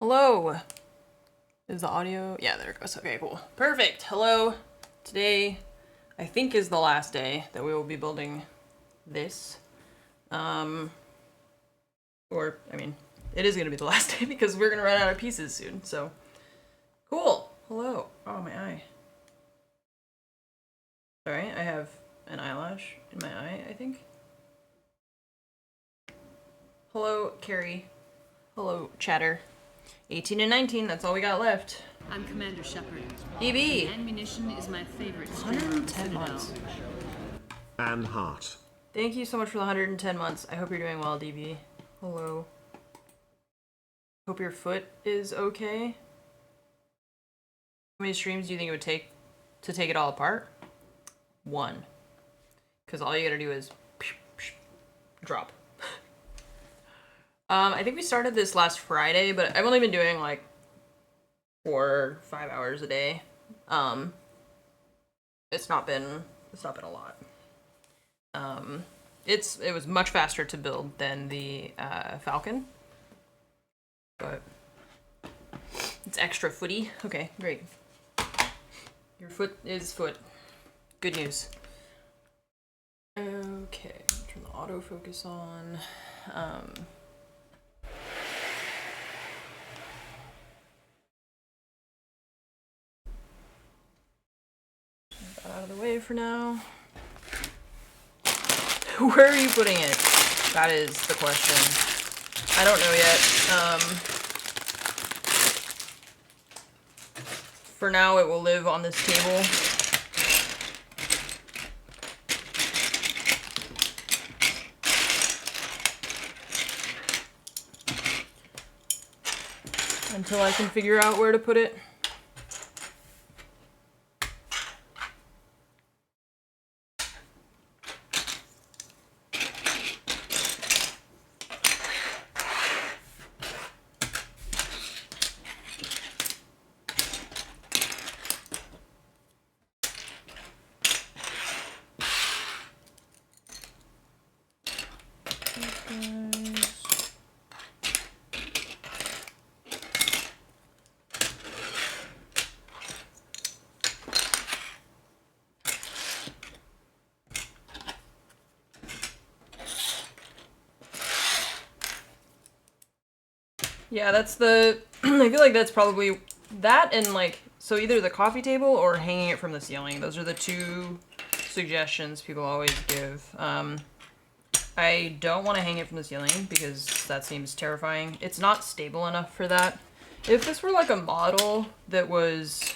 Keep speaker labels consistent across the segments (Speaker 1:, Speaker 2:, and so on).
Speaker 1: Hello. Is the audio? Yeah, there it goes. Okay, cool. Perfect. Hello. Today, I think, is the last day that we will be building this. Or, I mean, it is going to be the last day because we're going to run out of pieces soon, so. Cool. Hello. Oh, my eye. Sorry, I have an eyelash in my eye, I think. Hello, Carrie. Hello, chatter. 18 and 19, that's all we got left.
Speaker 2: I'm Commander Shepard.
Speaker 1: DB.
Speaker 2: AnneMunition is my favorite.
Speaker 1: 110 months.
Speaker 3: Anne Hart.
Speaker 1: Thank you so much for the 110 months. I hope you're doing well, DB. Hello. Hope your foot is okay. How many streams do you think it would take to take it all apart? 1. Because all you gotta do is drop. I think we started this last Friday, but I've only been doing like 4 or 5 hours a day. It's not been a lot. It was much faster to build than the Falcon, but it's extra footy. Okay, great. Your foot is foot. Good news. Okay, turn the autofocus on. That out of the way for now. Where are you putting it? That is the question. I don't know yet. For now, it will live on this table. Until I can figure out where to put it. Yeah, that's the, I feel like that's probably, that and like, so either the coffee table or hanging it from the ceiling. Those are the 2 suggestions people always give. I don't want to hang it from the ceiling because that seems terrifying. It's not stable enough for that. If this were like a model that was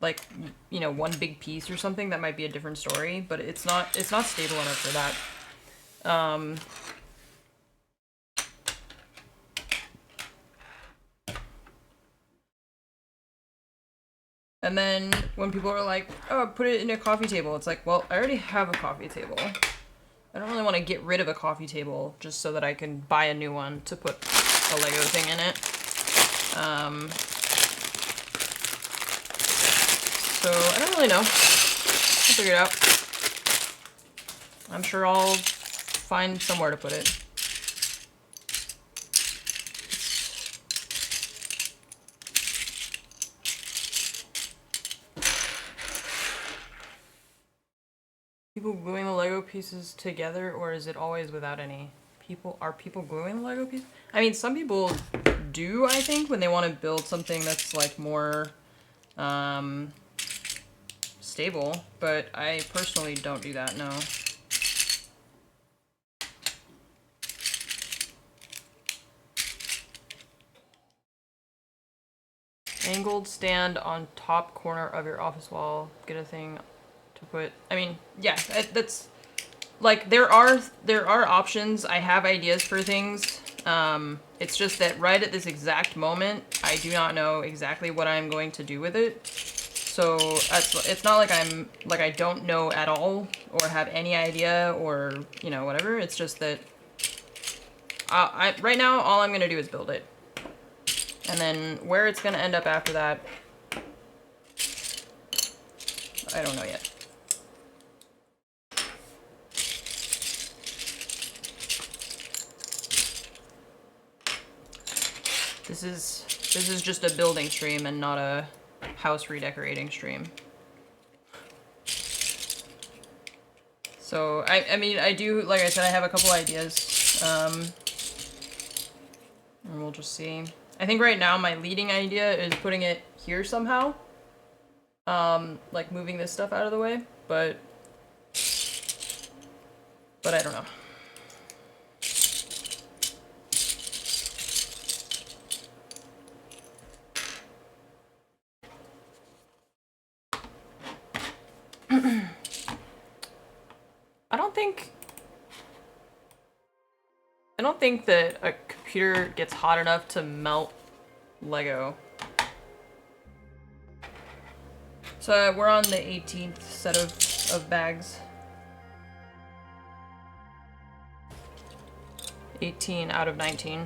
Speaker 1: like, you know, one big piece or something, that might be a different story, but it's not stable enough for that. And then when people are like, oh, put it in a coffee table, it's like, well, I already have a coffee table. I don't really want to get rid of a coffee table just so that I can buy a new one to put a Lego thing in it. So I don't really know. I'll figure it out. I'm sure I'll find somewhere to put it. People gluing the Lego pieces together, or is it always without any? Are people gluing the Lego pieces? I mean, some people do, I think, when they want to build something that's like more stable, but I personally don't do that, no. Angled stand on top corner of your office wall. Get a thing to put, I mean, yeah, that's, like, there are options. I have ideas for things. It's just that right at this exact moment, I do not know exactly what I'm going to do with it. So it's not like I don't know at all or have any idea or, you know, whatever. It's just that right now, all I'm going to do is build it. And then where it's going to end up after that, I don't know yet. This is just a building stream and not a house redecorating stream. So I mean I do, like I said, I have a couple ideas. And we'll just see. I think right now my leading idea is putting it here somehow. Like moving this stuff out of the way, but I don't know. I don't think that a computer gets hot enough to melt Lego. So we're on the 18th set of bags. 18 out of 19.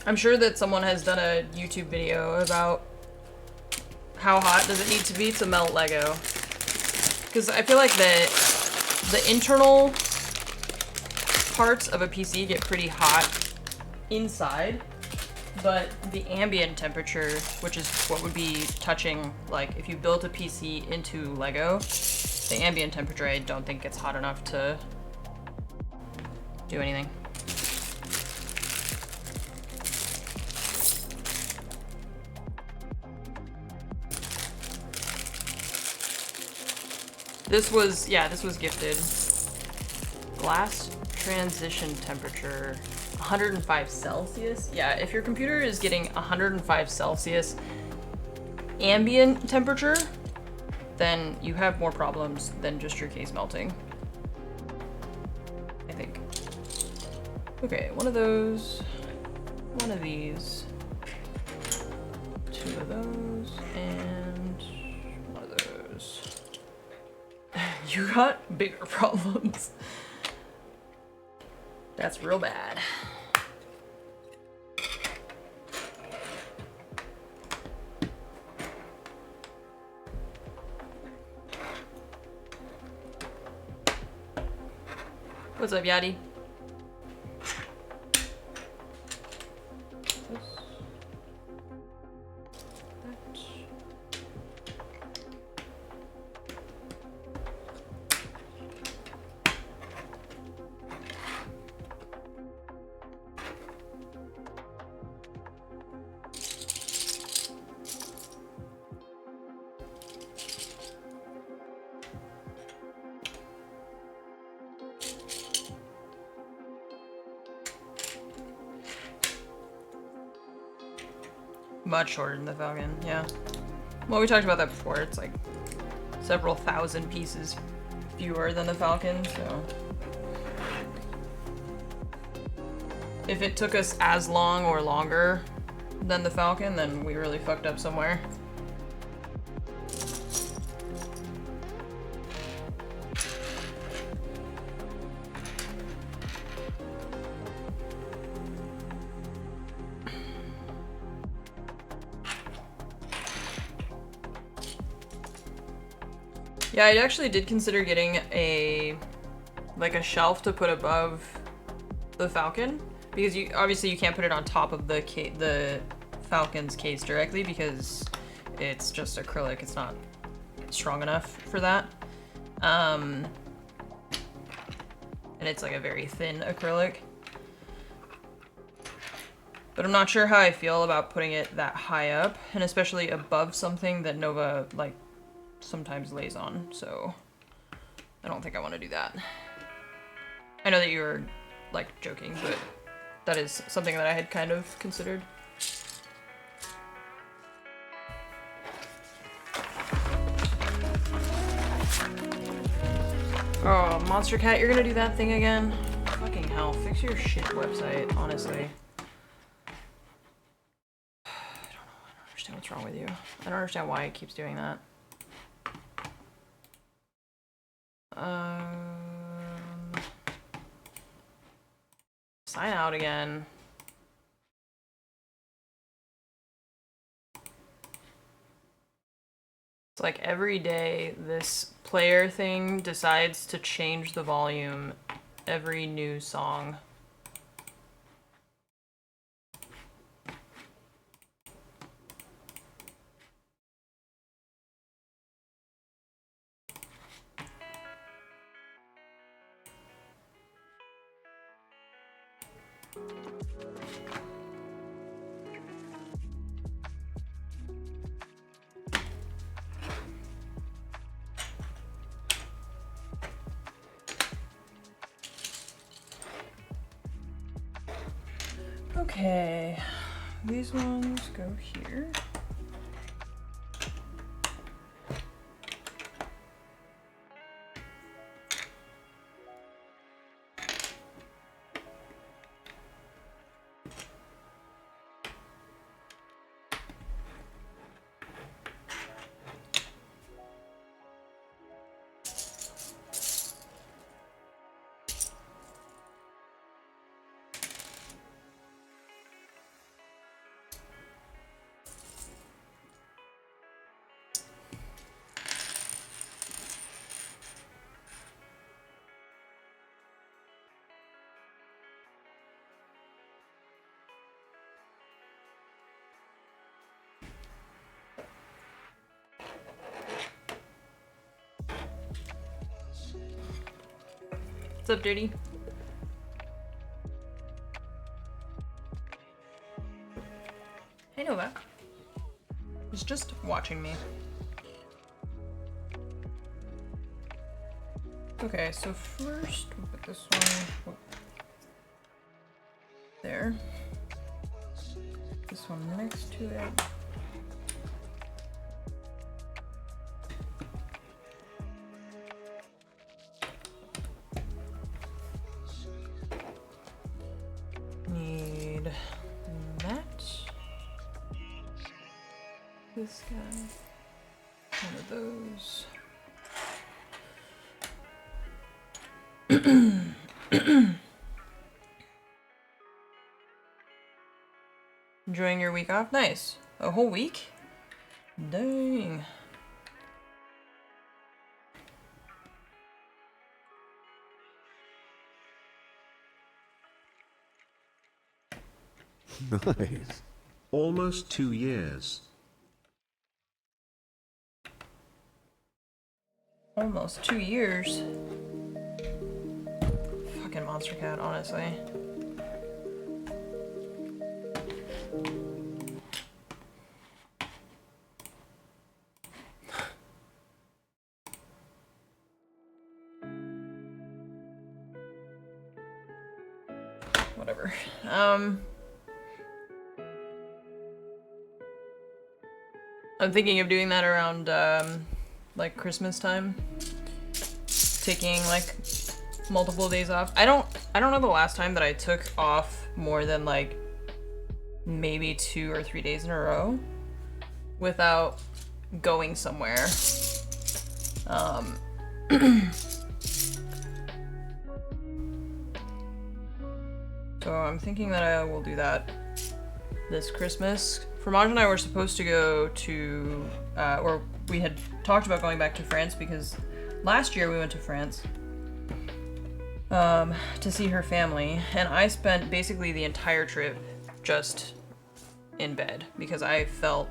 Speaker 1: I'm sure that someone has done a YouTube video about how hot does it need to be to melt Lego. Because I feel like the internal parts of a PC get pretty hot inside, but the ambient temperature, which is what would be touching, like if you built a PC into Lego, the ambient temperature I don't think gets hot enough to do anything. This was gifted. Glass transition temperature, 105 Celsius. Yeah, if your computer is getting 105 Celsius ambient temperature, then you have more problems than just your case melting, I think. Okay, one of those, one of these, two of those, and one of those. You got bigger problems. That's real bad. What's up, Yadi? Much shorter than the Falcon, yeah. Well, we talked about that before. It's like several thousand pieces fewer than the Falcon, so. If it took us as long or longer than the Falcon, then we really fucked up somewhere. Yeah, I actually did consider getting a shelf to put above the Falcon, because obviously you can't put it on top of the Falcon's case directly because it's just acrylic. It's not strong enough for that. And it's like a very thin acrylic. But I'm not sure how I feel about putting it that high up, and especially above something that Nova like sometimes lays on, so I don't think I want to do that. I know that you were like joking, but that is something that I had kind of considered. Oh, Monster Cat, you're gonna do that thing again? Fucking hell, fix your shit website, honestly. I don't understand what's wrong with you. I don't understand why it keeps doing that. Sign out again. like every day this player thing decides to change the volume every new song. Okay, these ones go here. What's up, Dirty? Hey, Nova. He's just watching me. Okay, so first we'll put this one there. This one next to it. Need that. This guy. One of those. Enjoying your week off? Nice. A whole week? Dang.
Speaker 3: Nice. Almost 2 years.
Speaker 1: Almost 2 years. Fucking monster cat, honestly. Whatever. I'm thinking of doing that around like Christmas time. Taking like multiple days off. I don't know the last time that I took off more than like maybe 2 or 3 days in a row without going somewhere. So I'm thinking that I will do that this Christmas. Fromage and I were supposed to go to, or we had talked about going back to France because last year we went to France to see her family, and I spent basically the entire trip just in bed because I felt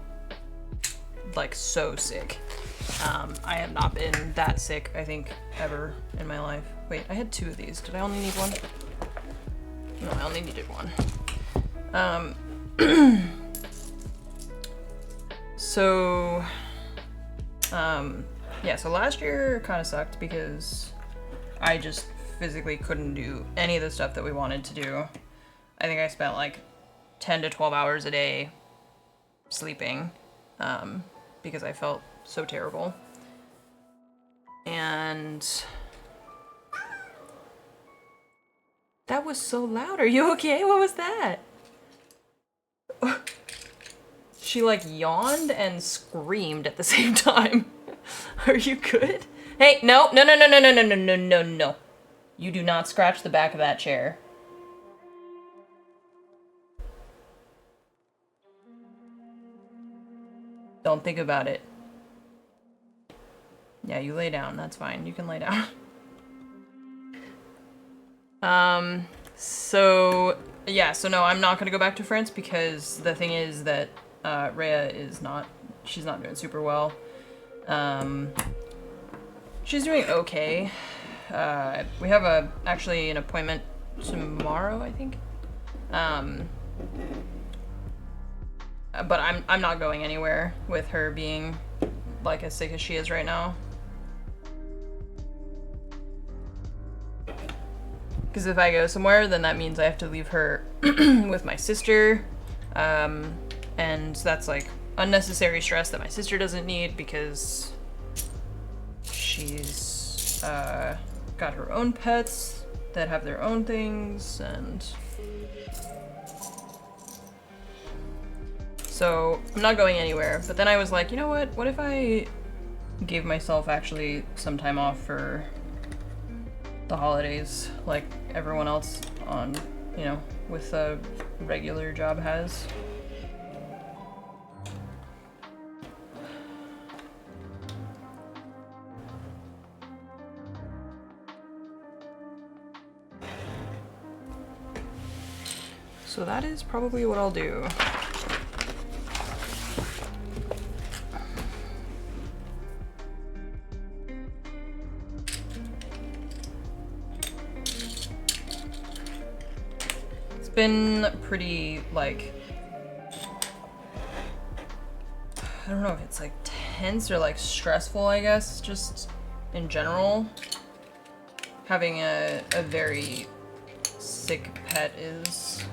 Speaker 1: like so sick. I have not been that sick, I think, ever in my life. Wait, I had 2 of these. Did I only need 1? No, I only needed 1. Yeah, so last year kind of sucked because I just physically couldn't do any of the stuff that we wanted to do. I think I spent like 10 to 12 hours a day sleeping because I felt so terrible. And that was so loud. Are you okay? What was that? She like yawned and screamed at the same time. Are you good? Hey, no. You do not scratch the back of that chair. Don't think about it. Yeah, you lay down. That's fine. You can lay down. So yeah, so no, I'm not gonna go back to France because the thing is that Rhea is not, she's not doing super well. She's doing okay. We have actually an appointment tomorrow, I think. But I'm not going anywhere with her being like as sick as she is right now. Because if I go somewhere, then that means I have to leave her with my sister. And that's like unnecessary stress that my sister doesn't need because she's got her own pets that have their own things, and so I'm not going anywhere. But then I was like, you know what if I gave myself actually some time off for the holidays like everyone else on, you know, with a regular job has. So that is probably what I'll do. It's been pretty, like, I don't know if it's like tense or like stressful, I guess, just in general. Having a very sick pet is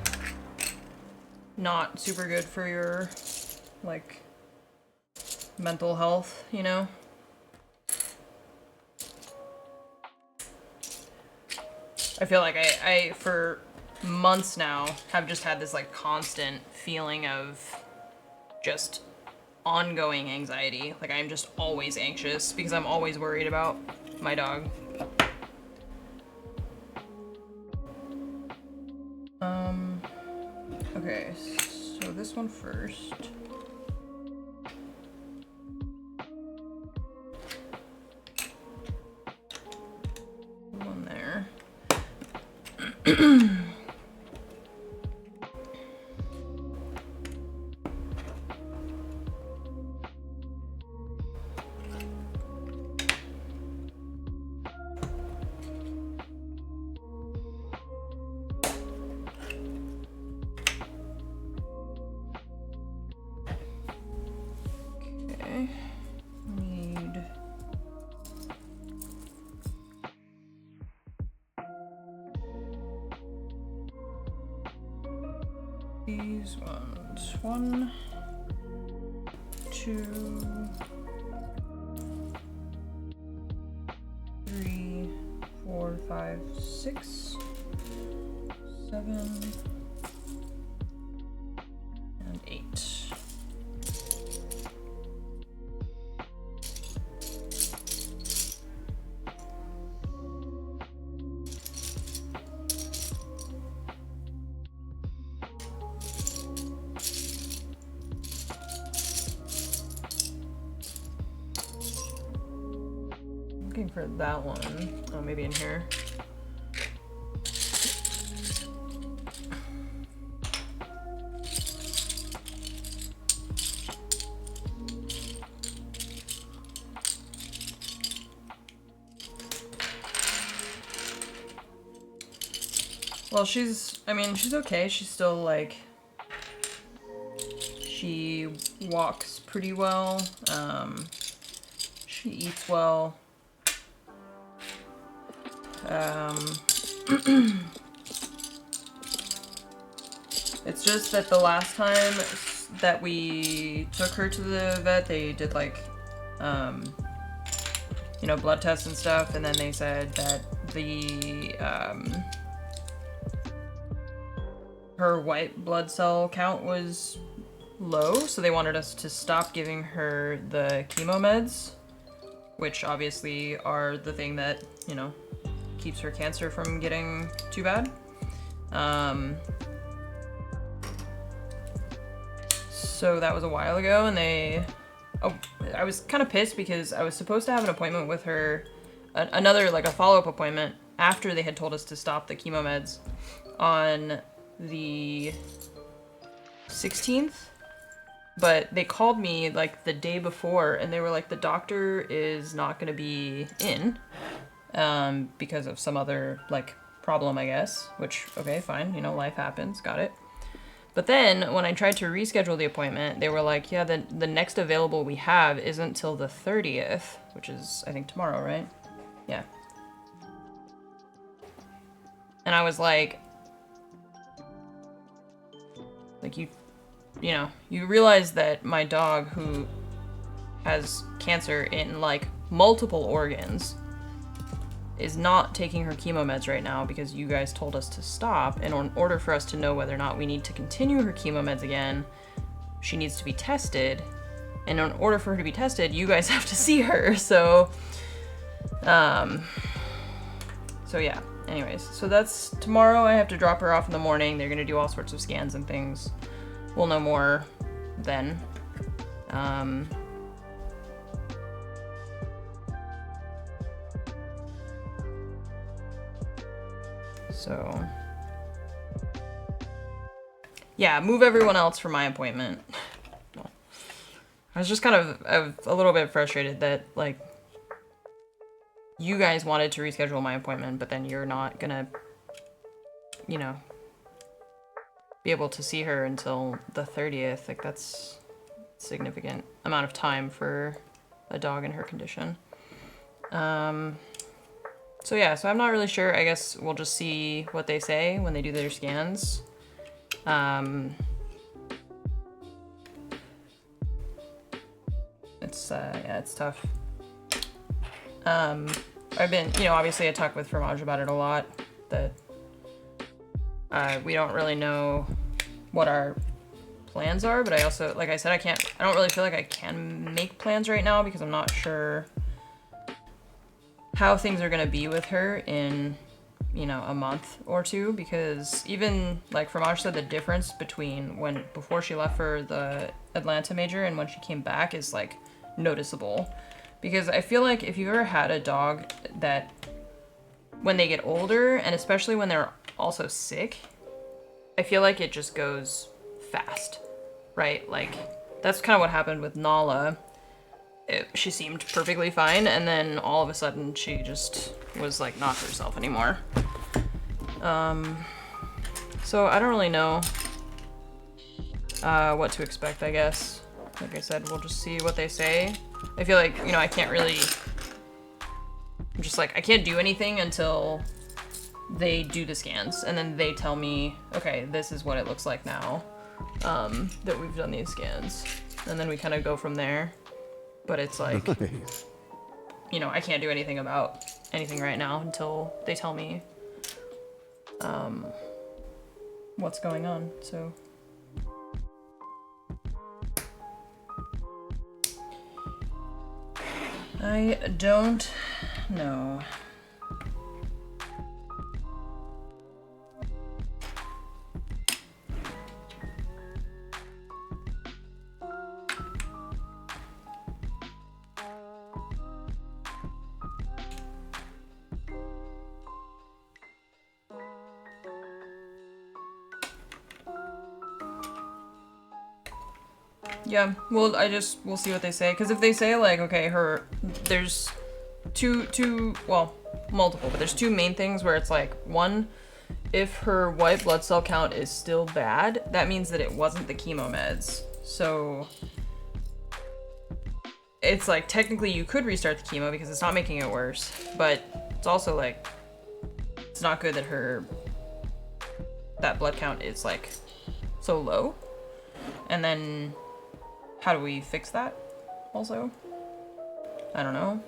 Speaker 1: not super good for your, like, mental health, you know? I feel like I for months now have just had this like constant feeling of just ongoing anxiety. Like I'm just always anxious because I'm always worried about my dog. Okay, so this one first. One there. Okay. Need these ones. 1, 2, 3, 4, 5, 6, 7, and 8. Looking for that one. Oh, maybe in here. Well, I mean, she's okay. She's still, like, she walks pretty well. She eats well. It's just that the last time that we took her to the vet, they did, like, you know, blood tests and stuff, and then they said that the, her white blood cell count was low, so they wanted us to stop giving her the chemo meds, which obviously are the thing that, you know, keeps her cancer from getting too bad. So that was a while ago, and they oh, I was kind of pissed because I was supposed to have an appointment with her, another, like a follow-up appointment after they had told us to stop the chemo meds on the 16th. But they called me like the day before and they were like, the doctor is not going to be in because of some other like problem, I guess, which, okay, fine. You know, life happens. Got it. But then when I tried to reschedule the appointment, they were like, yeah, the next available we have isn't till the 30th, which is, I think, tomorrow, right? Yeah. And I was like you know, you realize that my dog, who has cancer in, like, multiple organs, is not taking her chemo meds right now because you guys told us to stop. And in order for us to know whether or not we need to continue her chemo meds again, she needs to be tested. And in order for her to be tested, you guys have to see her. So yeah. Anyways, so that's tomorrow. I have to drop her off in the morning. They're gonna do all sorts of scans and things. We'll know more then. So yeah, move everyone else for my appointment. I was just kind of a little bit frustrated that, like, you guys wanted to reschedule my appointment, but then you're not gonna, you know, be able to see her until the 30th. Like, that's a significant amount of time for a dog in her condition. So yeah, so I'm not really sure. I guess we'll just see what they say when they do their scans. It's tough. I've been, you know, obviously I talk with Fromage about it a lot, that we don't really know what our plans are, but I also, like I said, I don't really feel like I can make plans right now because I'm not sure how things are gonna be with her in, you know, a month or two, because even, like, Fromage said, the difference between before she left for the Atlanta major and when she came back is, like, noticeable. Because I feel like if you've ever had a dog that, when they get older, and especially when they're also sick, I feel like it just goes fast, right? Like, that's kind of what happened with Nala. She seemed perfectly fine, and then all of a sudden she just was, like, not herself anymore. So I don't really know what to expect, I guess. Like I said, we'll just see what they say. I feel like, you know, I can't really... I'm just like, I can't do anything until they do the scans, and then they tell me, okay, this is what it looks like now, that we've done these scans. And then we kind of go from there. But it's like, you know, I can't do anything about anything right now until they tell me what's going on, so... I don't know. Yeah, well, we'll see what they say. Because if they say, like, okay, there's multiple, but there's two main things where it's like, one, if her white blood cell count is still bad, that means that it wasn't the chemo meds. So it's like, technically you could restart the chemo because it's not making it worse, but it's also like, it's not good that that blood count is, like, so low. And then how do we fix that also? I don't know.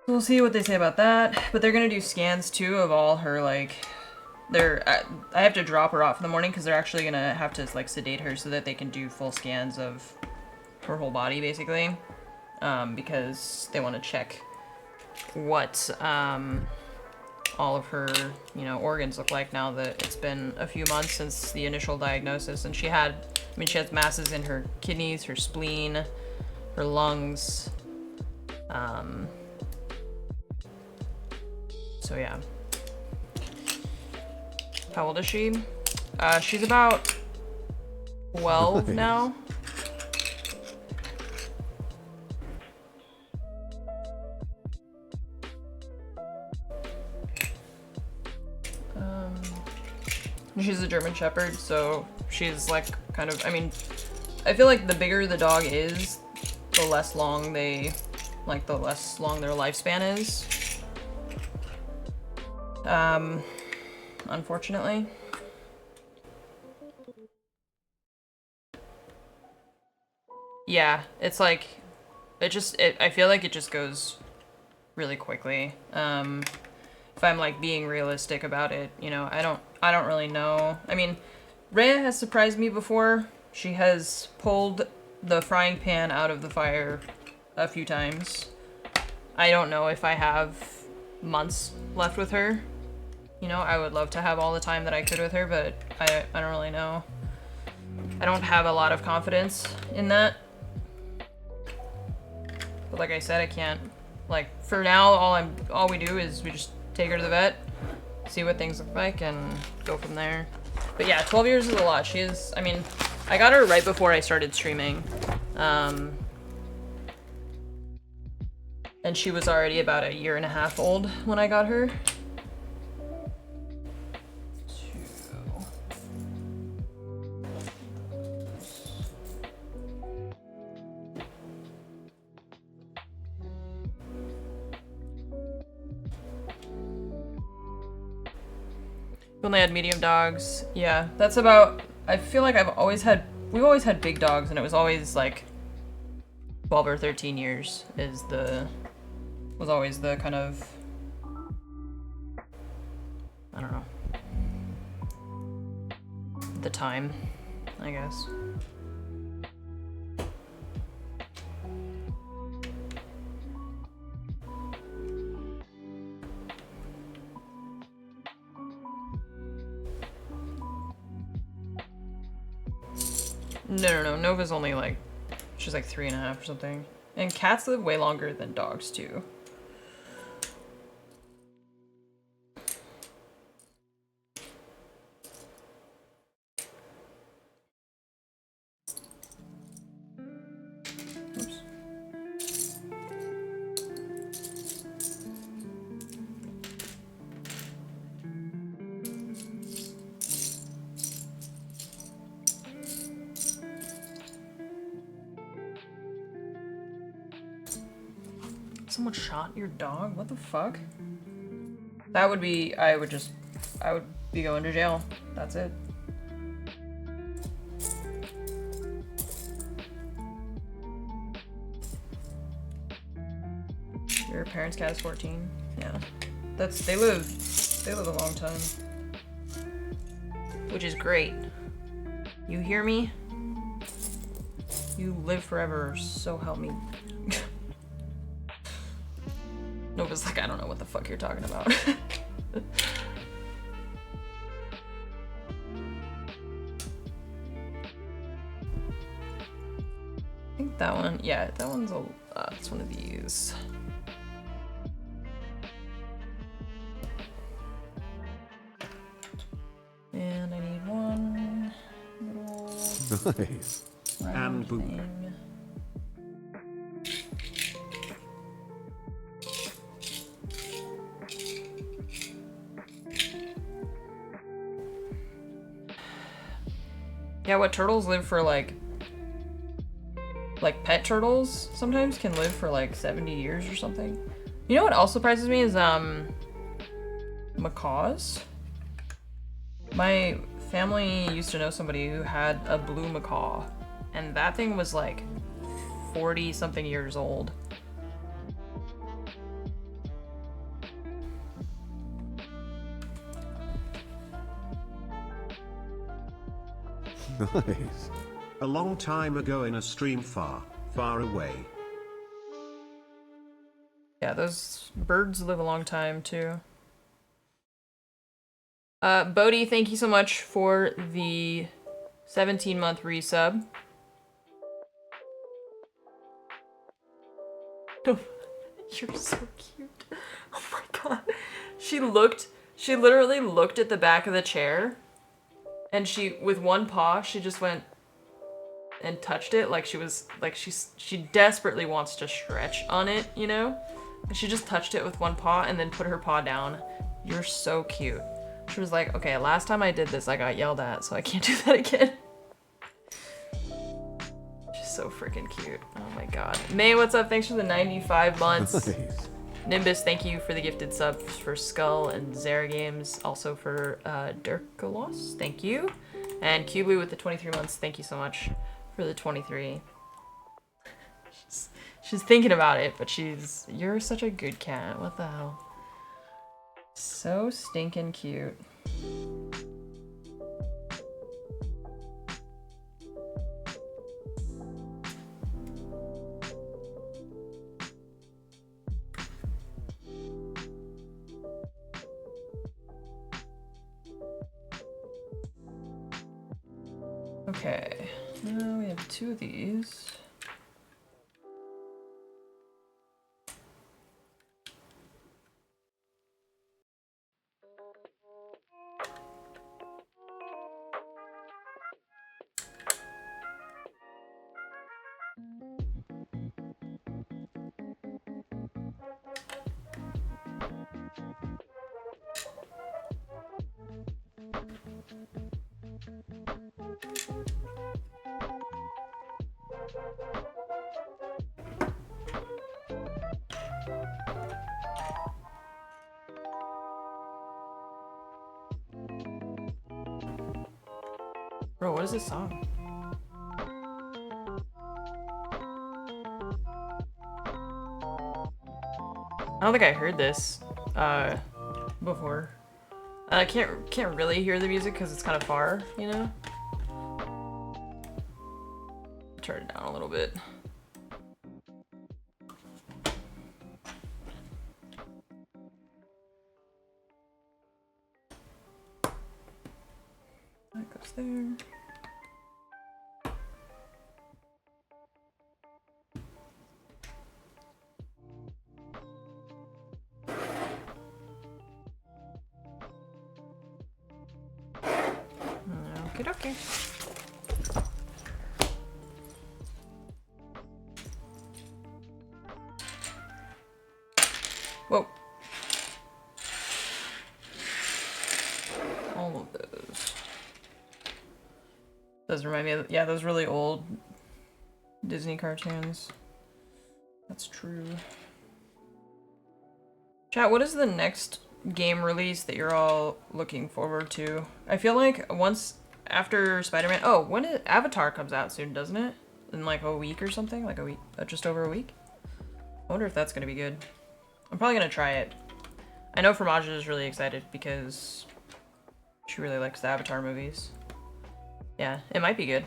Speaker 1: We'll see what they say about that, but they're gonna do scans too of all her, like, I have to drop her off in the morning because they're actually gonna have to, like, sedate her so that they can do full scans of her whole body, basically, because they want to check what all of her, you know, organs look like now that it's been a few months since the initial diagnosis. And she had, I mean, she has masses in her kidneys, her spleen, her lungs. So yeah. How old is she? She's about 12 now. She's a German Shepherd, so she's like kind of, I mean, I feel like the bigger the dog is, the less long they, like the less long their lifespan is. Unfortunately. Yeah, it's like, I feel like it just goes really quickly. If I'm like being realistic about it, you know, I don't really know. I mean, Rhea has surprised me before. She has pulled the frying pan out of the fire a few times. I don't know if I have months left with her. You know, I would love to have all the time that I could with her, but I don't really know. I don't have a lot of confidence in that. But like I said, I can't, like, for now, all we do is we just take her to the vet, see what things look like, and go from there. But yeah, 12 years is a lot. She is, I mean, I got her right before I started streaming. And she was already about a year and a half old when I got her. We only had medium dogs. Yeah, that's about, I feel like we've always had big dogs, and it was always like 12 or 13 years was always the kind of, I don't know, the time, I guess. No. Nova's only like, she's like 3.5 or something. And cats live way longer than dogs too. Oops. Someone shot your dog? What the fuck? That would be, I would be going to jail. That's it. Your parents' cat is 14? Yeah. They live a long time. Which is great. You hear me? You live forever, so help me. Nova's like, I don't know what the fuck you're talking about. I think that one, yeah, that one's it's one of these. And I need one little
Speaker 3: Nice.
Speaker 1: round
Speaker 3: And boop.
Speaker 1: thing. Yeah, what turtles live for like pet turtles sometimes can live for like 70 years or something. You know what else surprises me is macaws. My family used to know somebody who had a blue macaw, and that thing was like 40 something years old.
Speaker 3: Nice. A long time ago in a stream far, far away.
Speaker 1: Yeah, those birds live a long time too. Bodhi, thank you so much for the 17-month resub. You're so cute. Oh my god. She literally looked at the back of the chair, and with one paw, she just went and touched it like she desperately wants to stretch on it, you know? And she just touched it with one paw and then put her paw down. You're so cute. She was like, okay, last time I did this, I got yelled at, so I can't do that again. She's so freaking cute. Oh my god. May, what's up? Thanks for the 95 months.
Speaker 3: Nice.
Speaker 1: Nimbus, thank you for the gifted subs for Skull and Zara Games, also for Dirkalos, thank you. And Cubu with the 23 months, thank you so much for the 23. She's thinking about it, but you're such a good cat, what the hell. So stinking cute. Okay, now we have 2 of these. Bro, what is this song? I don't think I heard this before. I can't really hear the music because it's kind of far, you know? Turn it down a little bit. That goes there. Okay. Whoa. All of those. Does remind me of, yeah, those really old Disney cartoons. That's true. Chat, what is the next game release that you're all looking forward to? I feel like after Spider-Man, when Avatar comes out soon, doesn't it? In like a week or something? Like a week, just over a week? I wonder if that's gonna be good. I'm probably gonna try it. I know Fromage is really excited because she really likes the Avatar movies. Yeah, it might be good.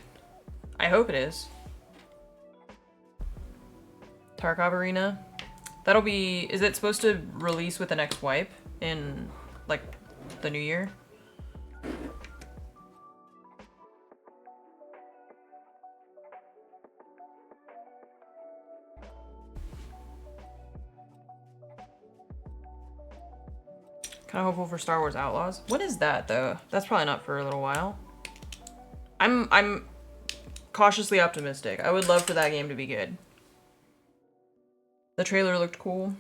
Speaker 1: I hope it is. Tarkov Arena. That'll be, is it supposed to release with the next wipe in like the new year? Kind of hopeful for Star Wars Outlaws. When is that though? That's probably not for a little while. I'm cautiously optimistic. I would love for that game to be good. The trailer looked cool.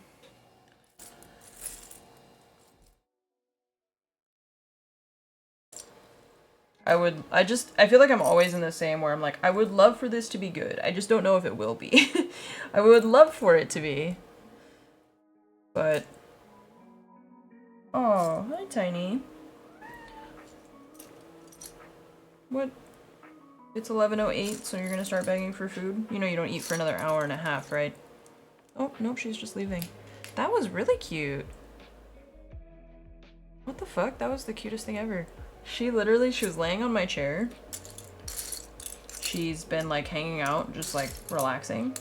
Speaker 1: I feel like I'm always in the same where I'm like, I would love for this to be good. I just don't know if it will be. I would love for it to be. But oh, hi, Tiny. What? It's 11:08, so you're gonna start begging for food? You know you don't eat for another hour and a half, right? Oh, nope, she's just leaving. That was really cute. What the fuck? That was the cutest thing ever. She was laying on my chair. She's been like hanging out, just like relaxing.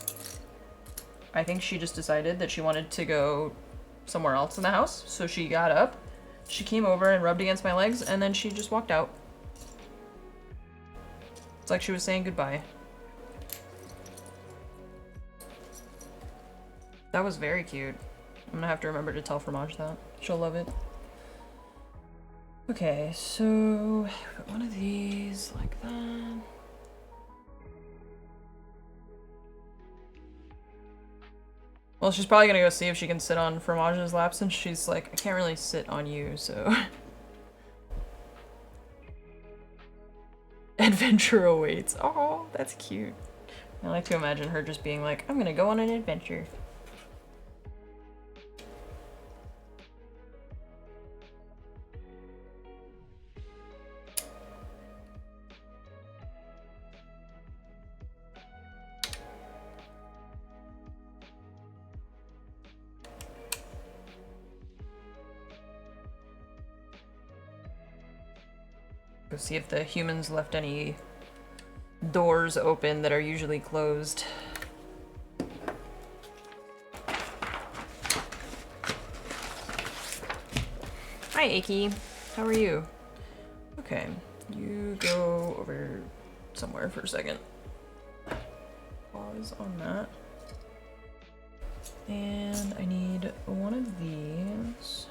Speaker 1: I think she just decided that she wanted to go somewhere else in the house, so she got up, She came over and rubbed against my legs, and then she just walked out. It's like she was saying goodbye. That was very cute. I'm gonna have to remember to tell Fromage that. She'll love it. Okay, so put one of these like that. Well, she's probably gonna go see if she can sit on Fromage's lap since she's like, I can't really sit on you, so. Adventure awaits. Oh, that's cute. I like to imagine her just being like, I'm gonna go on an adventure. Go see if the humans left any doors open that are usually closed. Hi, Aki. How are you? Okay, you go over somewhere for a second. Pause on that. And I need one of these.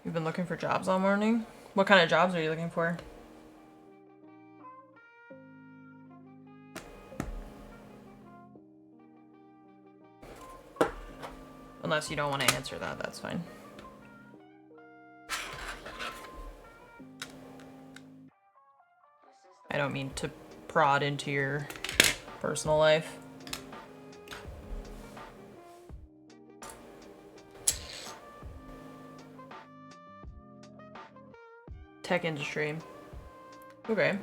Speaker 1: You've been looking for jobs all morning? What kind of jobs are you looking for? Unless you don't want to answer that, that's fine. I don't mean to prod into your personal life. Tech industry. Okay.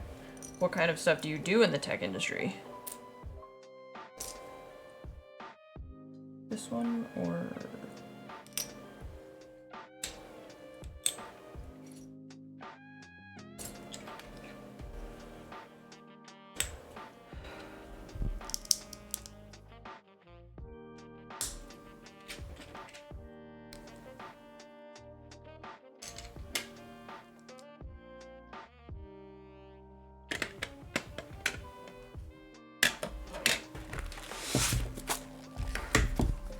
Speaker 1: What kind of stuff do you do in the tech industry? This one or...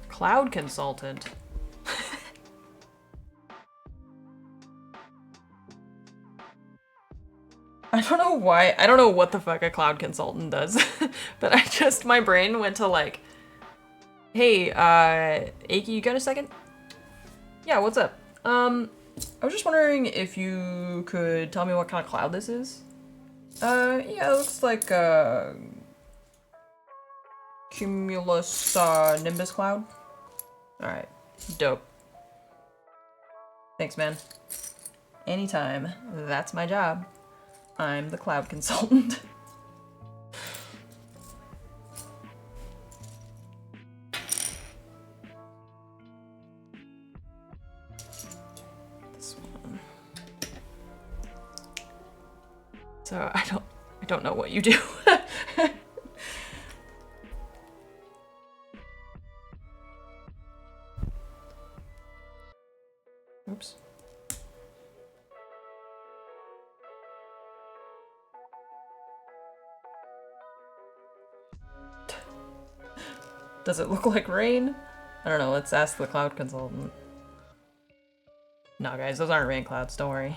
Speaker 1: Cloud consultant. I don't know why. I don't know what the fuck a cloud consultant does, but my brain went to like, hey, Aki, you got a second? Yeah, what's up? I was just wondering if you could tell me what kind of cloud this is. Yeah, it looks like Cumulus Nimbus cloud. Alright, dope. Thanks, man. Anytime. That's my job. I'm the cloud consultant. This one. So I don't know what you do. Oops. Does it look like rain? I don't know, let's ask the cloud consultant. No guys, those aren't rain clouds, don't worry.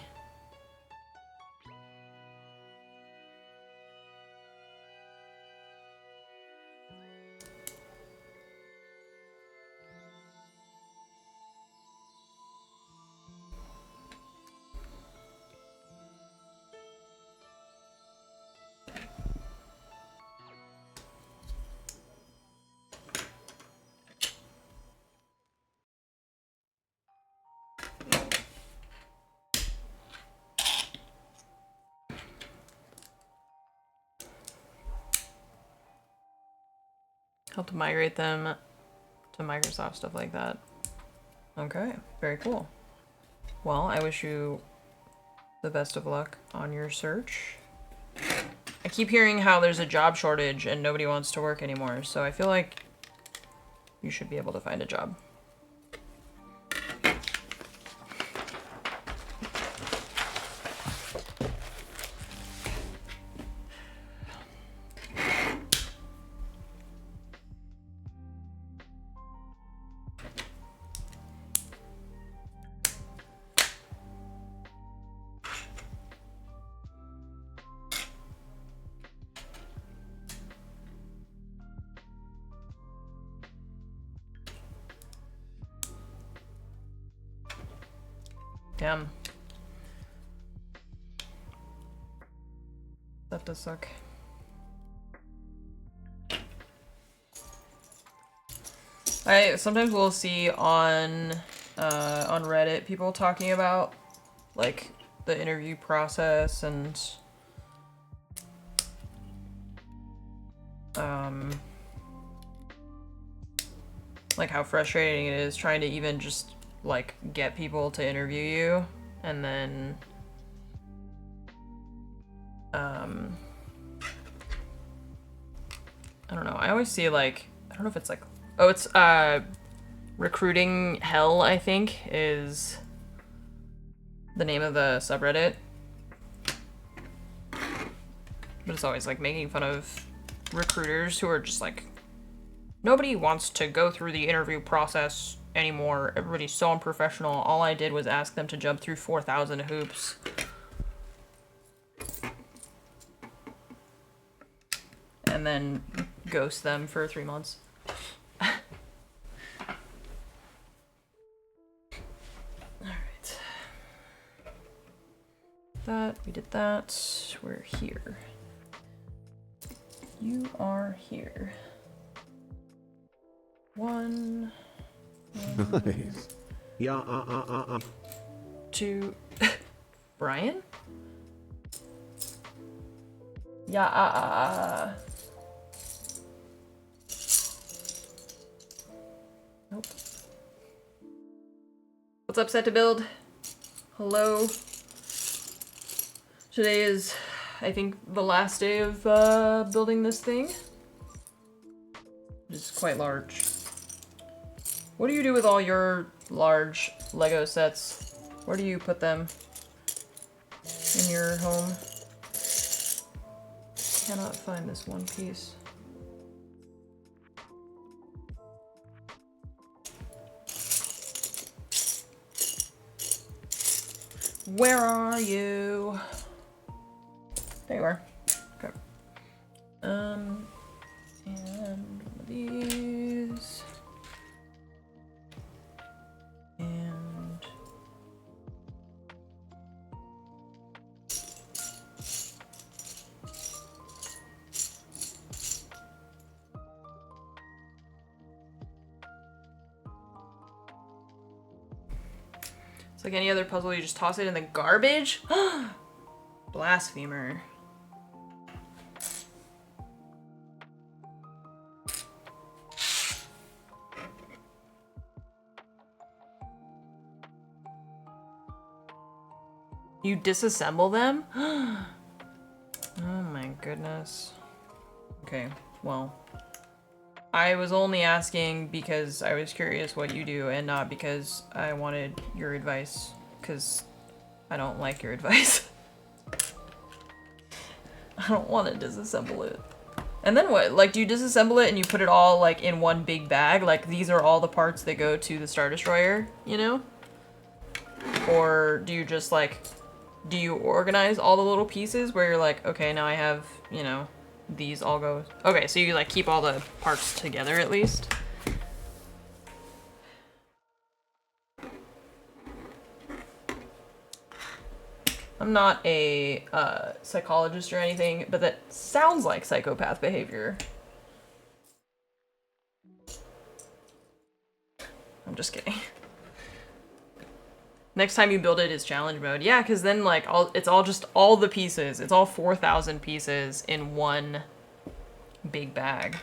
Speaker 1: Help to migrate them to Microsoft, stuff like that. Okay, very cool. Well, I wish you the best of luck on your search. I keep hearing how there's a job shortage and nobody wants to work anymore, so I feel like you should be able to find a job. Damn. That does suck. I sometimes will see on Reddit people talking about like the interview process and like how frustrating it is trying to even just like get people to interview you, and then I don't know, I always see like, I don't know if it's like, oh, it's Recruiting Hell, I think, is the name of the subreddit. But it's always like making fun of recruiters who are just like, nobody wants to go through the interview process anymore. Everybody's so unprofessional. All I did was ask them to jump through 4,000 hoops. And then ghost them for 3 months. Alright. That, we did that. We're here. You are here. One.
Speaker 3: Nice. Yeah,
Speaker 1: To Brian? Yeah, Nope. What's up, Set to Build? Hello. Today is, I think, the last day of building this thing. It is quite large. What do you do with all your large Lego sets? Where do you put them in your home? Cannot find this one piece. Where are you? There you are. Okay. And one of these. And it's like any other puzzle, you just toss it in the garbage? Blasphemer. You disassemble them? Oh my goodness. Okay, well, I was only asking because I was curious what you do and not because I wanted your advice, because I don't like your advice. I don't want to disassemble it. And then what? Like, do you disassemble it and you put it all like in one big bag? Like, these are all the parts that go to the Star Destroyer, you know? Or do you just like, do you organize all the little pieces where you're like, okay, now I have, you know, these all go... Okay, so you like keep all the parts together at least? I'm not a psychologist or anything, but that sounds like psychopath behavior. I'm just kidding. Next time you build it is challenge mode. Yeah, because then like it's all just all the pieces. It's all 4,000 pieces in one big bag.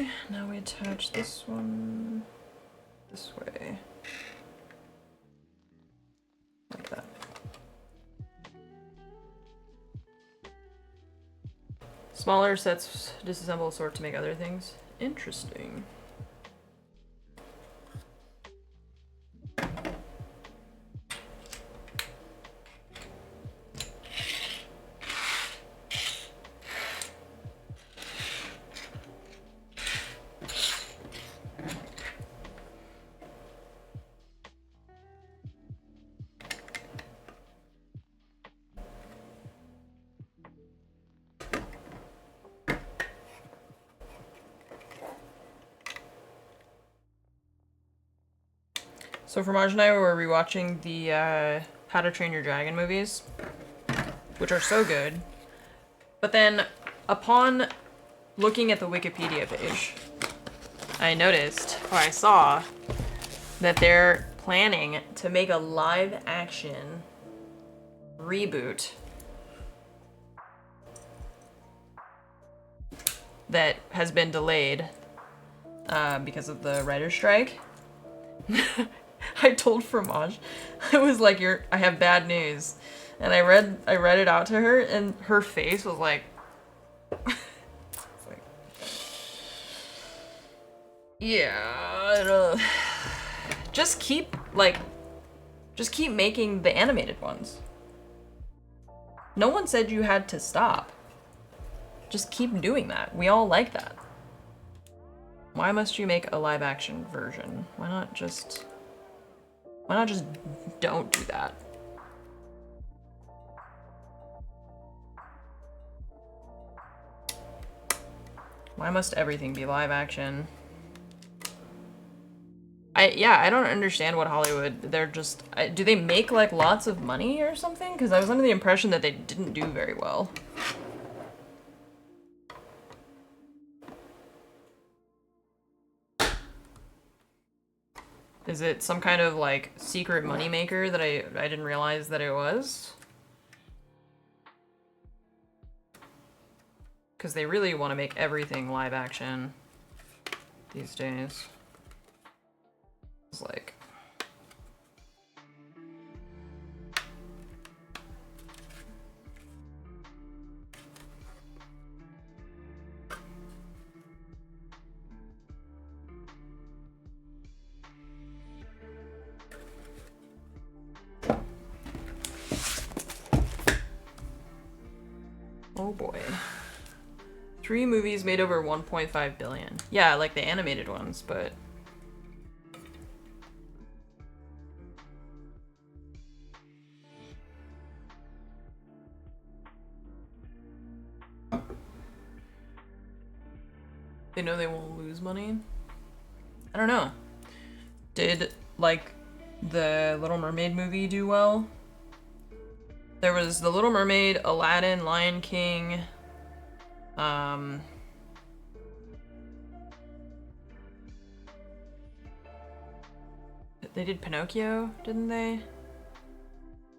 Speaker 1: Okay, now we attach this one this way. Like that. Smaller sets disassemble sort to make other things. Interesting. So Fromage and I were rewatching the How to Train Your Dragon movies, which are so good. But then, upon looking at the Wikipedia page, I noticed, or I saw, that they're planning to make a live-action reboot that has been delayed because of the writer's strike. I told Fromage, I was like, I have bad news. And I read it out to her, and her face was like, yeah, just keep making the animated ones. No one said you had to stop. Just keep doing that. We all like that. Why must you make a live action version? Why not just don't do that? Why must everything be live action? I don't understand what Hollywood, they're just, do they make like lots of money or something? Because I was under the impression that they didn't do very well. Is it some kind of like secret moneymaker that I didn't realize that it was? Because they really want to make everything live action these days. It's like... Oh boy. 3 movies made over 1.5 billion. Yeah, like the animated ones, but... They know they won't lose money? I don't know. Did, like, the Little Mermaid movie do well? There was The Little Mermaid, Aladdin, Lion King, they did Pinocchio, didn't they?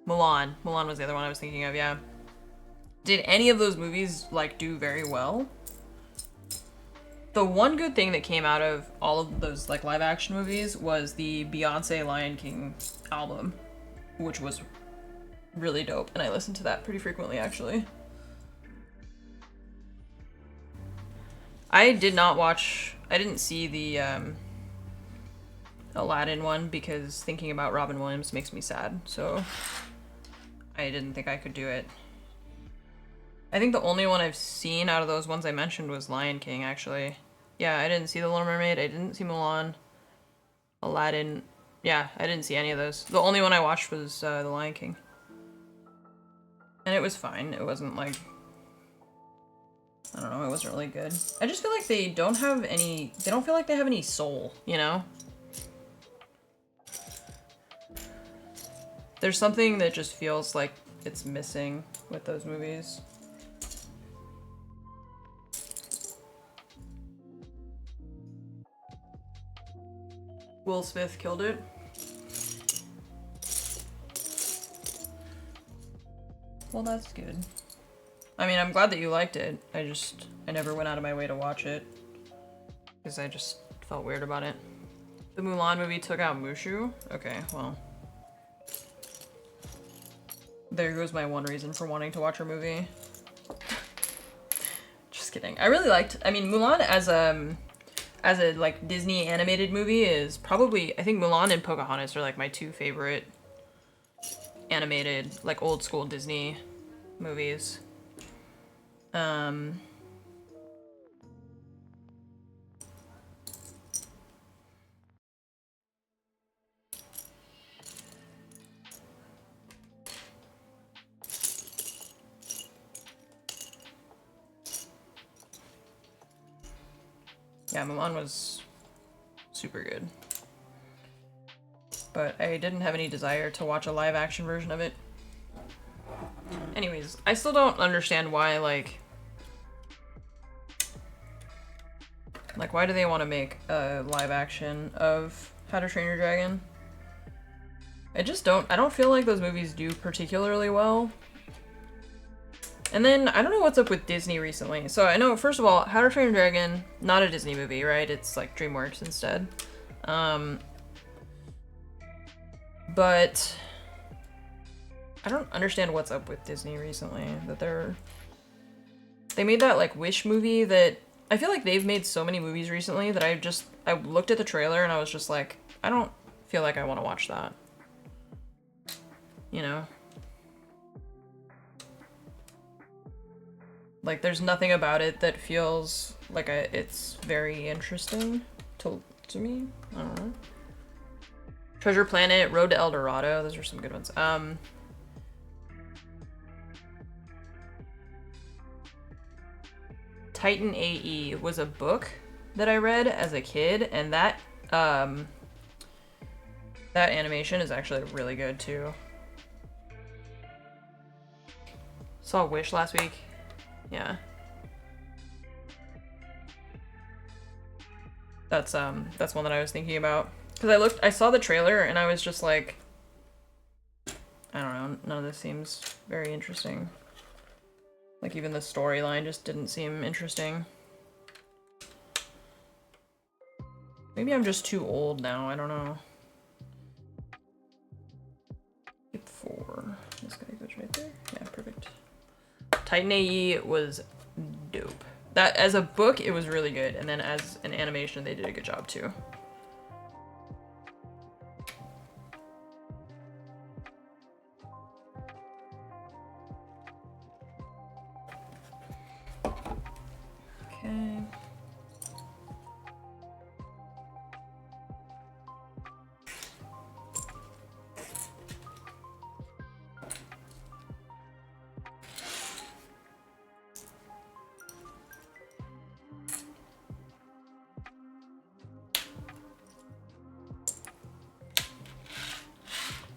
Speaker 1: Mulan. Mulan was the other one I was thinking of, yeah. Did any of those movies, like, do very well? The one good thing that came out of all of those, like, live-action movies was the Beyonce Lion King album, which was really dope, and I listened to that pretty frequently, actually. I didn't see the Aladdin one because thinking about Robin Williams makes me sad, so I didn't think I could do it. I think the only one I've seen out of those ones I mentioned was Lion King, actually. Yeah, I didn't see The Little Mermaid, I didn't see Mulan, Aladdin. Yeah, I didn't see any of those. The only one I watched was The Lion King. And it was fine. It wasn't like... I don't know, it wasn't really good. I just feel like they don't have any... They don't feel like they have any soul, you know? There's something that just feels like it's missing with those movies. Will Smith killed it. Well, that's good. I mean, I'm glad that you liked it. I never went out of my way to watch it. because I just felt weird about it. The Mulan movie took out Mushu? Okay, well. There goes my one reason for wanting to watch her movie. Just kidding. I really liked, I mean, Mulan as a like Disney animated movie is probably, I think Mulan and Pocahontas are like my two favorite animated, like old school Disney movies. Yeah, Mulan was super good. But I didn't have any desire to watch a live action version of it. Anyways, I still don't understand why, like why do they want to make a live action of How to Train Your Dragon? I don't feel like those movies do particularly well. And then, I don't know what's up with Disney recently. So I know, first of all, How to Train Your Dragon, not a Disney movie, right? It's like DreamWorks instead. But I don't understand what's up with Disney recently. That they made that like Wish movie that I feel like they've made so many movies recently that I looked at the trailer and I was just like, I don't feel like I want to watch that. You know? Like, there's nothing about it that feels like it's very interesting to me. I don't know. Treasure Planet, Road to El Dorado, those are some good ones. Titan AE was a book that I read as a kid, and that animation is actually really good too. Saw Wish last week. Yeah. That's one that I was thinking about. Because I saw the trailer and I was just like, I don't know, none of this seems very interesting. Like, even the storyline just didn't seem interesting. Maybe I'm just too old now, I don't know. Skip 4. This guy goes right there. Yeah, perfect. Titan AE was dope. That, as a book, it was really good, and then as an animation, they did a good job too. Okay.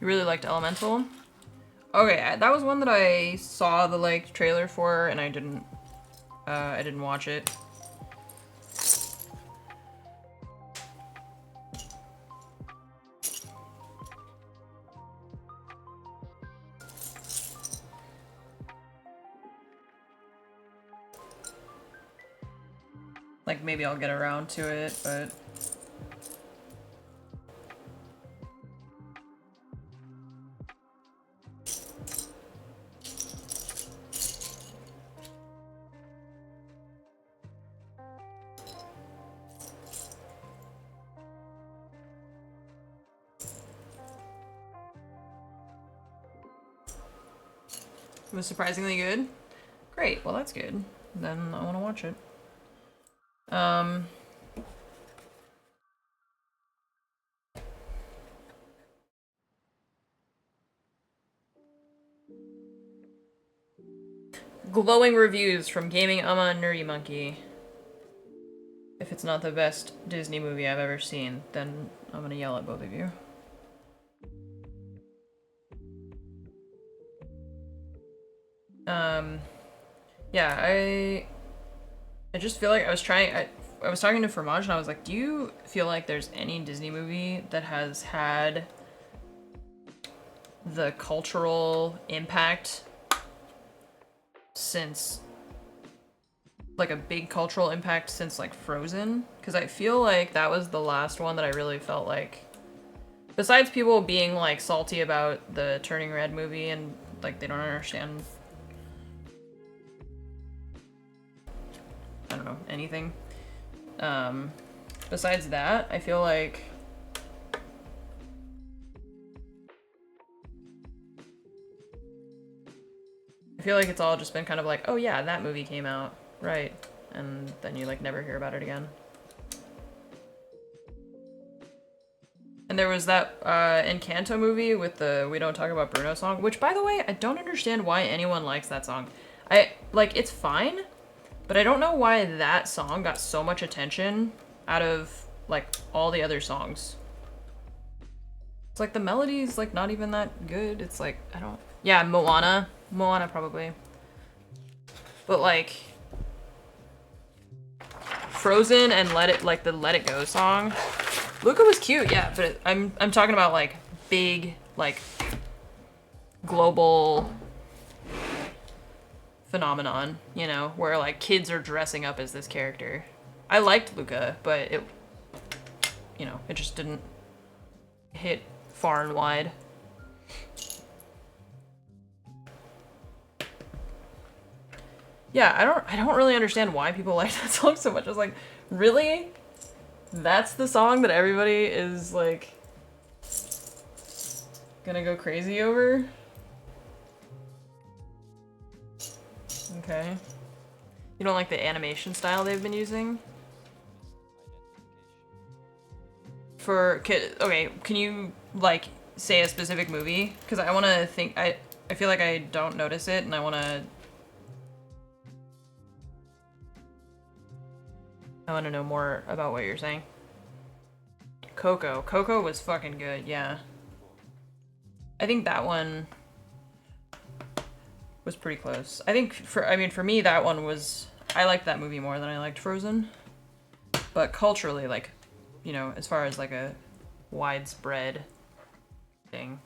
Speaker 1: You really liked Elemental? Okay, that was one that I saw the like trailer for, and I didn't watch it. Like, maybe I'll get around to it, but it was surprisingly good. Great, well that's good. Then I want to watch it. Glowing reviews from Gaming Amma and Nerdy Monkey. If it's not the best Disney movie I've ever seen, then I'm gonna yell at both of you. Yeah, I just feel like I was talking to Fromage and I was like, do you feel like there's any Disney movie that has had the cultural impact since like a big cultural impact since like Frozen, because I feel like that was the last one that I really felt like, besides people being like salty about the Turning Red movie and like they don't understand, I don't know, anything. Besides that, I feel like it's all just been kind of like, oh yeah, that movie came out, right, and then you like never hear about it again. And there was that Encanto movie with the We Don't Talk About Bruno song, which by the way, I don't understand why anyone likes that song. It's fine, but I don't know why that song got so much attention out of like all the other songs. It's like the melody's like not even that good. It's like, I don't, yeah, Moana probably. But like Frozen and Let It Go song. Luca was cute, yeah, but I'm talking about like big, like global phenomenon, you know, where like kids are dressing up as this character. I liked Luca, but it, you know, it just didn't hit far and wide. Yeah, I don't really understand why people like that song so much. I was like, really? That's the song that everybody is like gonna go crazy over? Okay. You don't like the animation style they've been using? Okay, can you like say a specific movie? Because I want to think, I feel like I don't notice it and I want to know more about what you're saying. Coco was fucking good, yeah. I think that one was pretty close. I think for me that one was, I liked that movie more than I liked Frozen. But culturally, like, you know, as far as like a widespread thing.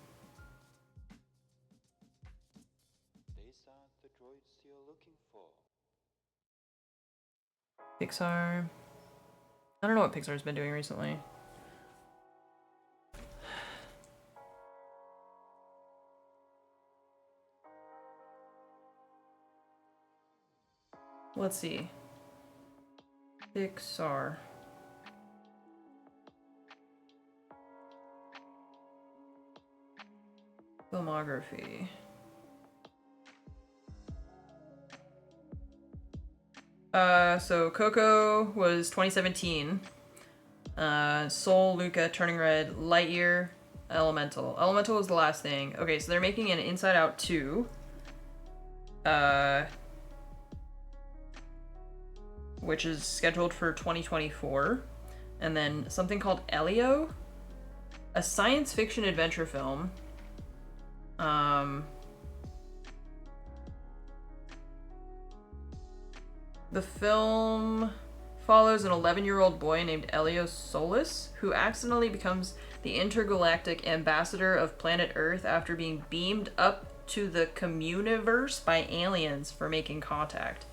Speaker 4: These are the droids you're looking for.
Speaker 1: Pixar. I don't know what Pixar's been doing recently. Let's see. Pixar. Filmography. So Coco was 2017. Soul, Luca, Turning Red, Lightyear, Elemental. Elemental was the last thing. Okay, so they're making an Inside Out 2. Which is scheduled for 2024. And then something called Elio, a science fiction adventure film. The film follows an 11-year-old boy named Elio Solis, who accidentally becomes the intergalactic ambassador of planet Earth after being beamed up to the Communiverse by aliens for making contact.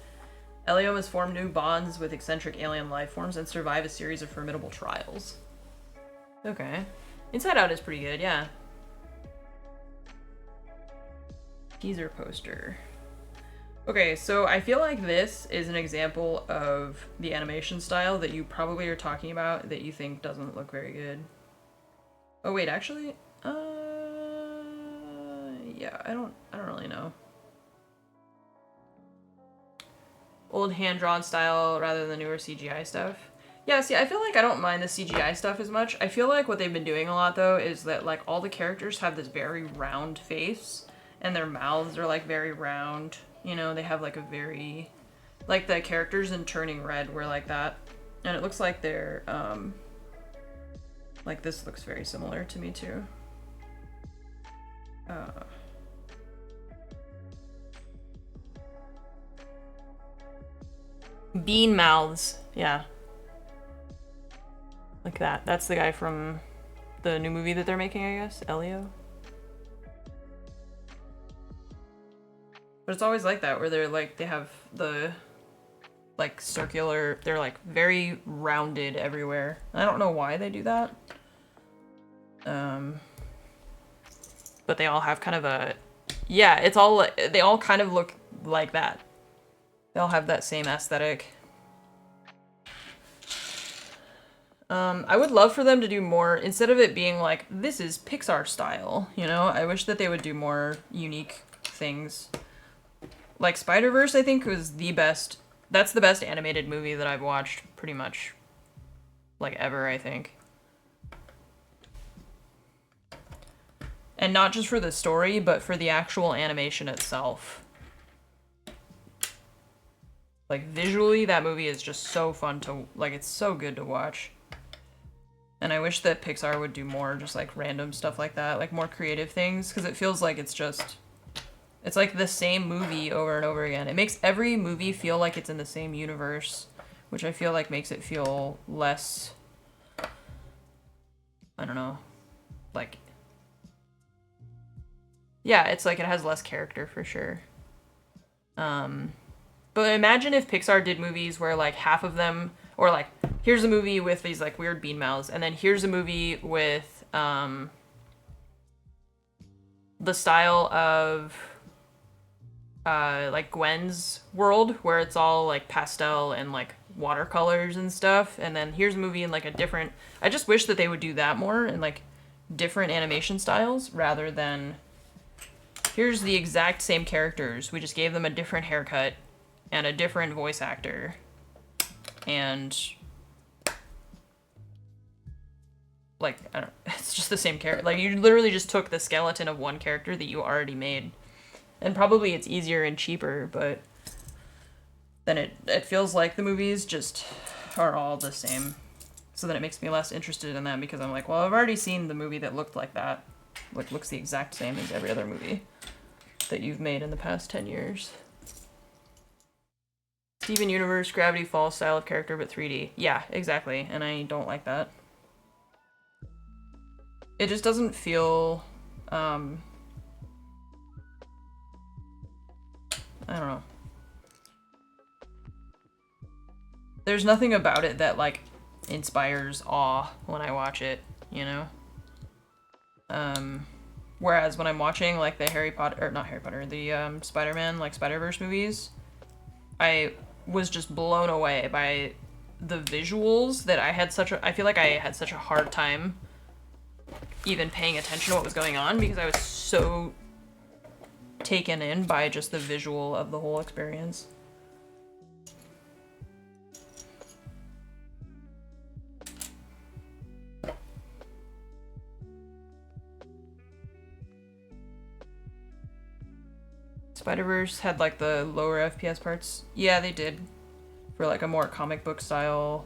Speaker 1: Elio must form new bonds with eccentric alien life forms and survive a series of formidable trials. Okay. Inside Out is pretty good, yeah. Teaser poster. Okay, so I feel like this is an example of the animation style that you probably are talking about that you think doesn't look very good. Oh wait, actually, yeah, I don't really know. Old hand-drawn style rather than the newer CGI stuff. Yeah, see, I feel like I don't mind the CGI stuff as much. I feel like what they've been doing a lot, though, is that, like, all the characters have this very round face, and their mouths are, like, very round. You know, they have, like, a very... Like, the characters in Turning Red were like that. And it looks like they're, like, this looks very similar to me, too. Bean mouths. Yeah. Like that. That's the guy from the new movie that they're making, I guess. Elio. But it's always like that, where they're like, they have like circular. They're like very rounded everywhere. I don't know why they do that. But they all have kind of a, yeah, it's all, they all kind of look like that. They all have that same aesthetic. I would love for them to do more, instead of it being like, this is Pixar style, you know? I wish that they would do more unique things. Like Spider-Verse, I think, was the best, that's the best animated movie that I've watched pretty much, like, ever, I think. And not just for the story, but for the actual animation itself. Like, visually, that movie is just so fun to, like, it's so good to watch. And I wish that Pixar would do more just, like, random stuff like that, like, more creative things, because it feels like it's just, it's like the same movie over and over again. It makes every movie feel like it's in the same universe, which I feel like makes it feel less, I don't know, like, yeah, it's like it has less character for sure. But imagine if Pixar did movies where like half of them, or like, here's a movie with these like weird bean mouths, and then here's a movie with the style of like Gwen's world, where it's all like pastel and like watercolors and stuff, and then here's a movie in like a different, I just wish that they would do that more in like different animation styles rather than here's the exact same characters, we just gave them a different haircut and a different voice actor, and like, I don't, it's just the same character. Like, you literally just took the skeleton of one character that you already made, and probably it's easier and cheaper, but then it feels like the movies just are all the same, so then it makes me less interested in them, because I'm like, well, I've already seen the movie that looked like that, like looks the exact same as every other movie that you've made in the past 10 years. Steven Universe, Gravity Falls style of character, but 3D. Yeah, exactly, and I don't like that. It just doesn't feel, I don't know. There's nothing about it that, like, inspires awe when I watch it, you know? Whereas when I'm watching, like, the Harry Potter, or not Harry Potter, the, Spider-Man, like, Spider-Verse movies, I was just blown away by the visuals that I feel like I had such a hard time even paying attention to what was going on, because I was so taken in by just the visual of the whole experience. Spider-Verse had like the lower FPS parts. Yeah, they did. For like a more comic book style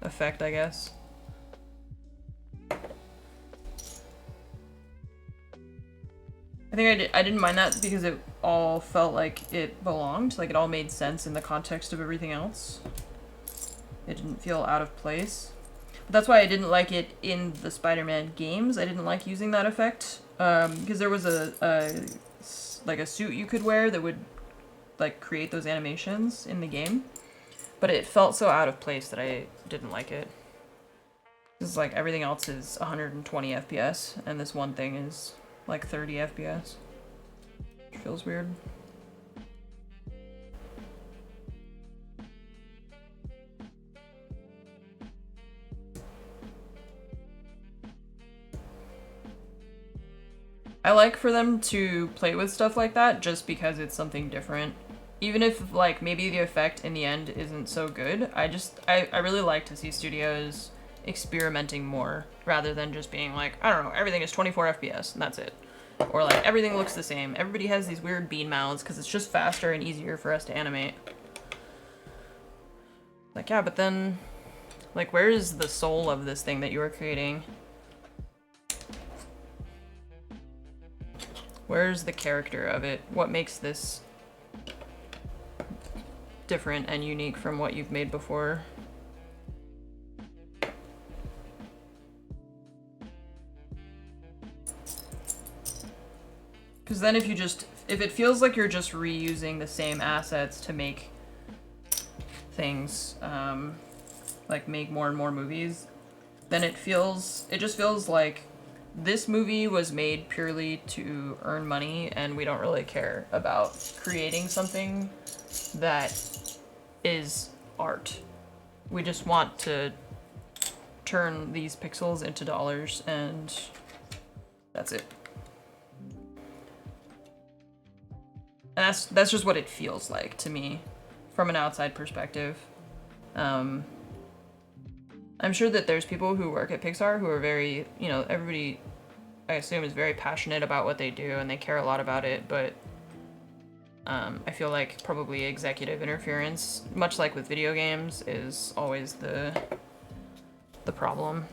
Speaker 1: effect, I guess. I think I didn't mind that because it all felt like it belonged. Like, it all made sense in the context of everything else. It didn't feel out of place. But that's why I didn't like it in the Spider-Man games. I didn't like using that effect. Because there was a suit you could wear that would like create those animations in the game. But it felt so out of place that I didn't like it. Because like everything else is 120 FPS and this one thing is like 30 FPS. Which feels weird. I like for them to play with stuff like that just because it's something different. Even if like maybe the effect in the end isn't so good, I really like to see studios experimenting more rather than just being like, I don't know, everything is 24 FPS and that's it. Or like everything looks the same. Everybody has these weird bean mouths because it's just faster and easier for us to animate. Like, yeah, but then like where is the soul of this thing that you are creating? Where's the character of it? What makes this different and unique from what you've made before? Because then if it feels like you're just reusing the same assets to make things, like make more and more movies, then it just feels like this movie was made purely to earn money, and we don't really care about creating something that is art. We just want to turn these pixels into dollars, and that's it. And that's just what it feels like to me from an outside perspective. I'm sure that there's people who work at Pixar who are very, you know, everybody, I assume, is very passionate about what they do and they care a lot about it, but I feel like probably executive interference, much like with video games, is always the problem.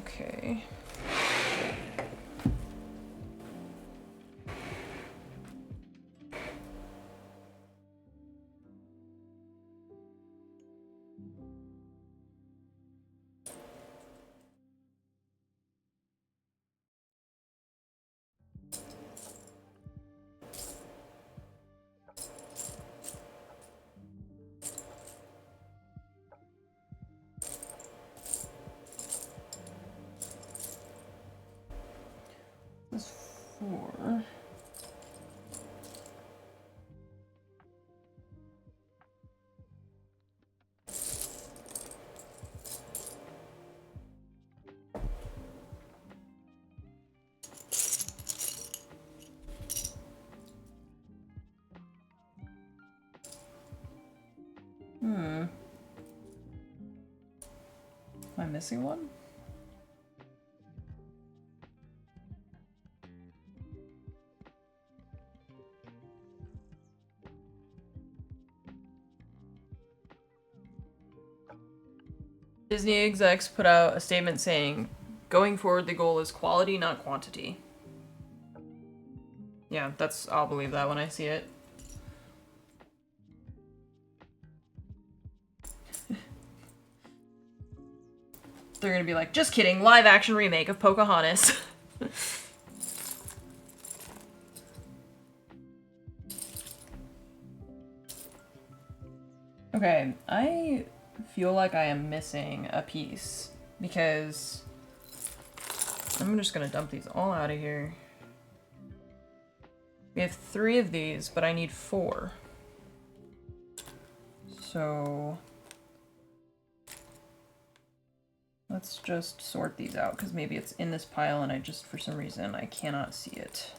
Speaker 1: Okay. This 4. Am I missing one? Disney execs put out a statement saying, going forward, the goal is quality, not quantity. Yeah, I'll believe that when I see it. They're gonna be like, just kidding, live action remake of Pocahontas. Okay, I feel like I am missing a piece because I'm just gonna dump these all out of here. We have 3 of these, but I need 4. So let's just sort these out because maybe it's in this pile and I just, for some reason, I cannot see it.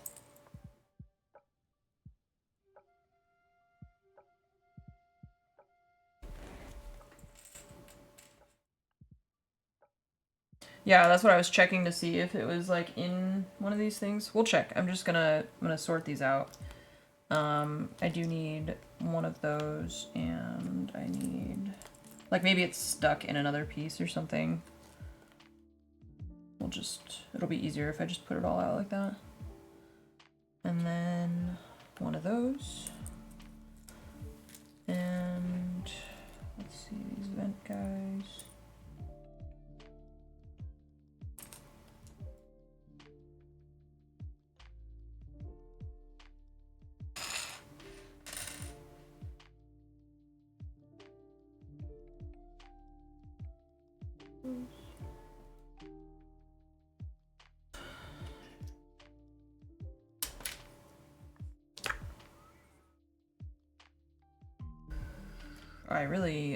Speaker 1: Yeah, that's what I was checking to see if it was like in one of these things. We'll check. I'm gonna sort these out. I do need one of those, and I need, like, maybe it's stuck in another piece or something. It'll be easier if I just put it all out like that. And then one of those. And let's see these vent guys.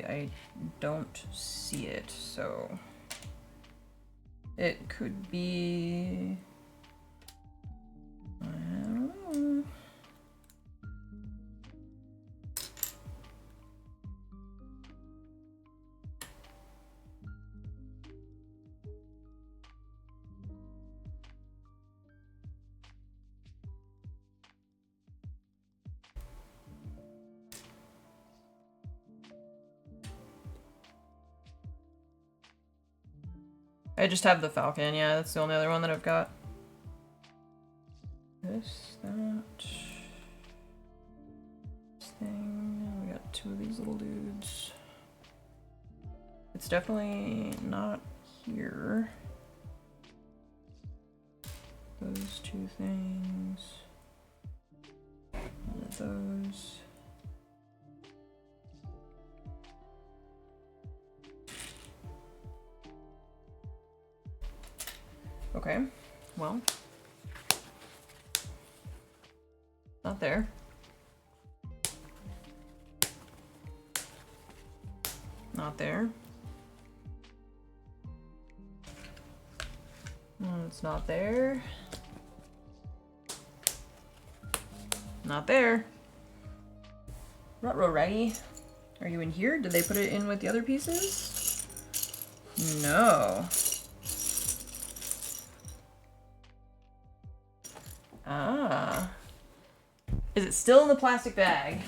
Speaker 1: I don't see it, so it could be, I don't know. I just have the Falcon, yeah, that's the only other one that I've got. This, that, this thing, we got 2 of these little dudes. It's definitely not here. Those two things. One of those. Okay, well. Not there. Not there. It's not there. Not there. Ruh-roh, Raggy. Are you in here? Did they put it in with the other pieces? No. Ah. Is it still in the plastic bag?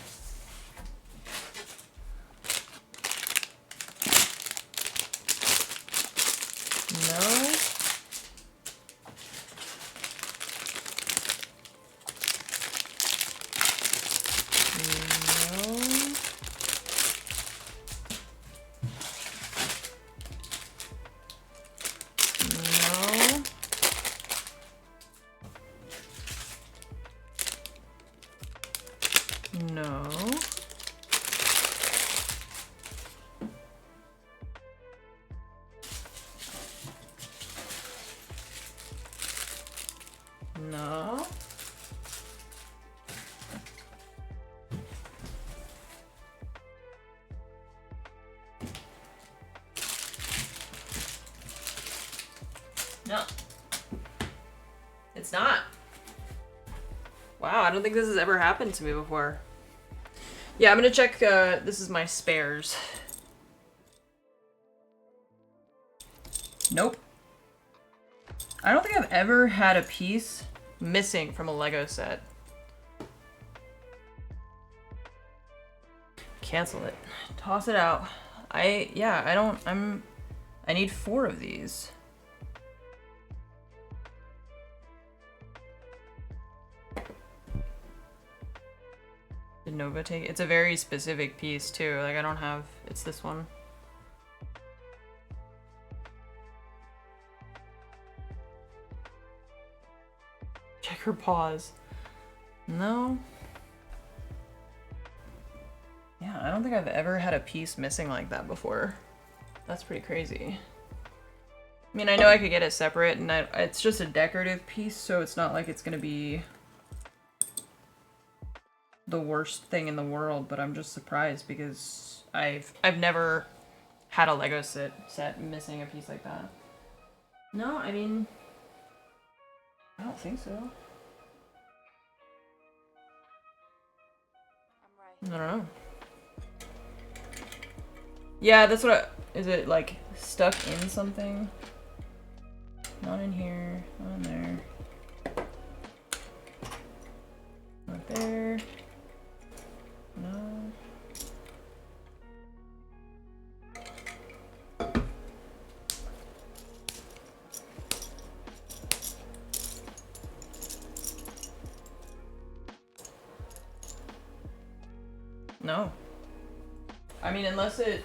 Speaker 1: No. No. No. No. It's not. Wow, I don't think this has ever happened to me before. Yeah, I'm gonna check, this is my spares. Nope. I don't think I've ever had a piece missing from a Lego set. Cancel it. Toss it out. I need 4 of these. Did Nova take it? It's a very specific piece too. Like I don't have, it's this one. Check her paws. No. Yeah, I don't think I've ever had a piece missing like that before. That's pretty crazy. I mean, I know I could get it separate and it's just a decorative piece, so it's not like it's gonna be the worst thing in the world, but I'm just surprised because I've never had a Lego set missing a piece like that. No, I mean, I don't think so. I don't know. Yeah, that's what is it like stuck in something? Not in here, not in there. Not there. No. No. I mean, unless it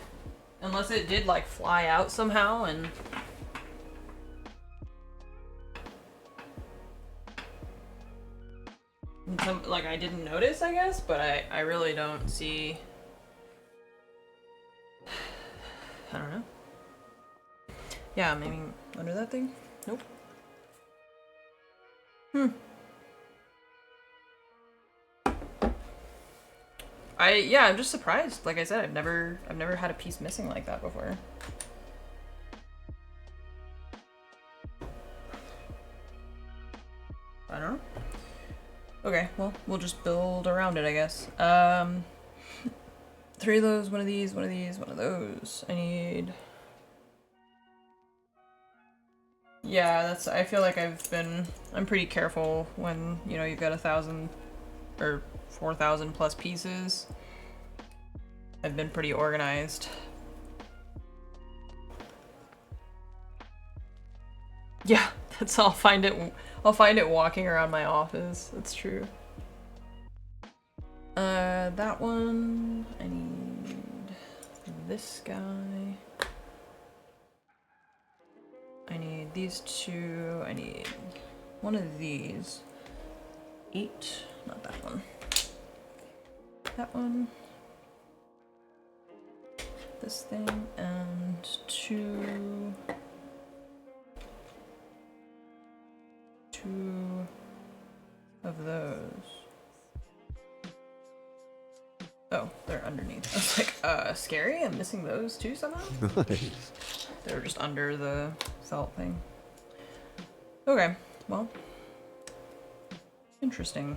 Speaker 1: did like fly out somehow and like I didn't notice, I guess, but I really don't see. I don't know. Yeah, maybe under that thing? Nope. Yeah, I'm just surprised. Like I said, I've never had a piece missing like that before. I don't know. Okay, well, we'll just build around it, I guess. 3 of those, one of these, one of these, one of those. I need... Yeah, I feel like I'm pretty careful when, you know, you've got 1,000 or 4,000 plus pieces. I've been pretty organized. Yeah, I'll find it walking around my office. That's true. That one, I need this guy. I need these two. I need one of these. 8, not that one. That one. This thing, and 2 of those. Oh, they're underneath. I was like, scary? I'm missing those too somehow?
Speaker 5: Nice.
Speaker 1: They were just under the felt thing. Okay, well. Interesting.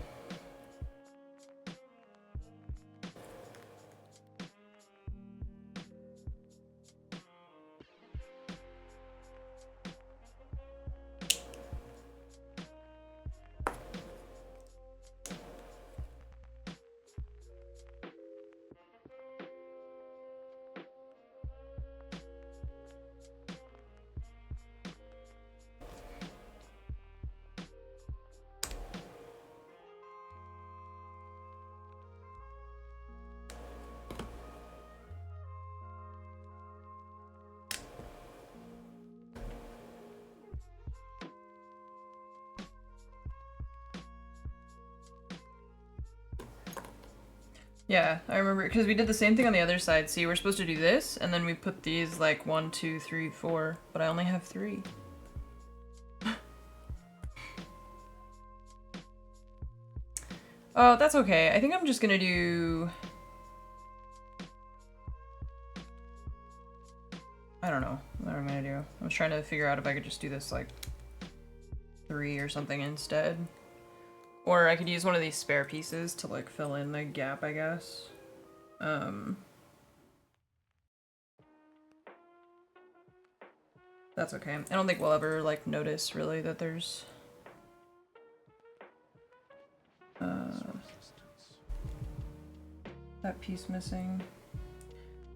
Speaker 1: Yeah, I remember because we did the same thing on the other side. See, we're supposed to do this, and then we put these like 1, 2, 3, 4, but I only have 3. Oh, that's okay. I think I'm just gonna do... I don't know what I'm gonna do. I was trying to figure out if I could just do this like 3 or something instead. Or I could use one of these spare pieces to like fill in the gap, I guess. That's okay. I don't think we'll ever like notice really that there's that piece missing.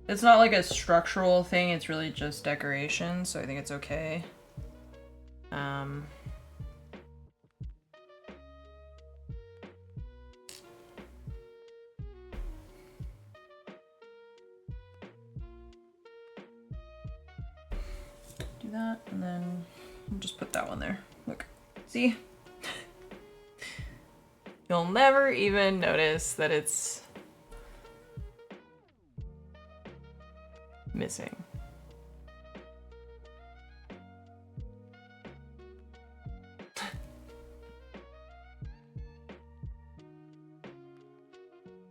Speaker 1: It's not like a structural thing, it's really just decoration, so I think it's okay. Do that, and then we'll just put that one there. Look, see? You'll never even notice that it's missing.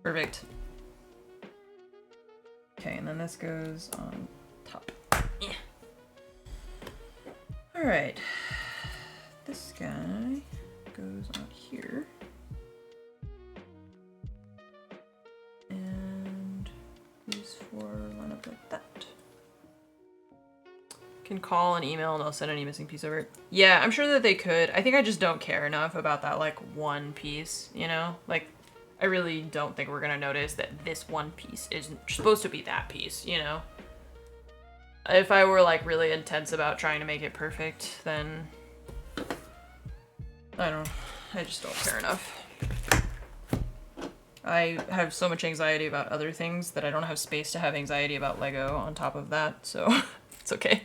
Speaker 1: Perfect. Okay, and then this goes on top. Yeah. All right. This guy goes on here. And these 4 line up like that. Can call and email and they'll send any missing piece over it. Yeah, I'm sure that they could. I think I just don't care enough about that like one piece, you know? Like, I really don't think we're gonna notice that this one piece isn't supposed to be that piece, you know? If I were like really intense about trying to make it perfect, then I just don't care enough. I have so much anxiety about other things that I don't have space to have anxiety about Lego on top of that, so it's okay.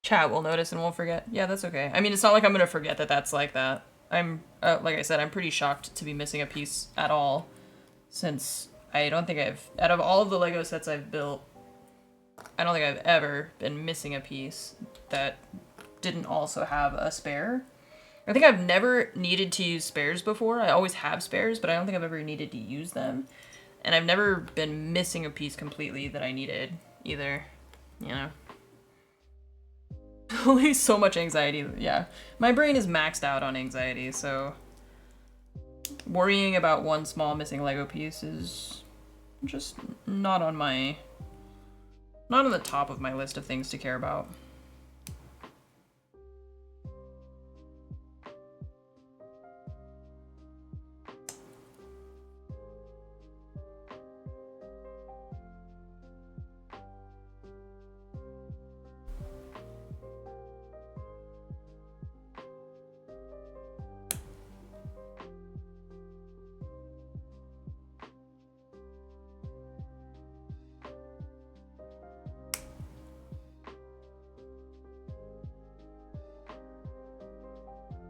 Speaker 1: Chat will notice and won't forget. Yeah, that's okay. I mean, it's not like I'm gonna forget that that's like that. I'm, like I said, I'm pretty shocked to be missing a piece at all, since I don't think out of all of the Lego sets I've built, I don't think I've ever been missing a piece that didn't also have a spare. I think I've never needed to use spares before. I always have spares, but I don't think I've ever needed to use them. And I've never been missing a piece completely that I needed either, you know? Only so much anxiety, yeah. My brain is maxed out on anxiety, so worrying about one small missing Lego piece is just not on the top of my list of things to care about.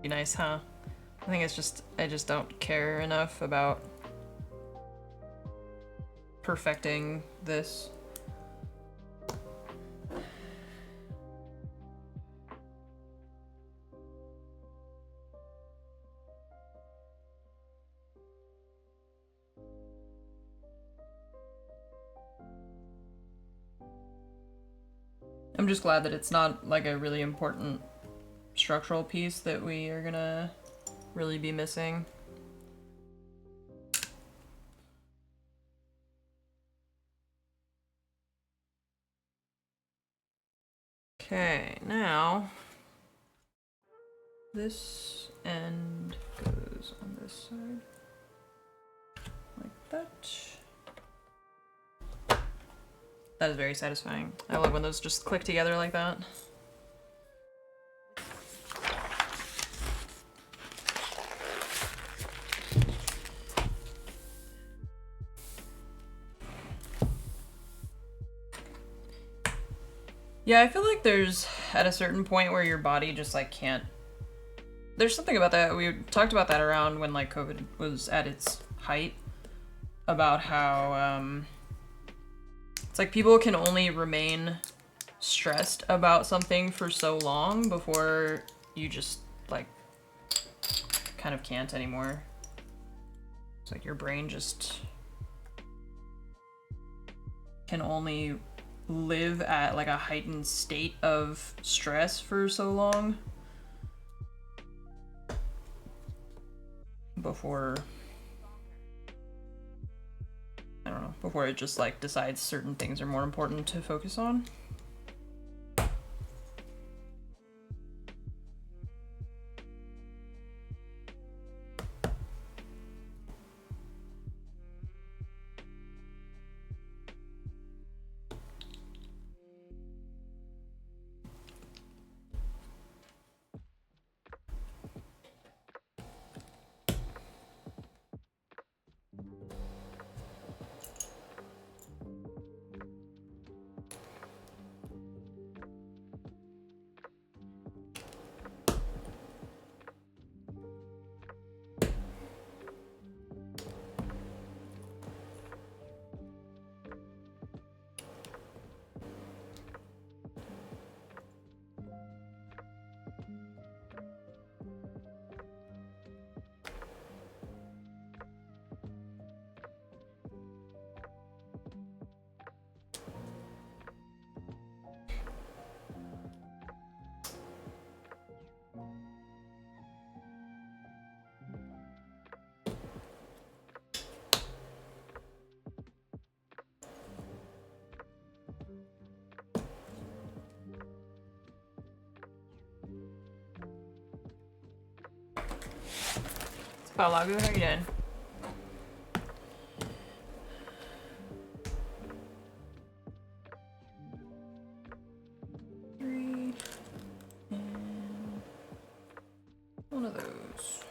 Speaker 1: Be nice, huh? I think it's just, I just don't care enough about perfecting this. I'm just glad that it's not like a really important structural piece that we are gonna really be missing. Okay, now this end goes on this side like that. That is very satisfying. I love when those just click together like that. Yeah, I feel like there's at a certain point where your body just like can't. There's something about that. We talked about that around when like COVID was at its height, about how it's like people can only remain stressed about something for so long before you just like kind of can't anymore. It's like your brain just can only live at like a heightened state of stress for so long before, I don't know, before it just like decides certain things are more important to focus on. Palago, how you doing? Three, and one of those.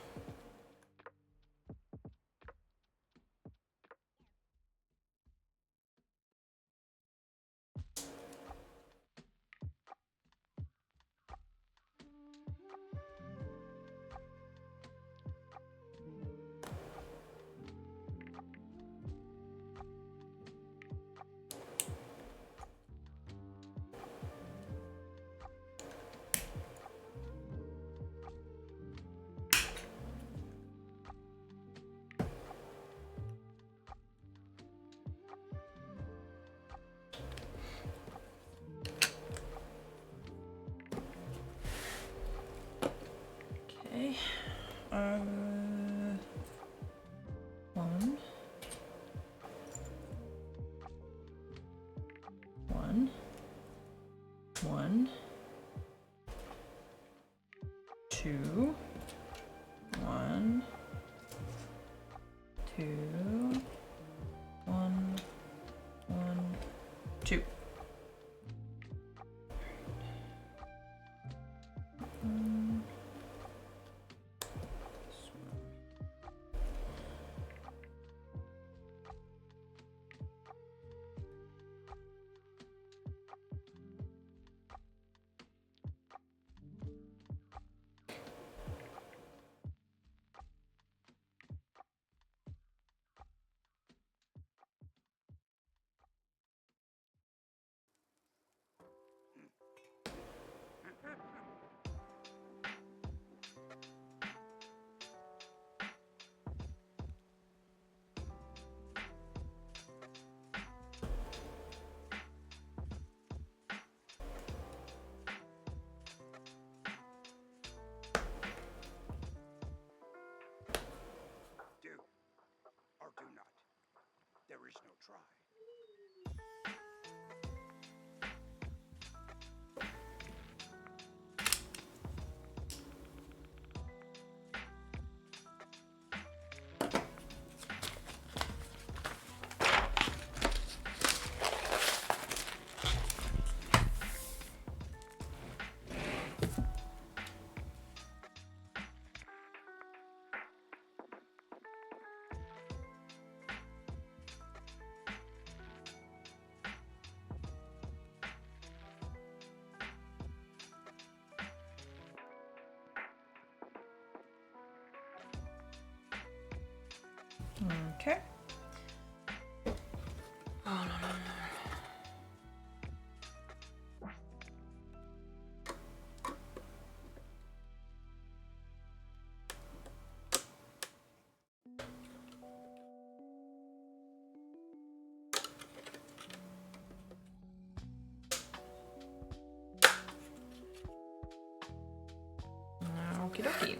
Speaker 1: Okay. One. One. One. Two. One. Two. One. One. Two. Okay. Oh, no. Okie dokie.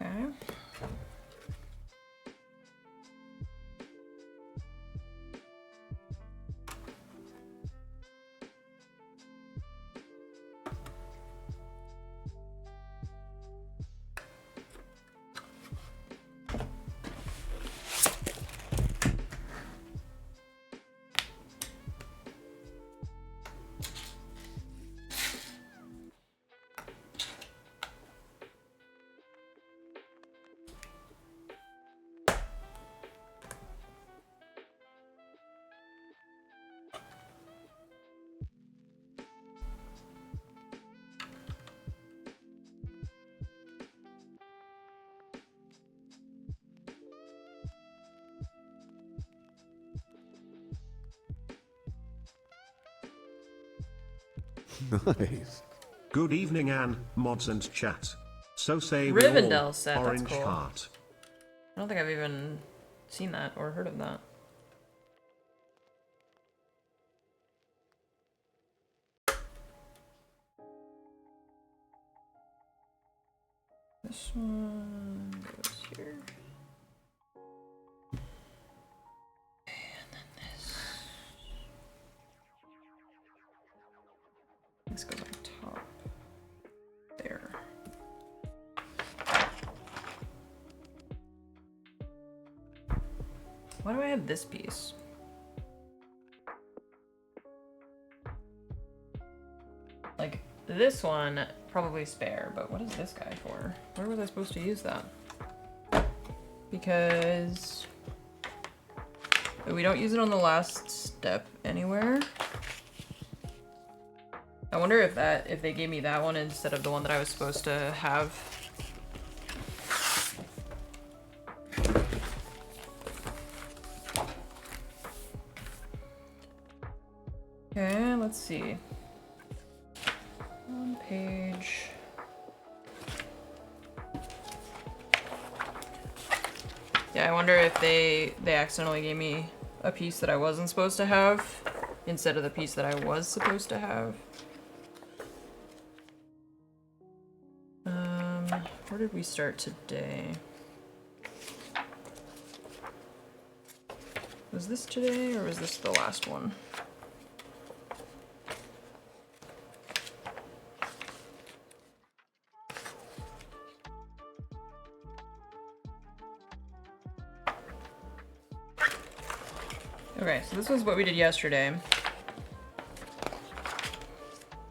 Speaker 1: Okay.
Speaker 3: Nice. Good evening, Anne, mods and chat. So say we
Speaker 1: Rivendell
Speaker 3: all.
Speaker 1: set, that's
Speaker 3: Orange
Speaker 1: cool.
Speaker 3: heart.
Speaker 1: I don't think I've even seen that or heard of that. This one goes here. And then this. This goes on top. There. Why do I have this piece? Like, this one, probably spare, but what is this guy for? Where was I supposed to use that? because we don't use it on the last step anywhere. I wonder if they gave me that one instead of the one that I was supposed to have. Okay, let's see. On page. Yeah, I wonder if they accidentally gave me a piece that I wasn't supposed to have instead of the piece that I was supposed to have. Where did we start today? Was this today or was this the last one? Okay, so this was what we did yesterday.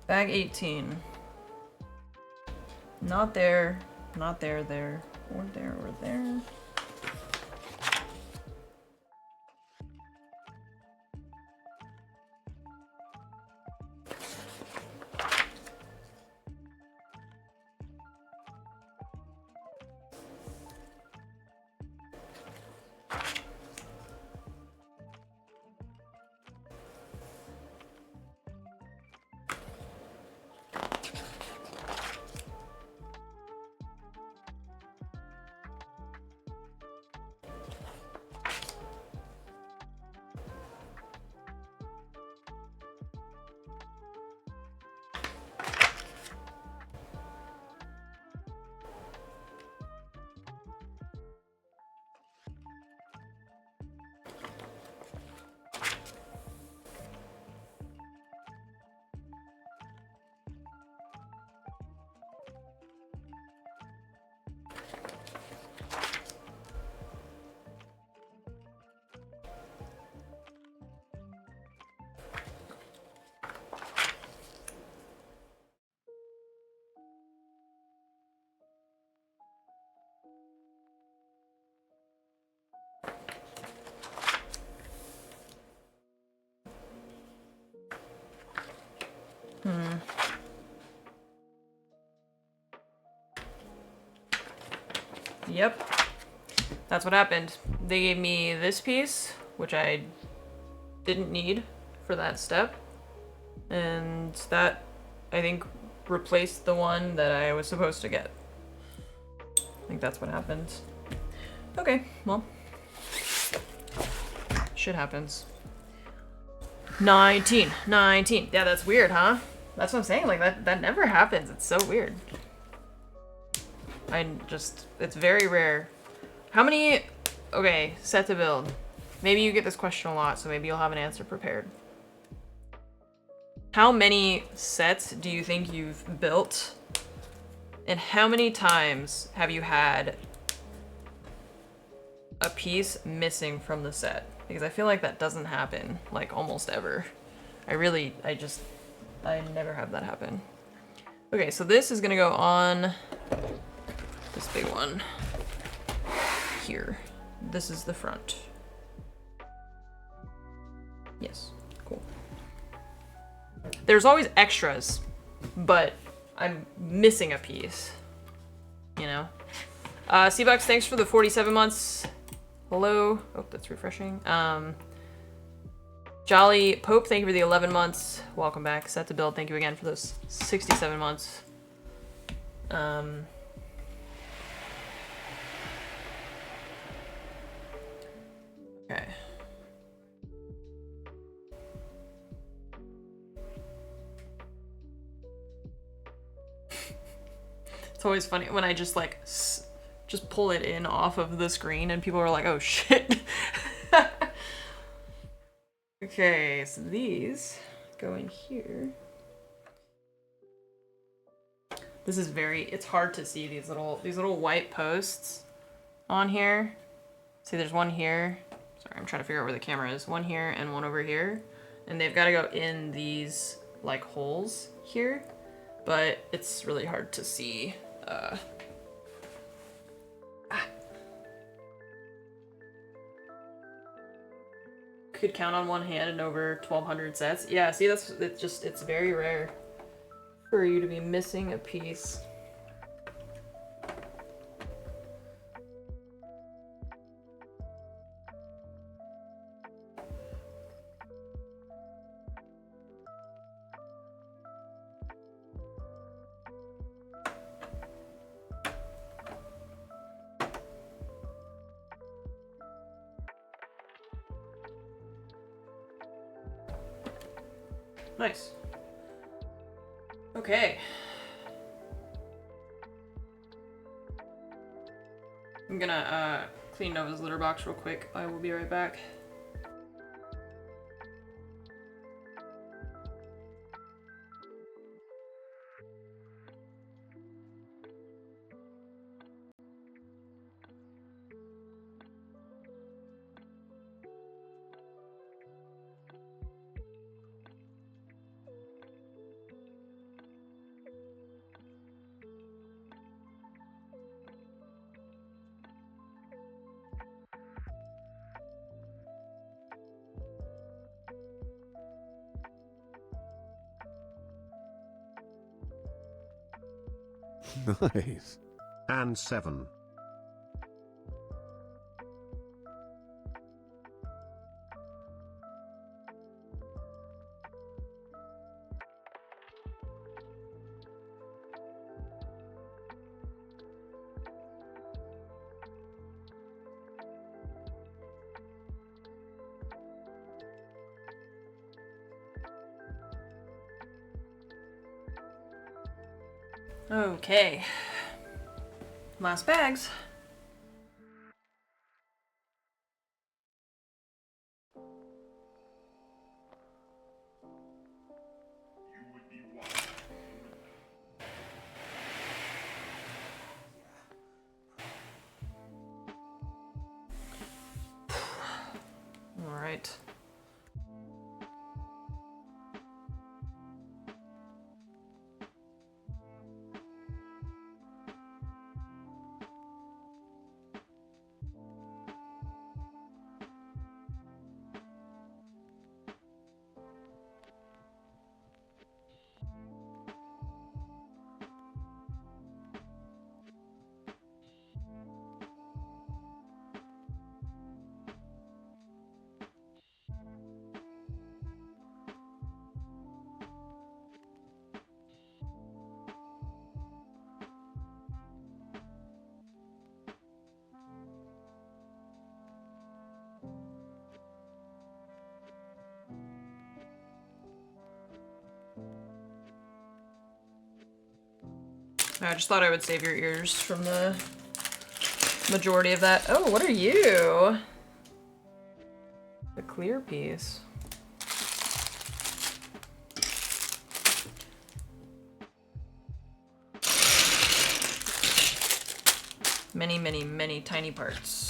Speaker 1: Bag 18. Not there, not there, there, or there, or there. Yep. That's what happened. They gave me this piece, which I didn't need for that step. And that, I think, replaced the one that I was supposed to get. I think that's what happened. Okay, well. Shit happens. 19. Yeah, that's weird, huh? That's what I'm saying, like, that never happens. It's so weird. It's very rare. How many, okay, set to build. Maybe you get this question a lot, so maybe you'll have an answer prepared. How many sets do you think you've built? And how many times have you had a piece missing from the set? Because I feel like that doesn't happen, like, almost ever. I never have that happen. Okay, so this is gonna go on this big one here. This is the front. Yes, cool. There's always extras, but I'm missing a piece, you know? C-Bucks, thanks for the 47 months. Hello. Oh, that's refreshing. Jolly Pope, thank you for the 11 months. Welcome back. Set to build, thank you again for those 67 months. Okay. It's always funny when I just like just pull it in off of the screen and people are like, oh shit. Okay, so these go in here. This is it's hard to see these little white posts on here. See, there's one here. Sorry, I'm trying to figure out where the camera is. One here and one over here. And they've got to go in these like holes here, but it's really hard to see. could count on one hand in over 1,200 sets. Yeah, see, it's very rare for you to be missing a piece. Nice. Okay. I'm gonna clean Nova's litter box real quick. I will be right back.
Speaker 5: Nice.
Speaker 3: And 7.
Speaker 1: Okay. Last bags. All right. I just thought I would save your ears from the majority of that. Oh, what are you? A clear piece. Many, many, many tiny parts.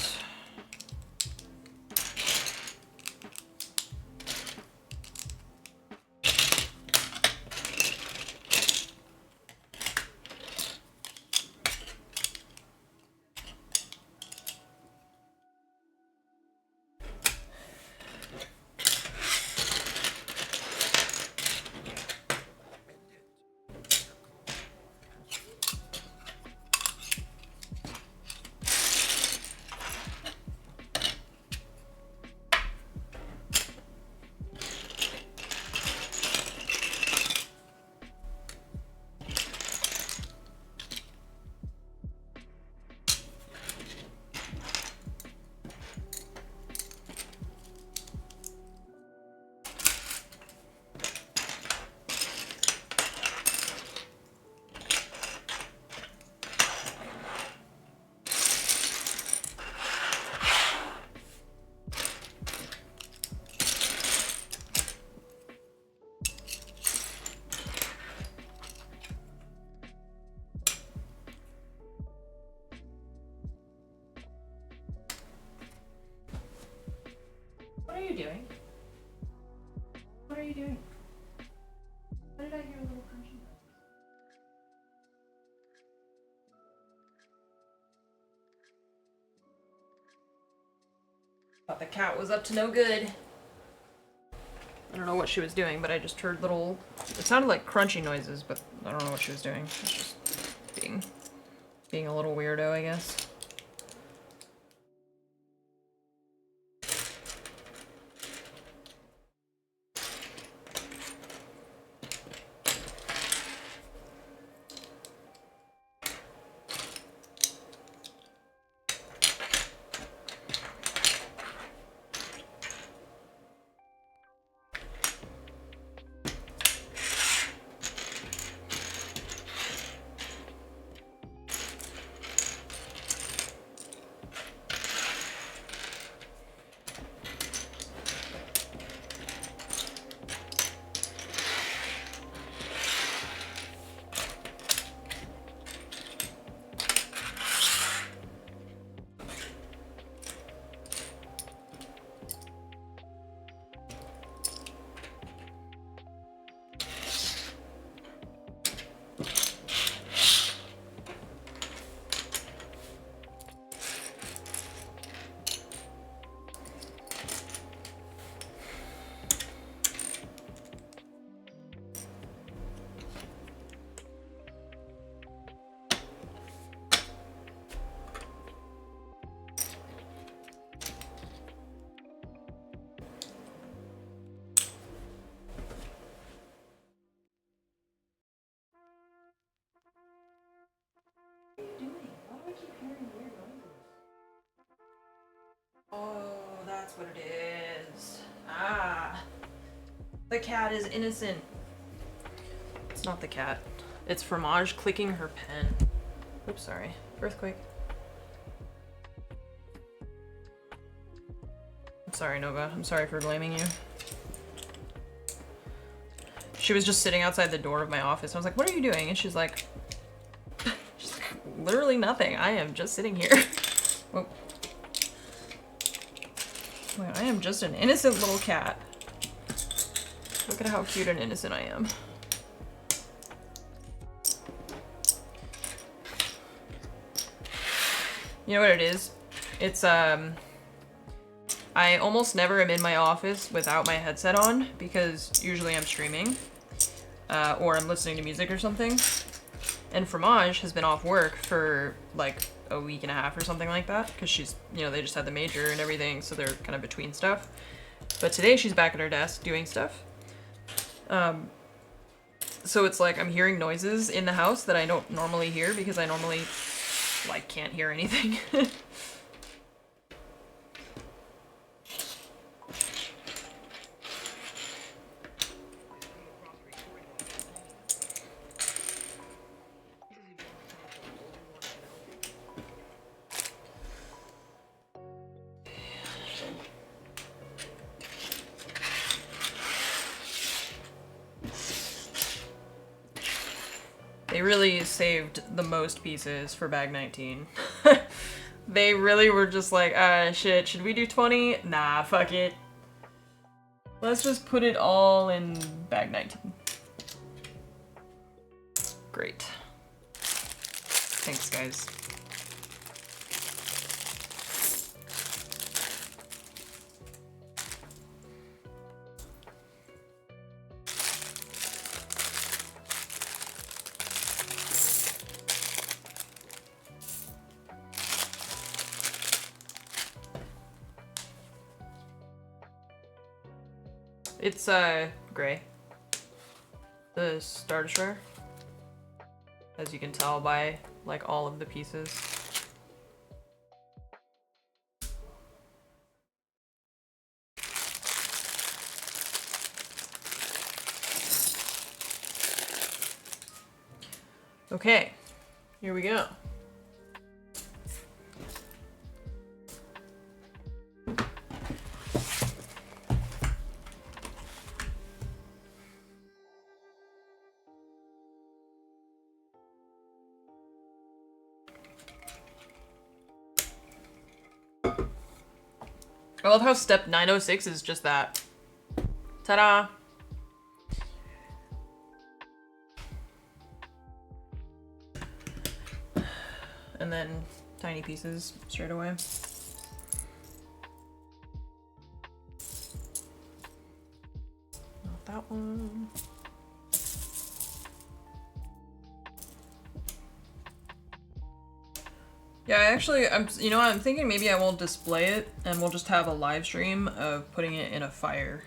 Speaker 1: What are you doing? What are you doing? What did I hear a little crunching noise? Thought the cat was up to no good. I don't know what she was doing, but I just heard little, it sounded like crunchy noises, but I don't know what she was doing. It's just being a little weirdo, I guess. Oh, that's what it is. Ah. The cat is innocent. It's not the cat. It's Fromage clicking her pen. Oops, sorry. Earthquake. I'm sorry, Nova. I'm sorry for blaming you. She was just sitting outside the door of my office. I was like, what are you doing? And she's like, literally nothing. I am just sitting here. Whoa. Wait, I am just an innocent little cat. Look at how cute and innocent I am. You know what it is? It's, I almost never am in my office without my headset on because usually I'm streaming, or I'm listening to music or something. And Fromage has been off work for like a week and a half or something like that because she's, you know, they just had the major and everything, so they're kind of between stuff. But today she's back at her desk doing stuff. So it's like I'm hearing noises in the house that I don't normally hear because I normally like can't hear anything. They really saved the most pieces for bag 19. They really were just like, shit, should we do 20? Nah, fuck it. Let's just put it all in bag 19. Great. Thanks, guys. It's, gray. The Star Destroyer. As you can tell by, like, all of the pieces. Okay, here we go. I love how step 906 is just that. Ta-da! And then tiny pieces straight away. one. Yeah, I'm thinking maybe I won't display it and we'll just have a live stream of putting it in a fire.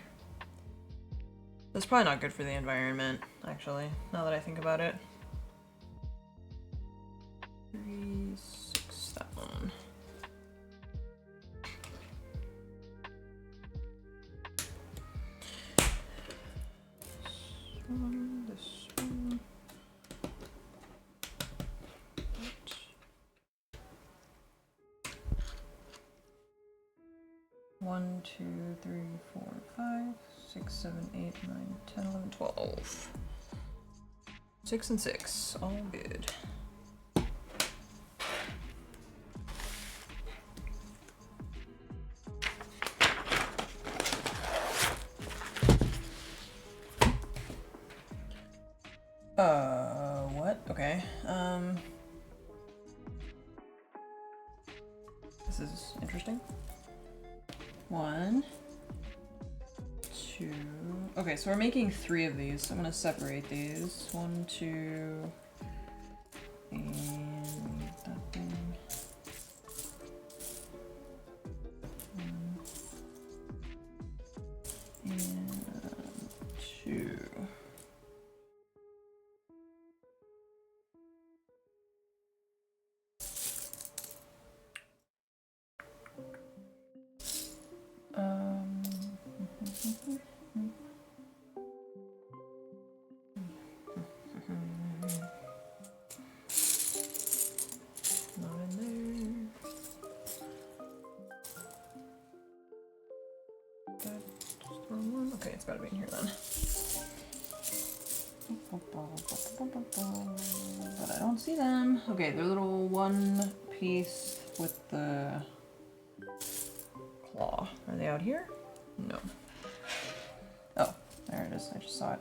Speaker 1: That's probably not good for the environment, actually, now that I think about it. 3, 6, that one. This one. 1, 2, 3, 4, 5, 6, 7, 8, 9, 10, 11, 12. 6 and 6, all good. What? Okay. This is interesting. 1, 2. Okay, so we're making 3 of these. So I'm gonna separate these. 1, 2, and that thing. 1 and 2. Not in there. Just throw one. Okay, it's gotta be in here then. But I don't see them. Okay, they're little one piece with the claw. Are they out here? No. Oh, there it is. I just saw it.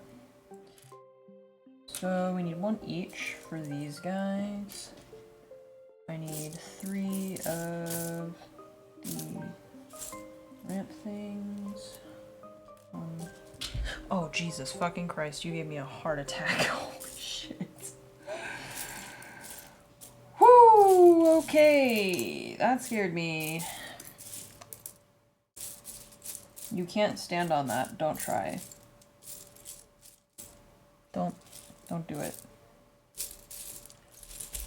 Speaker 1: So we need 1 each for these guys. I need 3 of the ramp things. Oh, Jesus fucking Christ, you gave me a heart attack. Holy shit. Whoo, okay. That scared me. You can't stand on that. Don't try. Don't do it.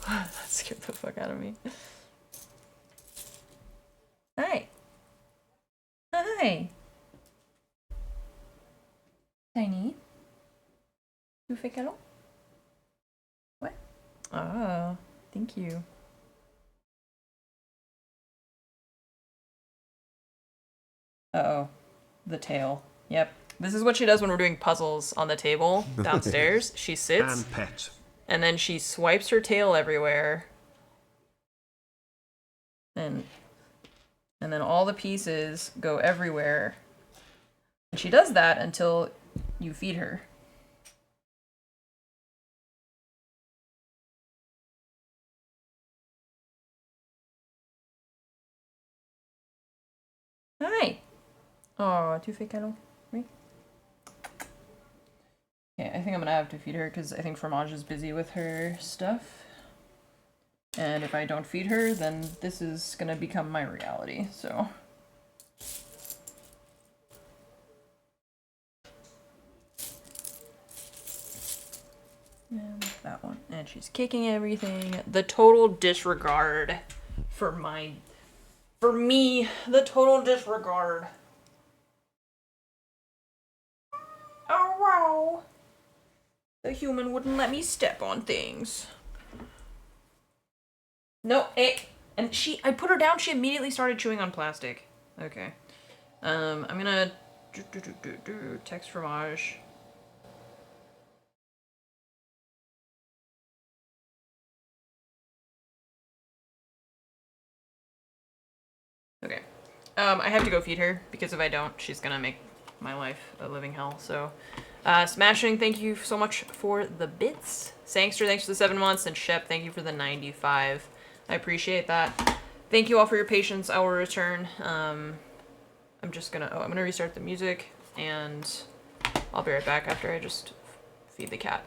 Speaker 1: That scared the fuck out of me. Hi. Hi. Tiny. Tu fais câlin? What? Ah, thank you. Uh-oh. The tail. Yep. This is what she does when we're doing puzzles on the table downstairs. She sits.
Speaker 3: And pet.
Speaker 1: And then she swipes her tail everywhere. And then all the pieces go everywhere. And she does that until you feed her. Hi. Oh, tu fais câlin? Oui. Okay, I think I'm gonna have to feed her because I think Fromage is busy with her stuff. And if I don't feed her, then this is gonna become my reality, so. And that one. And she's kicking everything. The total disregard for me, the total disregard. Oh wow. The human wouldn't let me step on things. No, and I put her down, she immediately started chewing on plastic. Okay. I'm gonna text Fromage. Okay. I have to go feed her, because if I don't, she's gonna make my life a living hell, so. Smashing, thank you so much for the bits. Sangster, thanks for the 7 months, and Shep, thank you for the 95. I appreciate that. Thank you all for your patience. I will return. I'm gonna restart the music, and I'll be right back after I just feed the cat.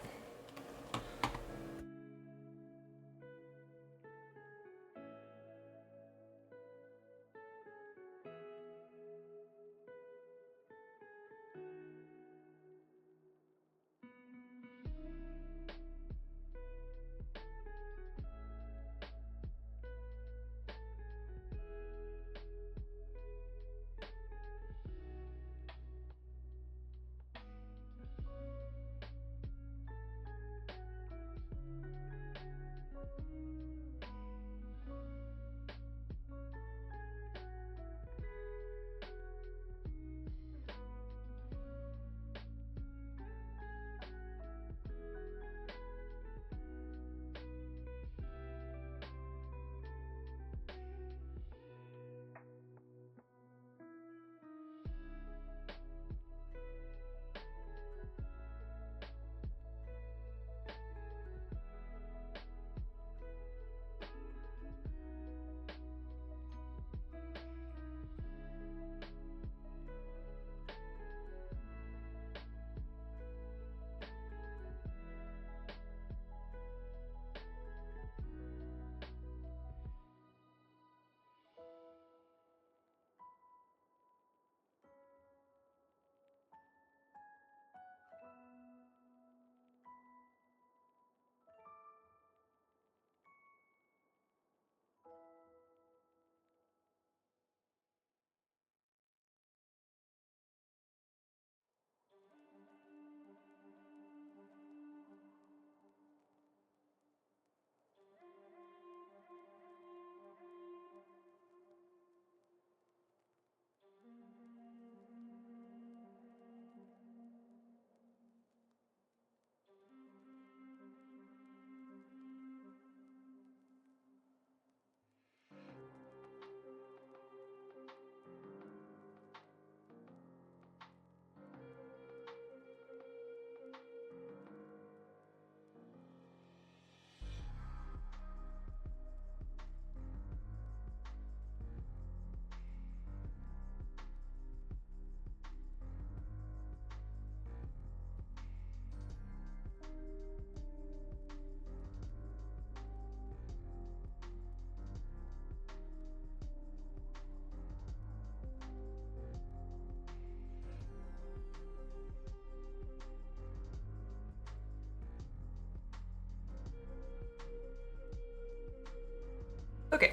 Speaker 1: Okay.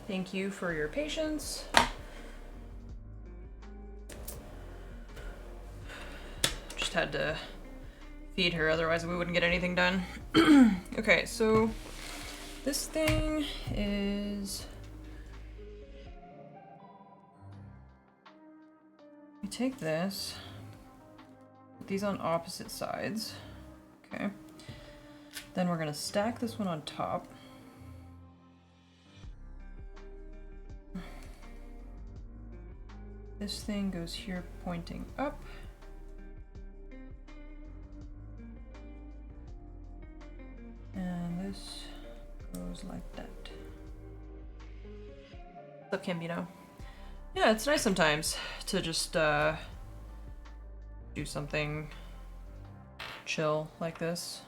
Speaker 1: Thank you for your patience. Just had to feed her, otherwise we wouldn't get anything done. Okay, so this thing is... We take this, put these on opposite sides. Okay. Then we're gonna stack this one on top. This thing goes here pointing up. And this goes like that. What's up, Cambino? Yeah, it's nice sometimes to just do something chill like this.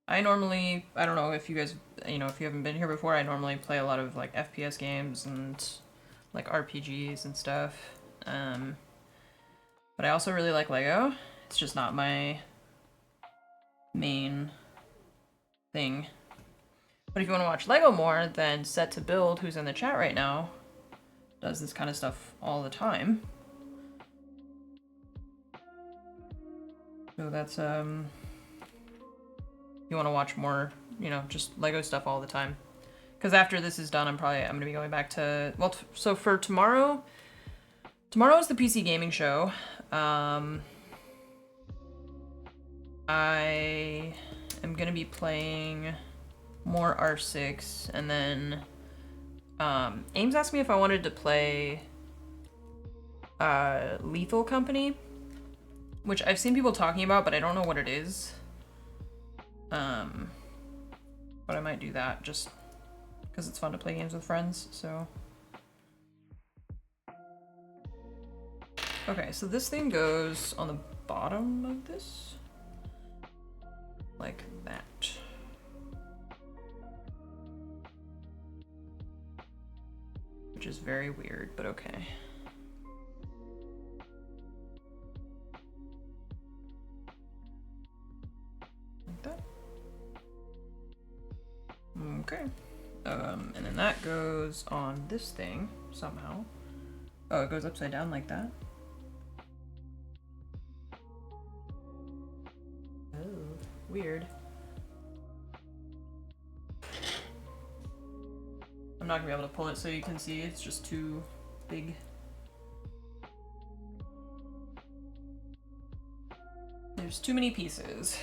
Speaker 1: I normally, I don't know if you guys, you know, if you haven't been here before, I normally play a lot of like FPS games and like RPGs and stuff. But I also really like Lego. It's just not my main thing. But if you want to watch Lego more, then Set to Build, who's in the chat right now, does this kind of stuff all the time. So that's, you want to watch more, you know, just Lego stuff all the time. Because after this is done, I'm going to be going back to, well, so for tomorrow is the PC gaming show. I am going to be playing more R6, and then Ames asked me if I wanted to play Lethal Company, which I've seen people talking about, but I don't know what it is. but I might do that just because it's fun to play games with friends, so. Okay, so this thing goes on the bottom of this. Like that. Which is very weird, but okay. Like that. Okay. And then that goes on this thing somehow. Oh, it goes upside down like that. Oh, weird. I'm not gonna be able to pull it so you can see, it's just too big. There's too many pieces.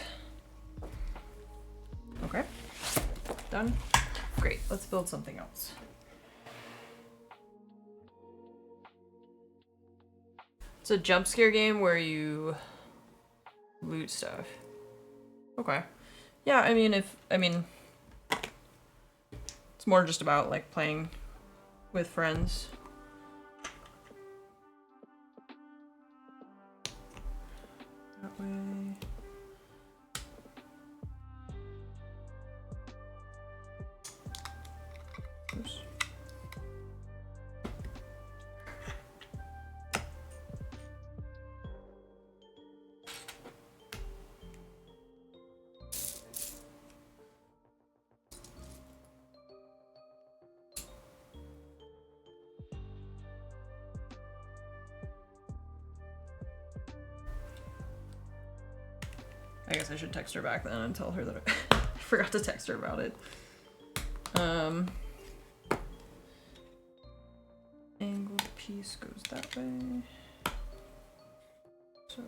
Speaker 1: Okay, done. Great, let's build something else. It's a jump scare game where you loot stuff. Okay. Yeah, I mean, it's more just about like playing with friends. That way. Oops. I guess I should text her back then and tell her that I forgot to text her about it. Angled piece goes that way. So.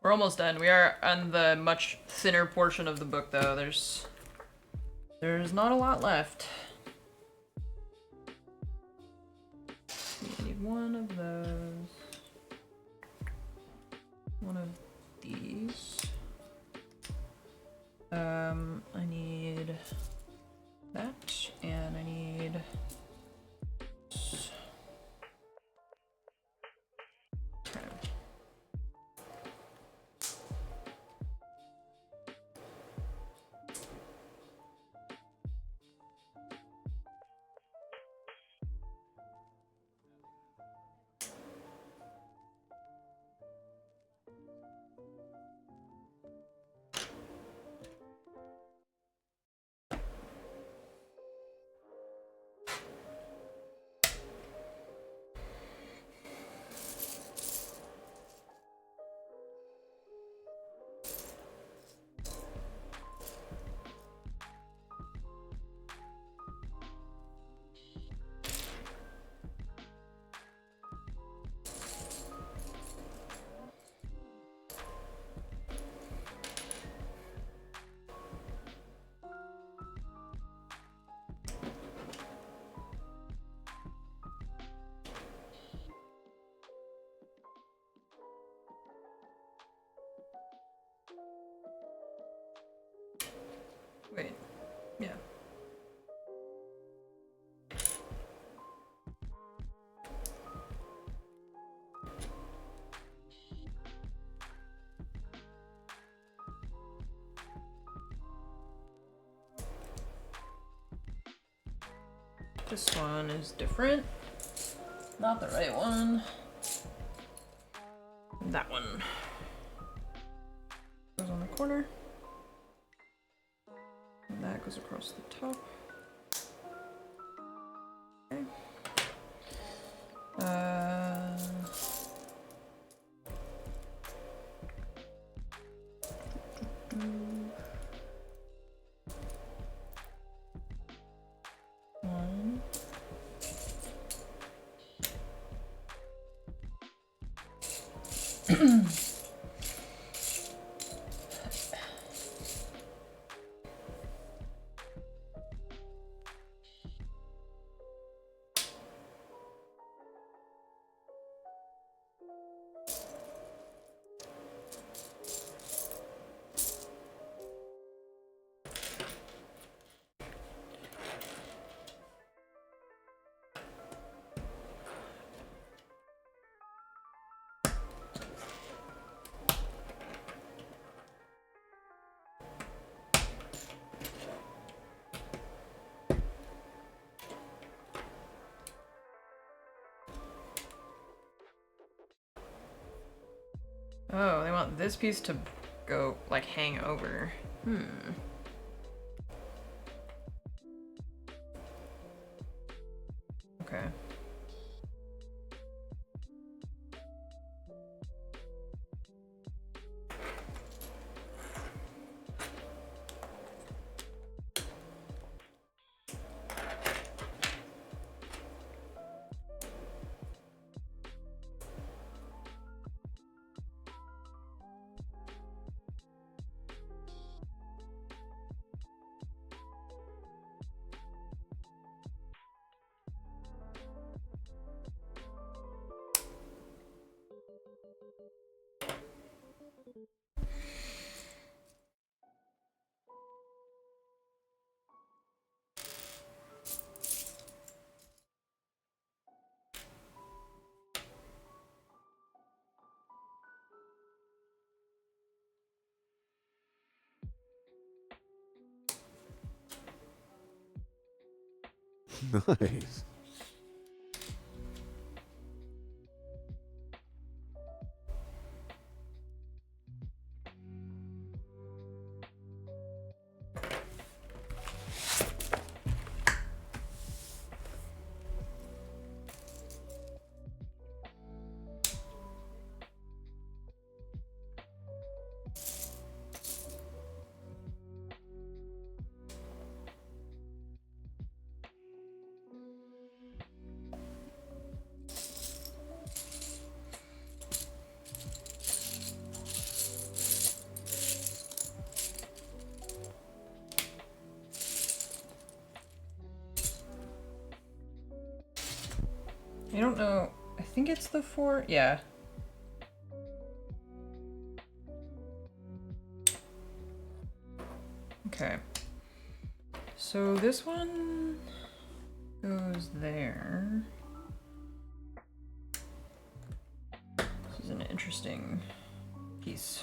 Speaker 1: We're almost done. We are on the much thinner portion of the book, though. There's not a lot left. I need one of those. One of these. I need that, and I need... This one is different. Not the right one. That one goes on the corner. And that goes across the top. Okay. One. Oh, they want this piece to go, like, hang over. Okay.
Speaker 5: Nice.
Speaker 1: I don't know. I think it's the 4. Yeah. Okay. So this one goes there. This is an interesting piece.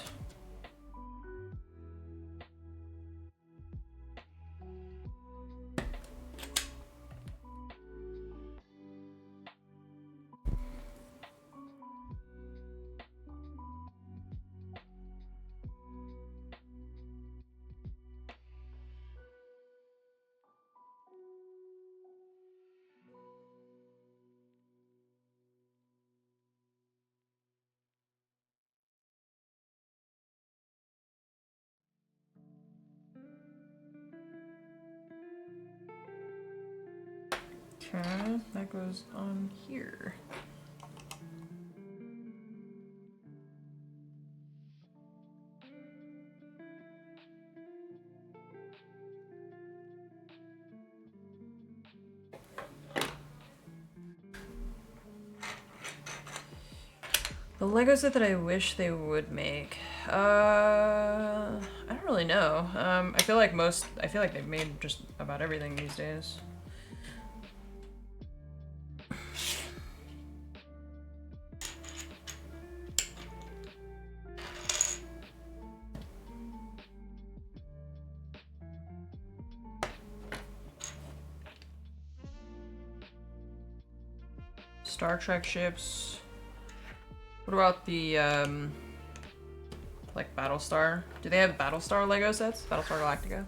Speaker 1: Okay, that goes on here. The Lego set that I wish they would make. I don't really know. I feel like they've made just about everything these days. Star Trek ships. What about the like Battlestar? Do they have Battlestar Lego sets? Battlestar Galactica?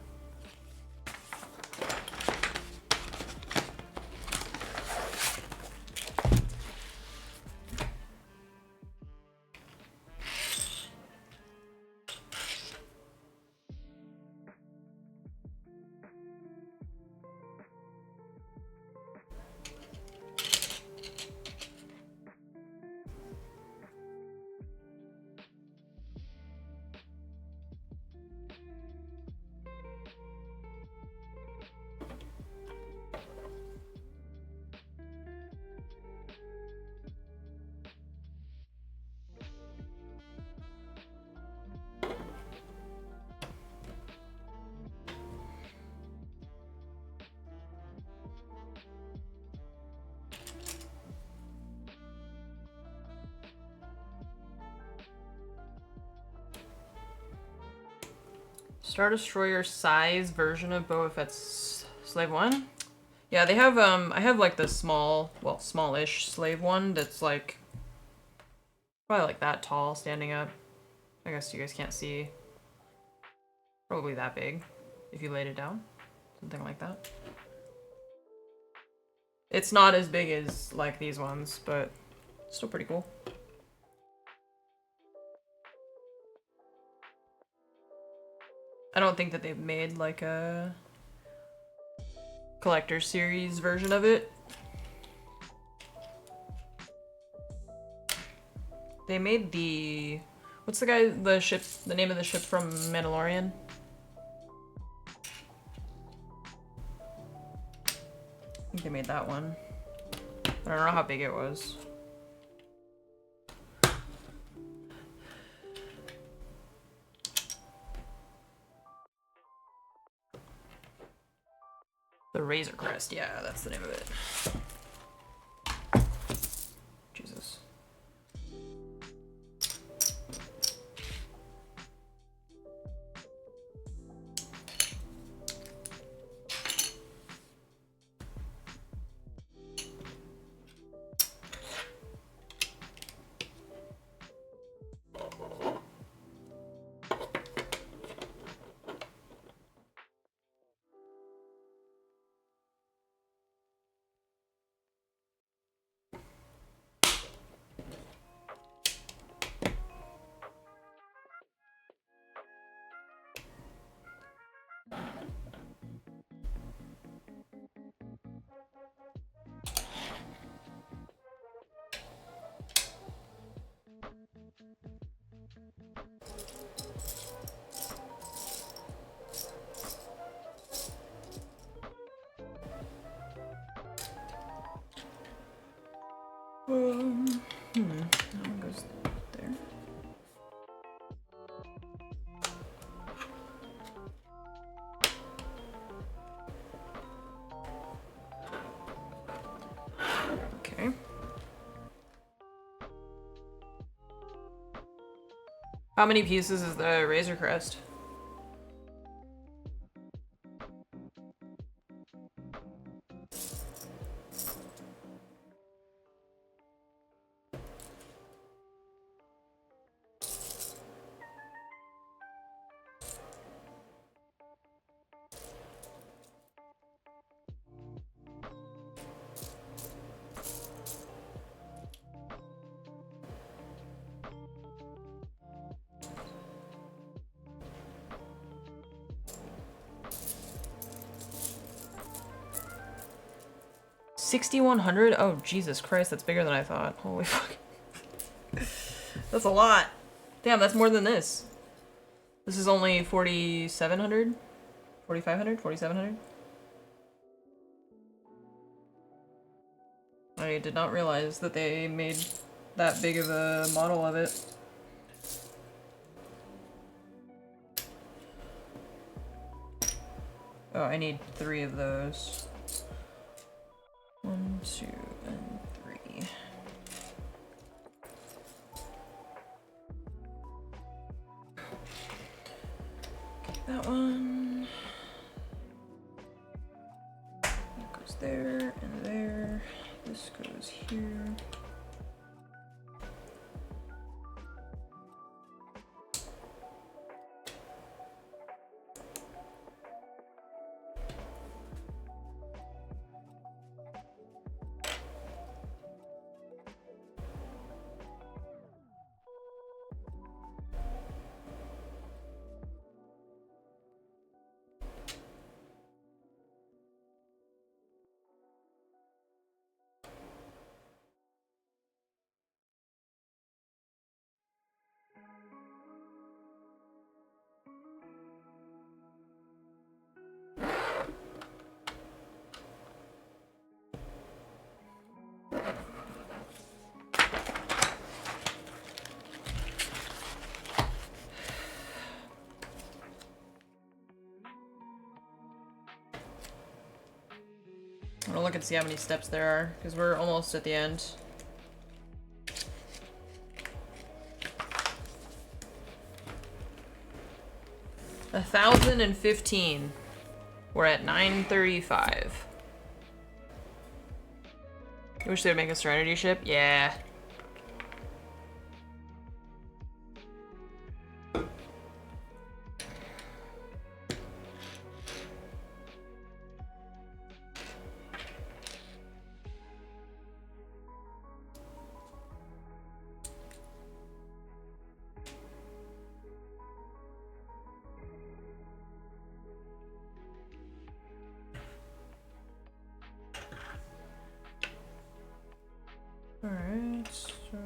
Speaker 1: Star Destroyer size version of Boba Fett's Slave One? Yeah, they have, I have like the small, well, smallish Slave One that's like, probably like that tall standing up. I guess you guys can't see. Probably that big if you laid it down. Something like that. It's not as big as like these ones, but still pretty cool. I don't think that they've made like a collector series version of it. They made the, what's the guy, the ship, the name of the ship from Mandalorian? I think they made that one. I don't know how big it was. The Razor Crest, yeah, that's the name of it. Jesus. That one goes there. Okay. How many pieces is the Razor Crest? $6,100? Oh, Jesus Christ, that's bigger than I thought. Holy fuck. That's a lot. Damn, that's more than this. This is only 4,700? 4,500? 4,700? I did not realize that they made that big of a model of it. Oh, I need 3 of those. 1, 2, and 3. That one. That goes there and there. This goes here. I'm gonna look and see how many steps there are, because we're almost at the end. A 1,015. We're at 935. I wish they would make a Serenity ship. Yeah. Alright, so...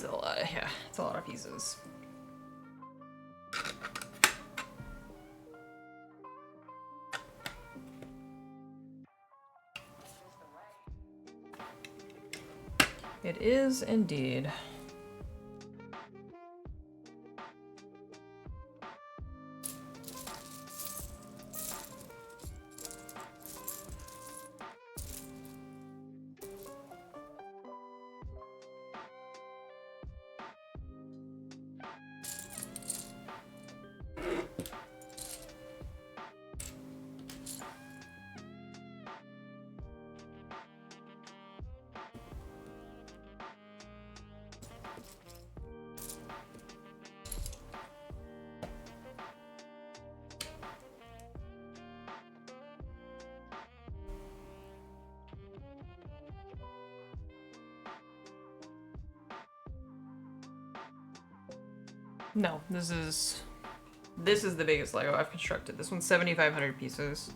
Speaker 1: It's a lot, yeah, it's a lot of pieces. It is indeed. No, this is the biggest Lego I've constructed. This one's 7,500 pieces.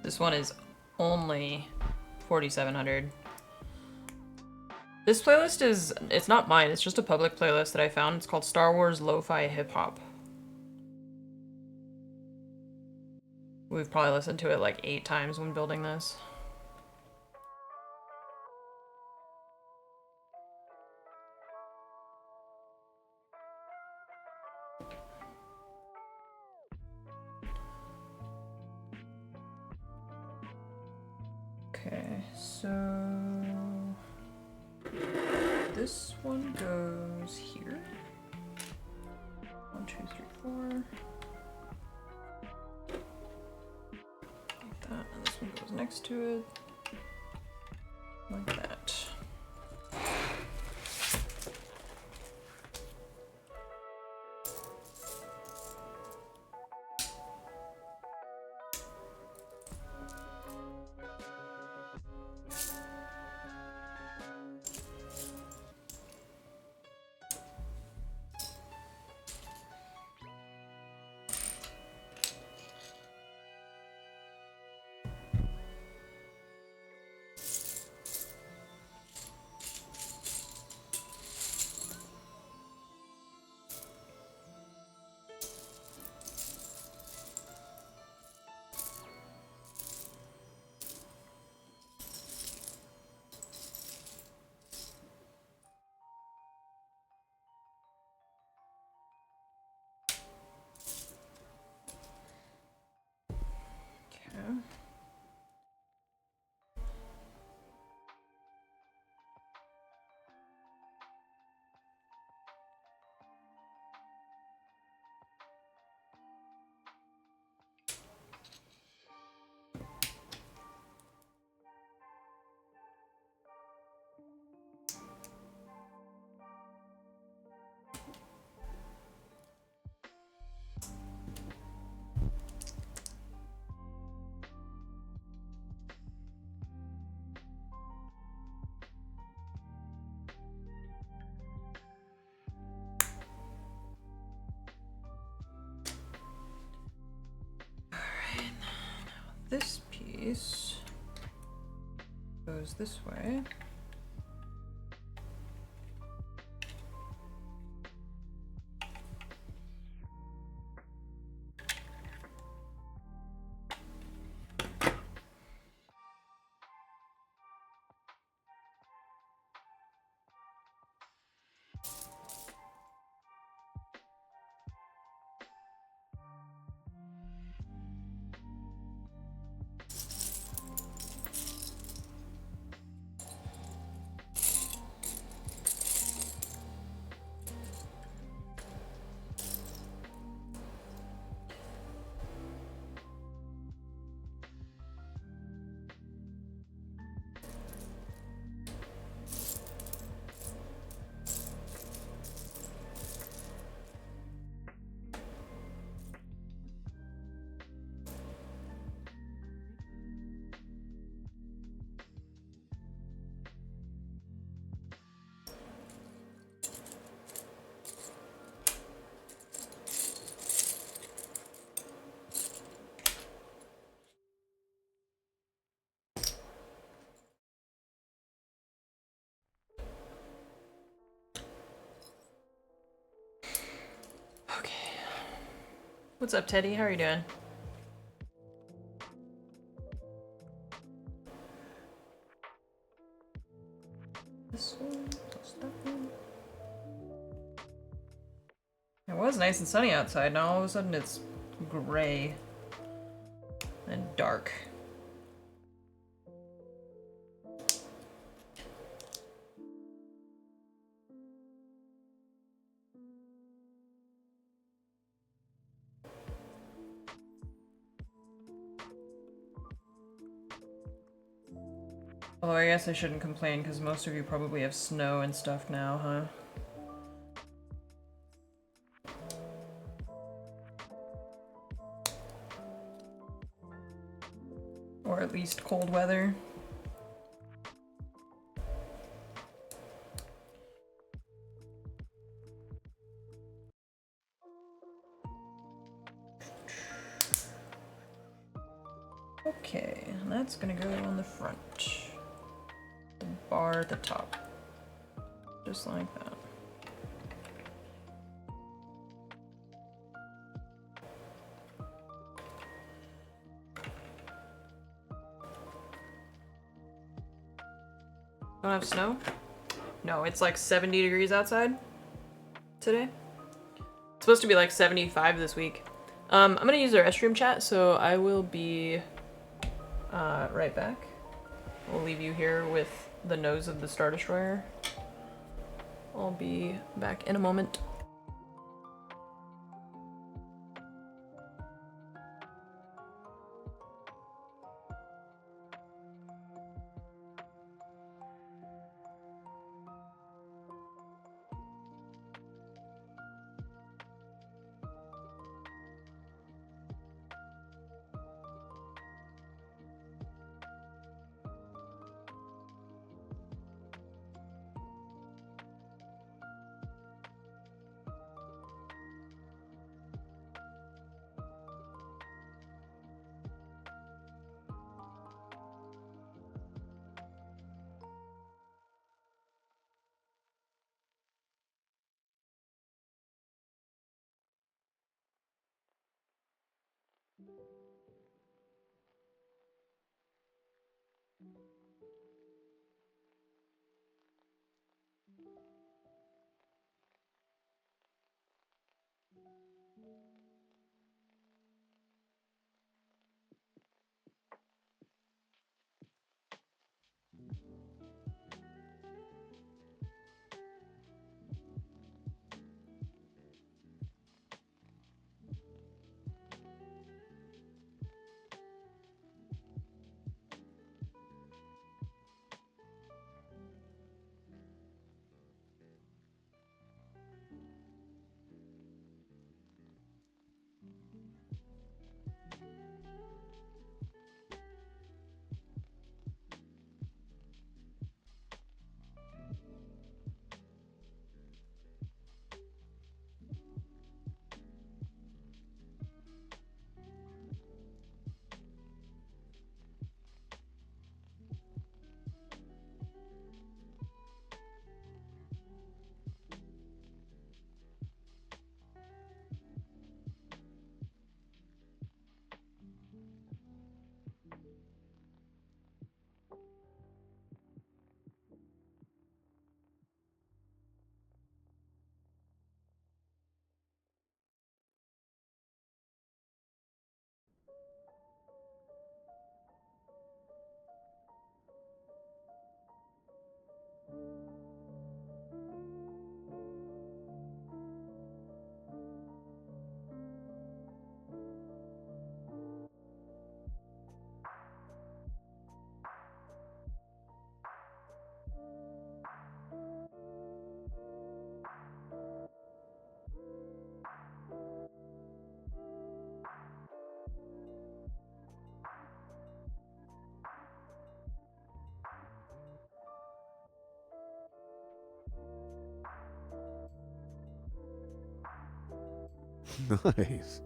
Speaker 1: This one is only 4,700. This playlist is, it's not mine, it's just a public playlist that I found. It's called Star Wars Lo-Fi Hip Hop. We've probably listened to it like 8 times when building this. Okay, so this one goes here. 1, 2, 3, 4. Like that, and this one goes next to it. Like that. Okay. This piece goes this way. Okay. What's up, Teddy? How are you doing? This one, plus that one. It was nice and sunny outside, now all of a sudden it's gray and dark. Although I guess I shouldn't complain because most of you probably have snow and stuff now, huh? Or at least cold weather. Okay, and that's gonna go on the front. The bar at the top. Just like that. Don't have snow? No, it's like 70 degrees outside today. It's supposed to be like 75 this week. I'm gonna use the restroom chat, so I will be right back. we'll leave you here with the nose of the Star Destroyer. I'll be back in a moment.
Speaker 5: Nice.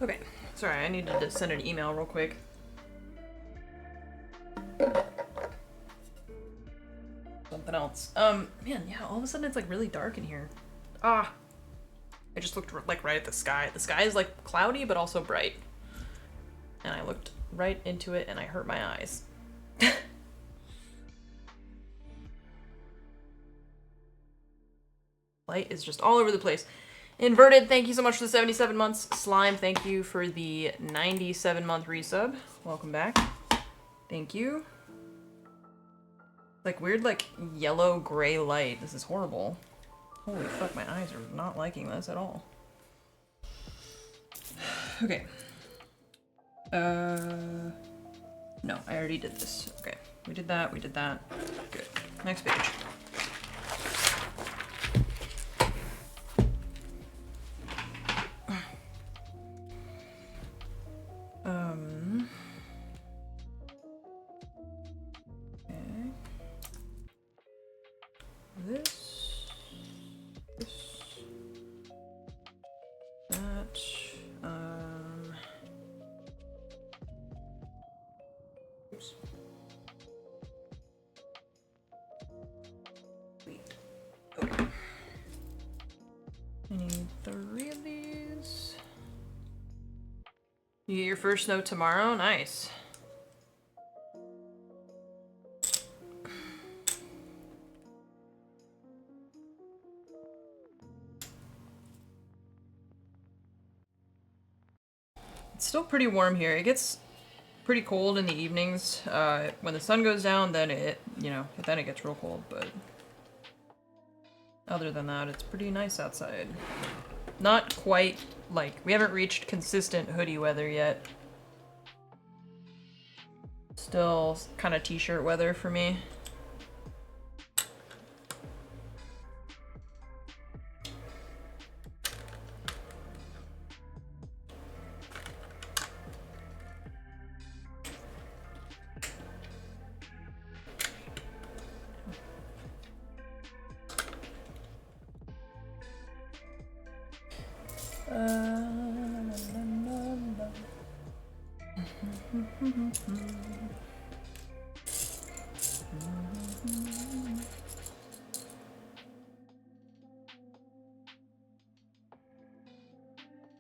Speaker 1: Okay, sorry, I needed to send an email real quick. Something else. Man, yeah, all of a sudden it's like really dark in here. Ah. I just looked like right at the sky. The sky is like cloudy but also bright. And I looked right into it and I hurt my eyes. Light is just all over the place. Inverted, thank you so much for the 77 months. Slime, thank you for the 97-month resub. Welcome back. Thank you. Like weird, like yellow gray light. This is horrible. Holy fuck, my eyes are not liking this at all. Okay. No, I already did this. Okay, we did that, we did that. Good. Next page. Okay. This, that, oops. Wait. Okay. I need 3 of these. You get your first note tomorrow? Nice. It's still pretty warm here. It gets pretty cold in the evenings. When the sun goes down, then it gets real cold, but other than that, it's pretty nice outside. Not quite, like, we haven't reached consistent hoodie weather yet. Still kind of t-shirt weather for me.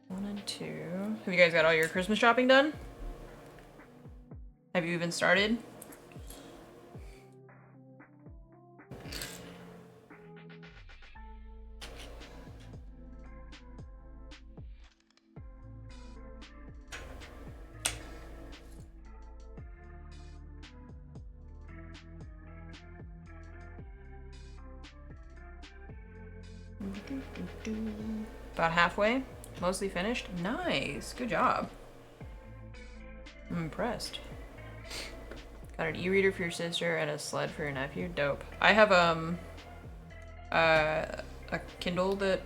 Speaker 1: One and two. Have you guys got all your Christmas shopping done? Have you even started? About halfway? Mostly finished? Nice! Good job. I'm impressed. Got an e-reader for your sister and a sled for your nephew. Dope. I have a Kindle that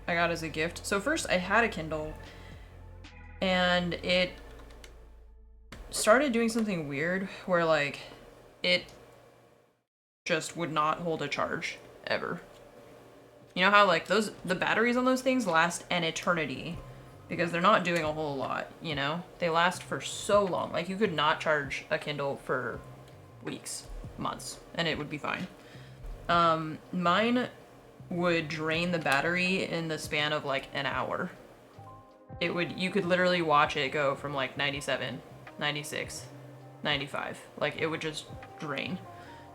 Speaker 1: I got as a gift. So first I had a Kindle and it started doing something weird where like it just would not hold a charge ever. You know how like the batteries on those things last an eternity because they're not doing a whole lot, you know? They last for so long. Like you could not charge a Kindle for weeks, months, and it would be fine. Mine would drain the battery in the span of like an hour. You could literally watch it go from like 97, 96, 95. Like it would just drain.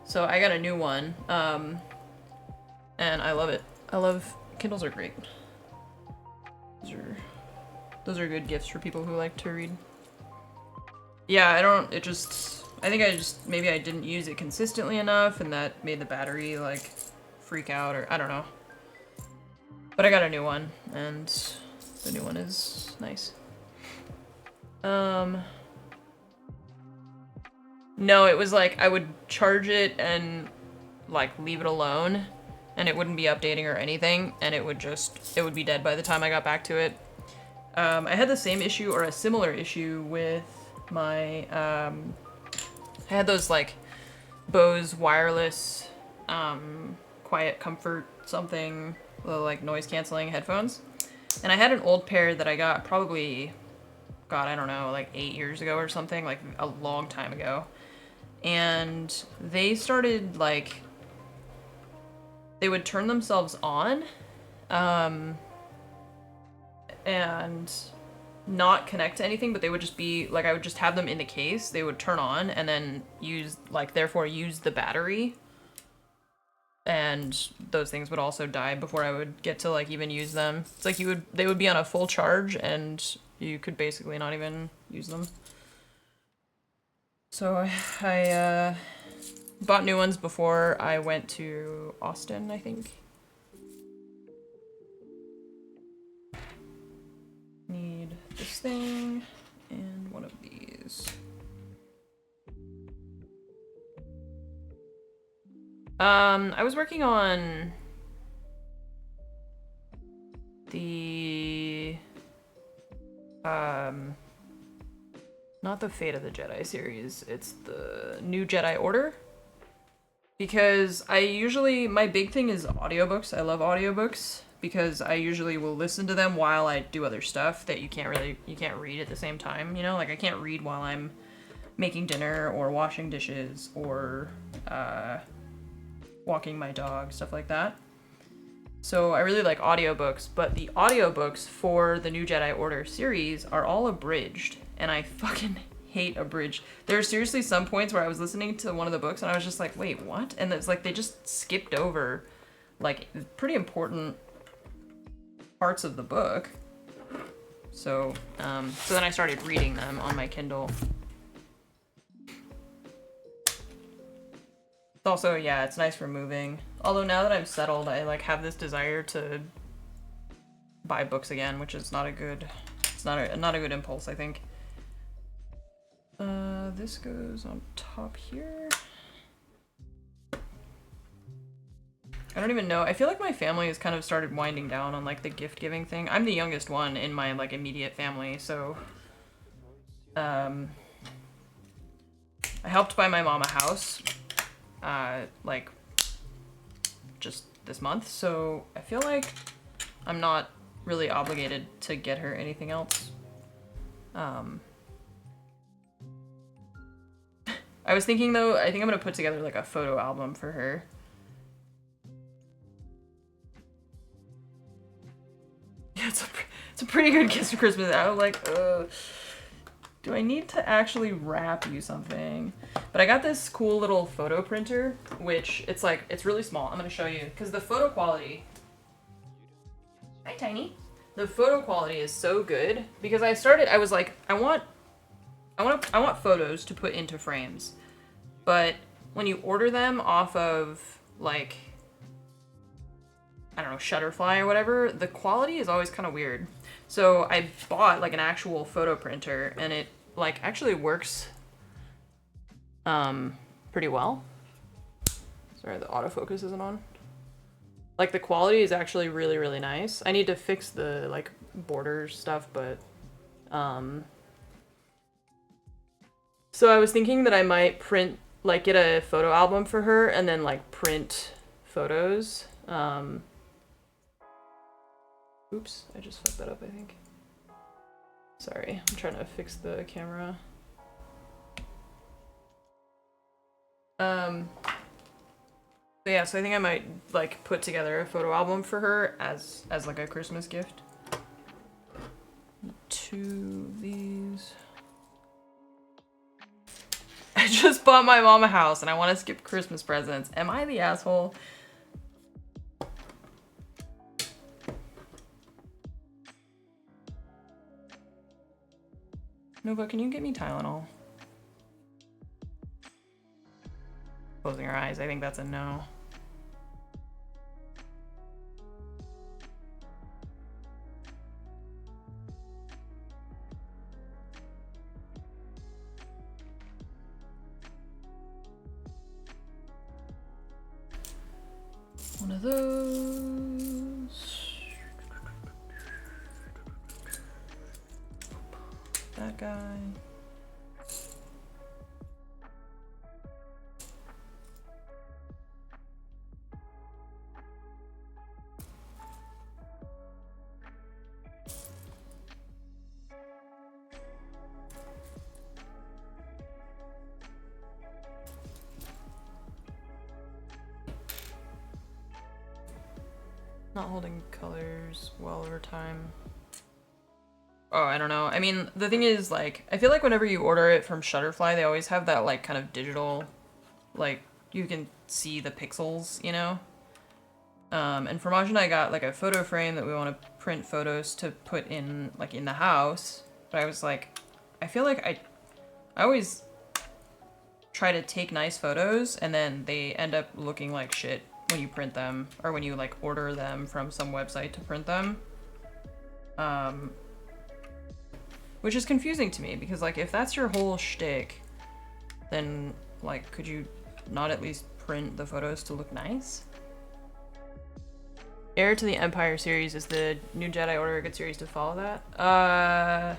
Speaker 1: So I got a new one, and I love it. Kindles are great. Those are good gifts for people who like to read. Yeah, I think maybe I didn't use it consistently enough and that made the battery like freak out or I don't know. But I got a new one and the new one is nice. No, it was like I would charge it and like leave it alone and it wouldn't be updating or anything, and it would be dead by the time I got back to it. I had the same issue or a similar issue with my, I had those like Bose wireless, quiet comfort something, like noise canceling headphones. And I had an old pair that I got probably God, I don't know, like 8 years ago or something, like a long time ago. And they started like, they would turn themselves on, and not connect to anything, but they would just be like, I would just have them in the case, they would turn on and then use, like, therefore use the battery, and those things would also die before I would get to like even use them. It's like they would be on a full charge and you could basically not even use them. So I bought new ones before I went to Austin, I think. Need this thing and one of these. I was working on the not the Fate of the Jedi series, it's the New Jedi Order. Because I usually, my big thing is audiobooks. I love audiobooks because I usually will listen to them while I do other stuff that you can't read at the same time, you know? Like I can't read while I'm making dinner or washing dishes or walking my dog, stuff like that. So I really like audiobooks, but the audiobooks for the New Jedi Order series are all abridged, and I fucking hate abridged. There are seriously some points where I was listening to one of the books and I was just like, wait, what? And it's like they just skipped over like pretty important parts of the book. So so then I started reading them on my Kindle. Also, yeah, it's nice for moving. Although now that I'm settled, I like have this desire to buy books again, which is not a good, it's not a good impulse, I think. This goes on top here. I don't even know. I feel like my family has kind of started winding down on like the gift giving thing. I'm the youngest one in my like immediate family, so I helped buy my mom a house like just this month, so I feel like I'm not really obligated to get her anything else. I was thinking though, I think I'm gonna put together like a photo album for her. Yeah, it's a pretty good gift for Christmas. I was like, do I need to actually wrap you something? But I got this cool little photo printer, which it's like, it's really small. I'm gonna show you, because the photo quality, hi Tiny. The photo quality is so good, because I was like, I want photos to put into frames, but when you order them off of like, I don't know, Shutterfly or whatever, the quality is always kind of weird. So I bought like an actual photo printer, and it like actually works pretty well. Sorry, the autofocus isn't on. Like the quality is actually really, really nice. I need to fix the like border stuff, but so I was thinking that I might print, like get a photo album for her and then like print photos. Oops, I just fucked that up, I think. Sorry, I'm trying to fix the camera. So yeah, so I think I might like put together a photo album for her as like a Christmas gift. 2 of these. I just bought my mom a house and I want to skip Christmas presents. Am I the asshole? Nova, can you get me Tylenol? Closing her eyes, I think that's a no. One of those. That guy. Not holding colors well over time. Oh, I don't know. I mean, the thing is, like, I feel like whenever you order it from Shutterfly, they always have that, like, kind of digital, like, you can see the pixels, you know? And for Maj and I got, like, a photo frame that we want to print photos to put in, like, in the house. But I was like, I feel like I always try to take nice photos, and then they end up looking like shit when you print them, or when you, like, order them from some website to print them. Which is confusing to me, because, like, if that's your whole shtick, then, like, could you not at least print the photos to look nice? Heir to the Empire series, is the New Jedi Order a good series to follow that?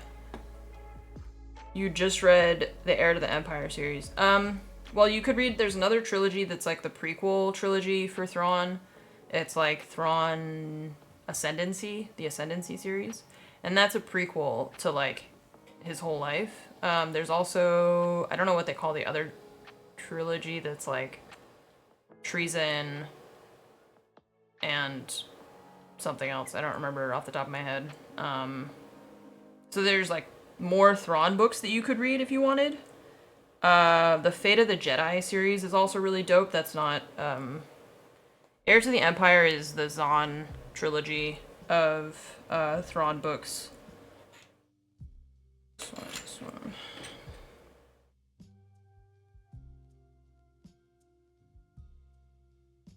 Speaker 1: You just read the Heir to the Empire series. Well, you could read, there's another trilogy that's like the prequel trilogy for Thrawn. It's like Thrawn Ascendancy, the Ascendancy series. And that's a prequel to, like, his whole life. There's also, I don't know what they call the other trilogy that's like Treason and something else. I don't remember off the top of my head. So there's like more Thrawn books that you could read if you wanted. The Fate of the Jedi series is also really dope. That's not, Heir to the Empire is the Zahn trilogy of Thrawn books. This one.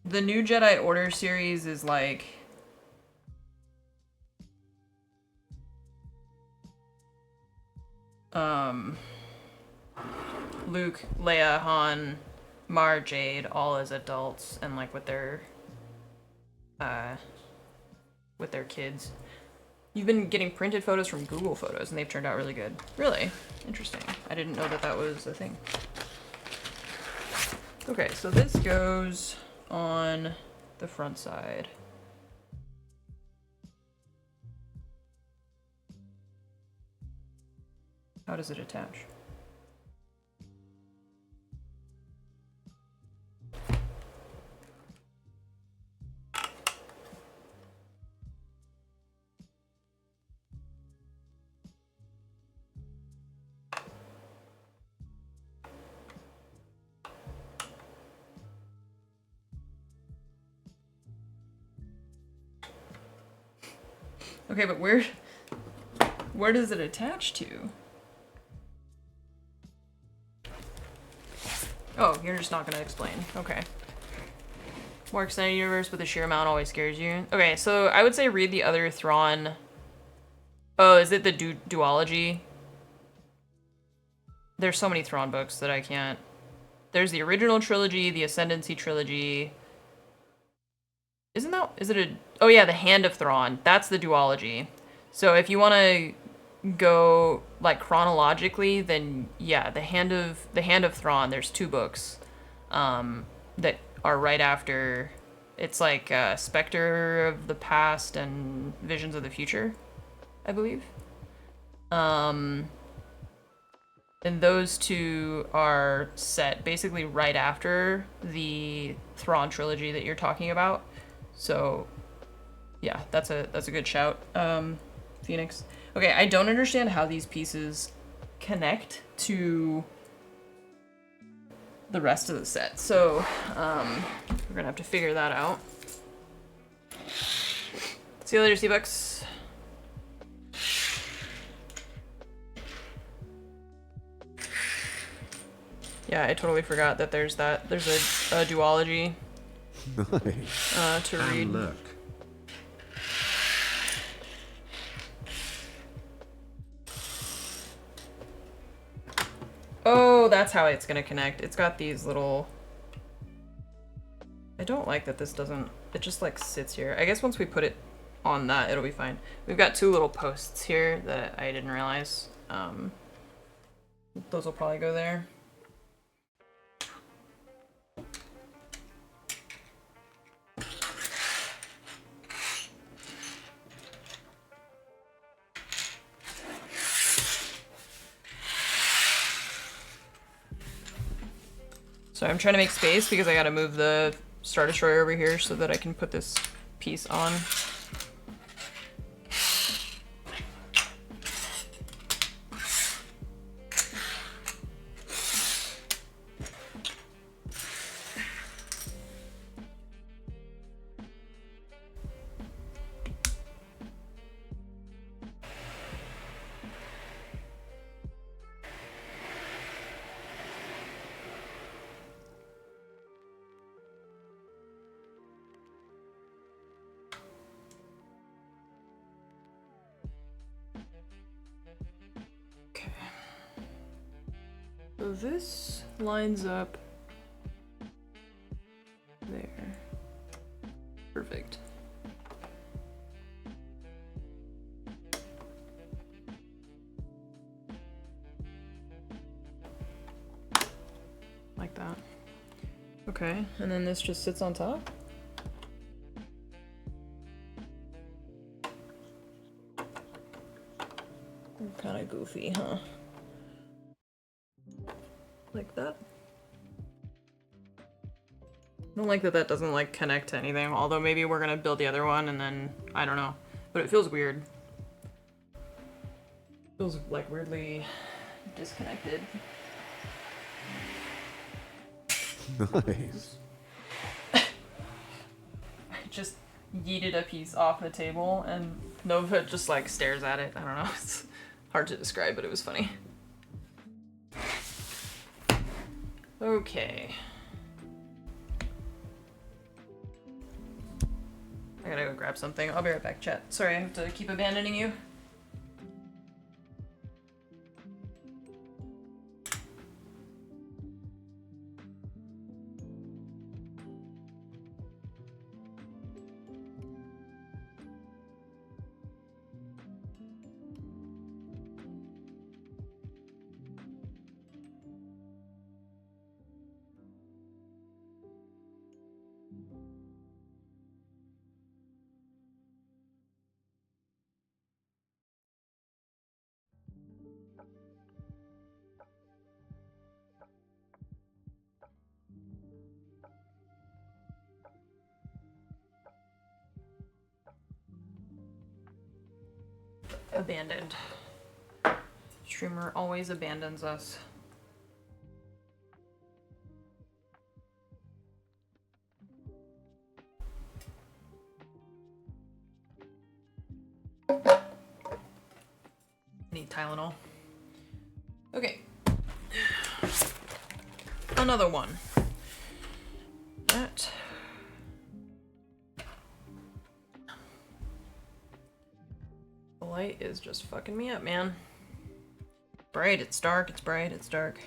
Speaker 1: The New Jedi Order series is like Luke, Leia, Han, Mara Jade, all as adults, and like with their kids. You've been getting printed photos from Google Photos, and they've turned out really good. Really? Interesting. I didn't know that that was a thing. Okay, so this goes on the front side. How does it attach? Okay, but where does it attach to? Oh, you're just not gonna explain. Okay. More extended universe, but the sheer amount always scares you. Okay, so I would say read the other Thrawn. Oh, is it the duology? There's so many Thrawn books that I can't. There's the original trilogy, the Ascendancy trilogy. Isn't that, is it a, oh yeah, the Hand of Thrawn. That's the duology. So if you want to go like chronologically, then yeah, the Hand of Thrawn, there's 2 books that are right after. It's like Spectre of the Past and Visions of the Future, I believe. And those 2 are set basically right after the Thrawn trilogy that you're talking about. So yeah, that's a good shout, Phoenix. Okay, I don't understand how these pieces connect to the rest of the set, so we're gonna have to figure that out. See you later, C-Bucks. Yeah, I totally forgot that there's a duology
Speaker 3: Nice.
Speaker 1: to read.
Speaker 3: And look.
Speaker 1: Oh, that's how it's gonna connect. It's got these little... I don't like that this doesn't... It just like sits here. I guess once we put it on that, it'll be fine. We've got 2 little posts here that I didn't realize. Those will probably go there. So I'm trying to make space because I gotta move the Star Destroyer over here so that I can put this piece on. So this lines up there. Perfect. Like that. Okay, and then this just sits on top? Kind of goofy, huh? Like that. I don't like that that doesn't like connect to anything, although maybe we're gonna build the other one and then, I don't know. But it feels weird. Feels like weirdly disconnected.
Speaker 5: Nice.
Speaker 1: I just yeeted a piece off the table and Nova just like stares at it. I don't know, it's hard to describe, but it was funny. Okay. I gotta go grab something. I'll be right back, chat. Sorry, I have to keep abandoning you. Abandoned. Streamer always abandons us. Need Tylenol. Okay. Another one. That. The light is just fucking me up, man. Bright, it's dark, it's bright, it's dark.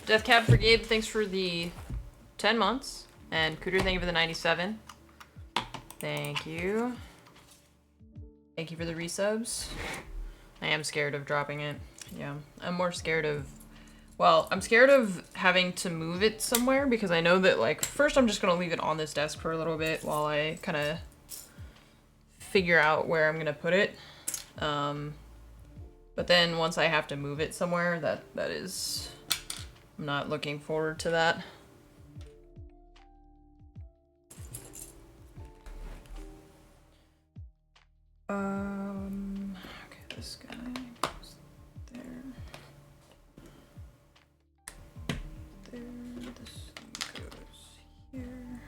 Speaker 1: Death Cab for Gabe, thanks for the 10 months. And Cooter, thank you for the 97. Thank you. Thank you for the resubs. I am scared of dropping it. Yeah, I'm more scared of... Well, I'm scared of having to move it somewhere because I know that, like, first I'm just going to leave it on this desk for a little bit while I kind of figure out where I'm going to put it. But then once I have to move it somewhere, that is... I'm not looking forward to that. there. This goes here.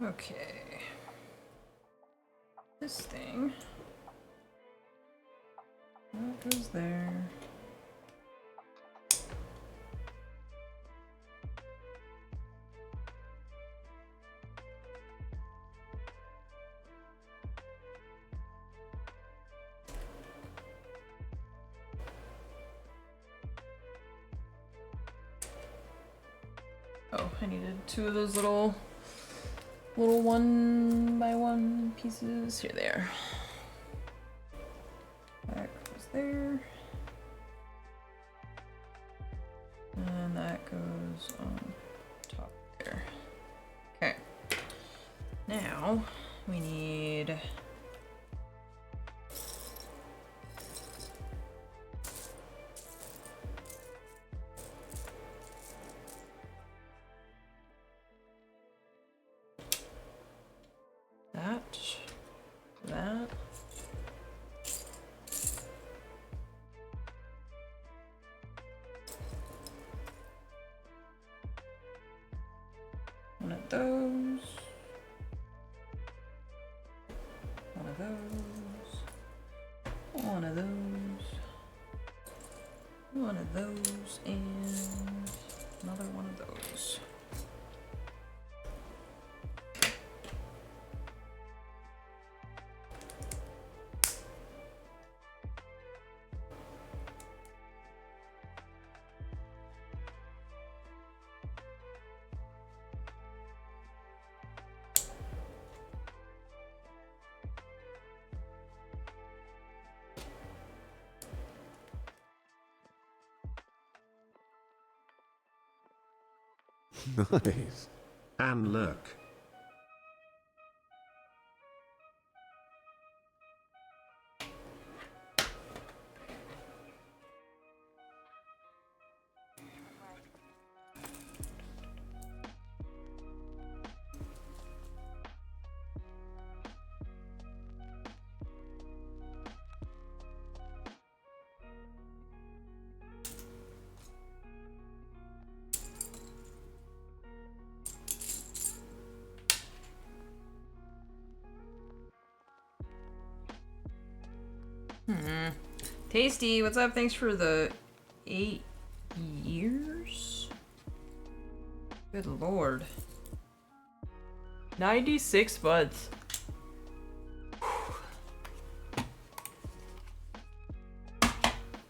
Speaker 1: Okay. This thing. That goes there. Oh, I needed two of those little 1x1 pieces. Here they are. That goes there. And that goes on top there. Okay. Now we need that. One of those. One of those. One of those. One of those. And another one of those.
Speaker 3: Nice. And look.
Speaker 1: Tasty, what's up? Thanks for the 8 years? Good lord. 96 buds.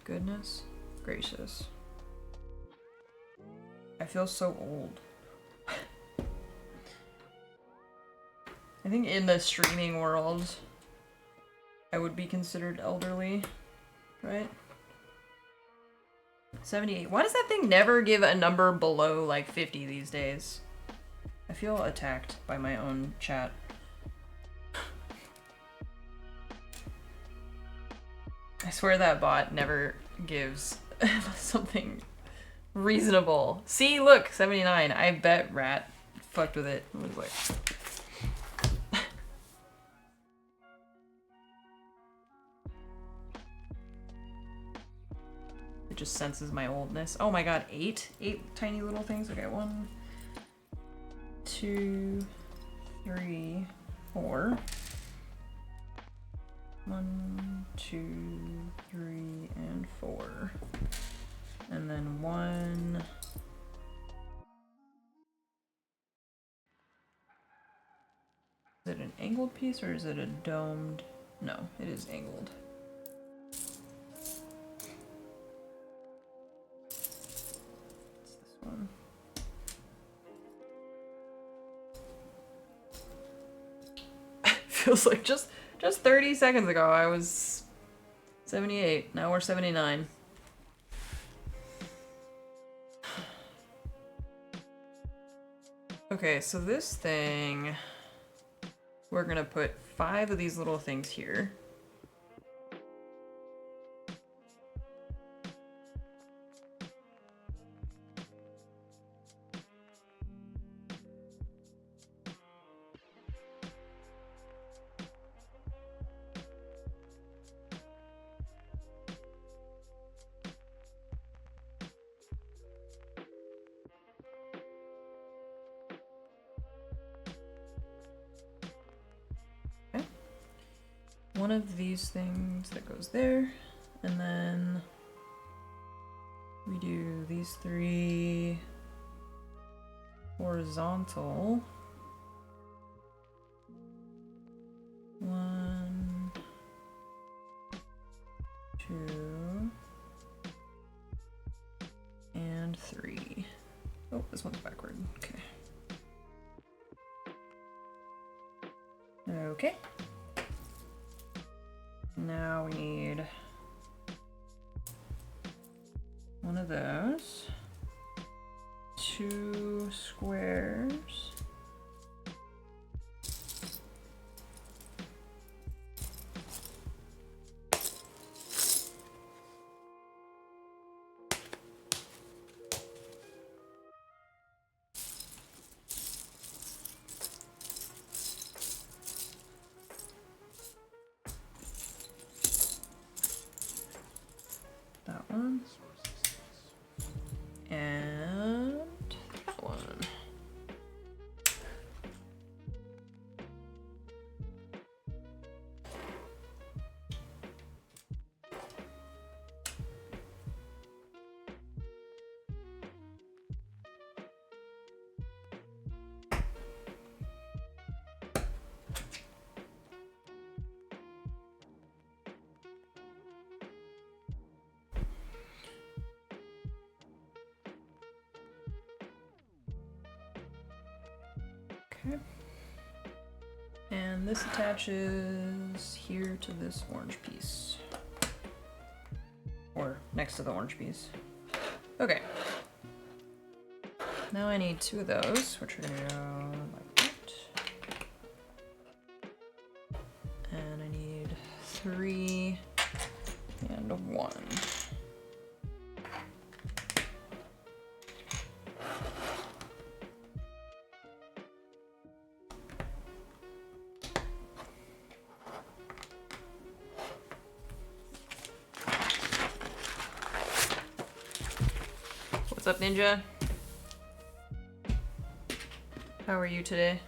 Speaker 1: Goodness gracious. I feel so old. I think in the streaming world, I would be considered elderly, right? 78. Why does that thing never give a number below like 50 these days? I feel attacked by my own chat. I swear that bot never gives something reasonable. See, look, 79. I bet Rat fucked with it. It was like... It just senses my oldness. Oh my god, 8? 8 tiny little things? Okay, 1, 2, 3, 4. 1, 2, 3, and 4. And then 1. Is it an angled piece or is it a domed? No, it is angled. It's this one. Feels like just 30 seconds ago I was 78. Now we're 79. Okay, so this thing, we're gonna put 5 of these little things here. One of these things that goes there, and then we do these 3 horizontal. 1, 2, and 3. Oh, this one's backward. Okay. Okay. Now we need one of those, 2 squares, that one, and that one. Okay. And this attaches here to this orange piece. Or next to the orange piece. Okay. Now I need 2 of those, which are gonna go like that. And I need 3 and 1. What's up, Ninja? How are you today?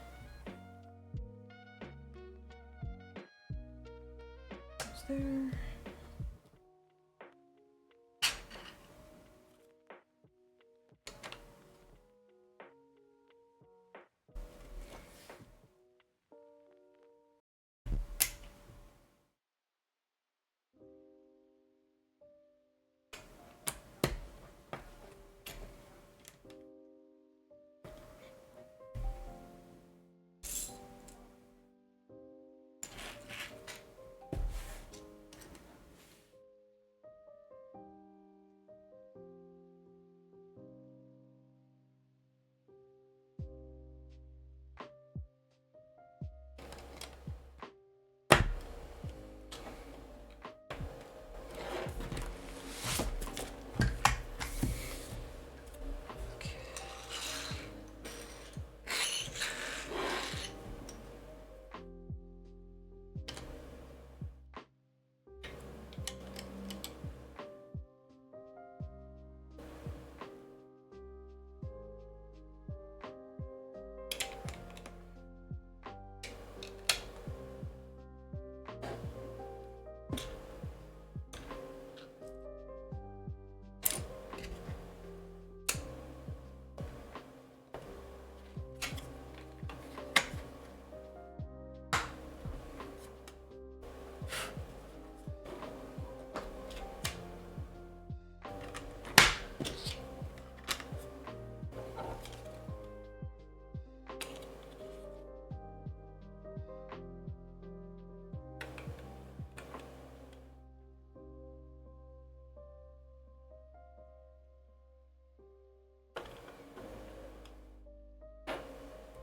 Speaker 1: Is there?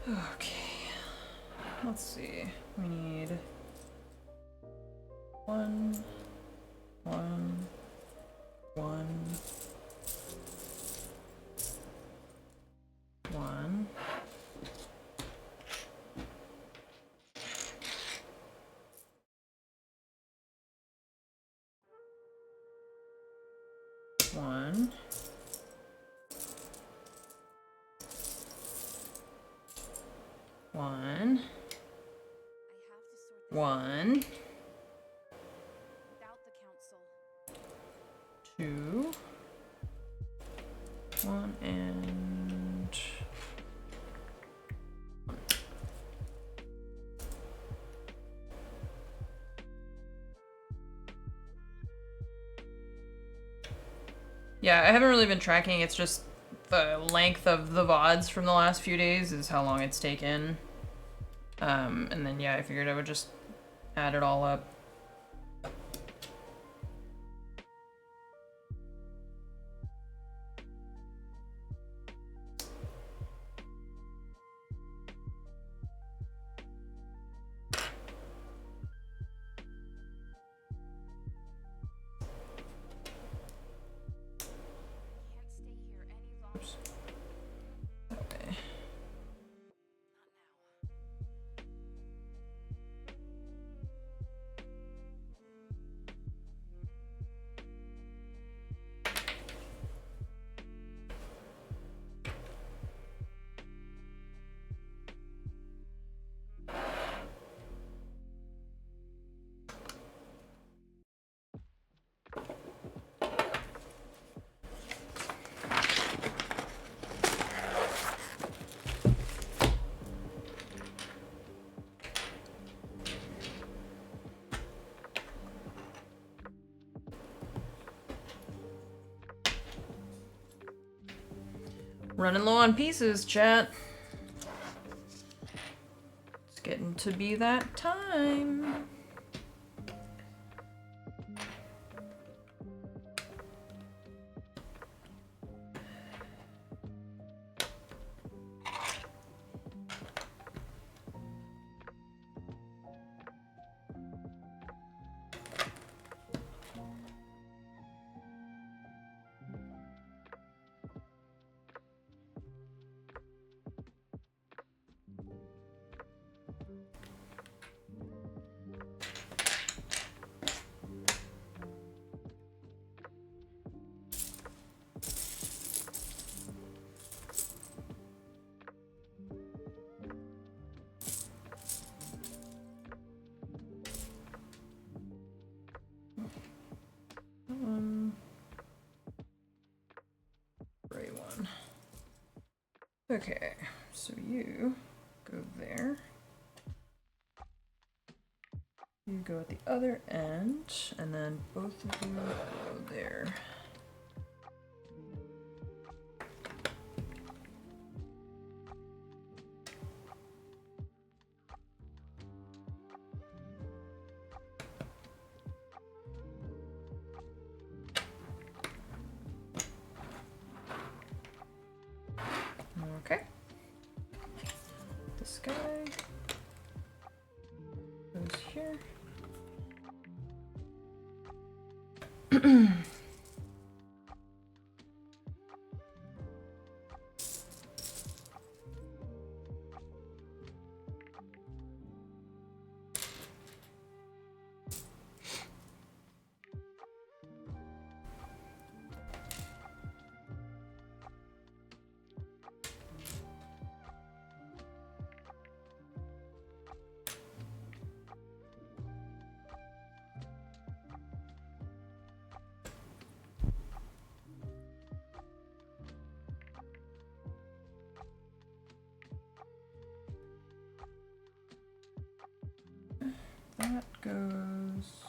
Speaker 1: Okay. Let's see. We need 1, 1, 1, 1. One. One. One.
Speaker 5: Without the council.
Speaker 1: 2. 1 and 1. Yeah, I haven't really been tracking. It's just the length of the VODs from the last few days is how long it's taken. And then yeah, I figured I would just add it all up.
Speaker 5: Can't stay here any longer.
Speaker 1: Oops. That way. Running low on pieces, chat. It's getting to be that time. Gray one. Okay, so you go there. You go at the other end, and then both of you go there. Okay. This guy goes here. That goes.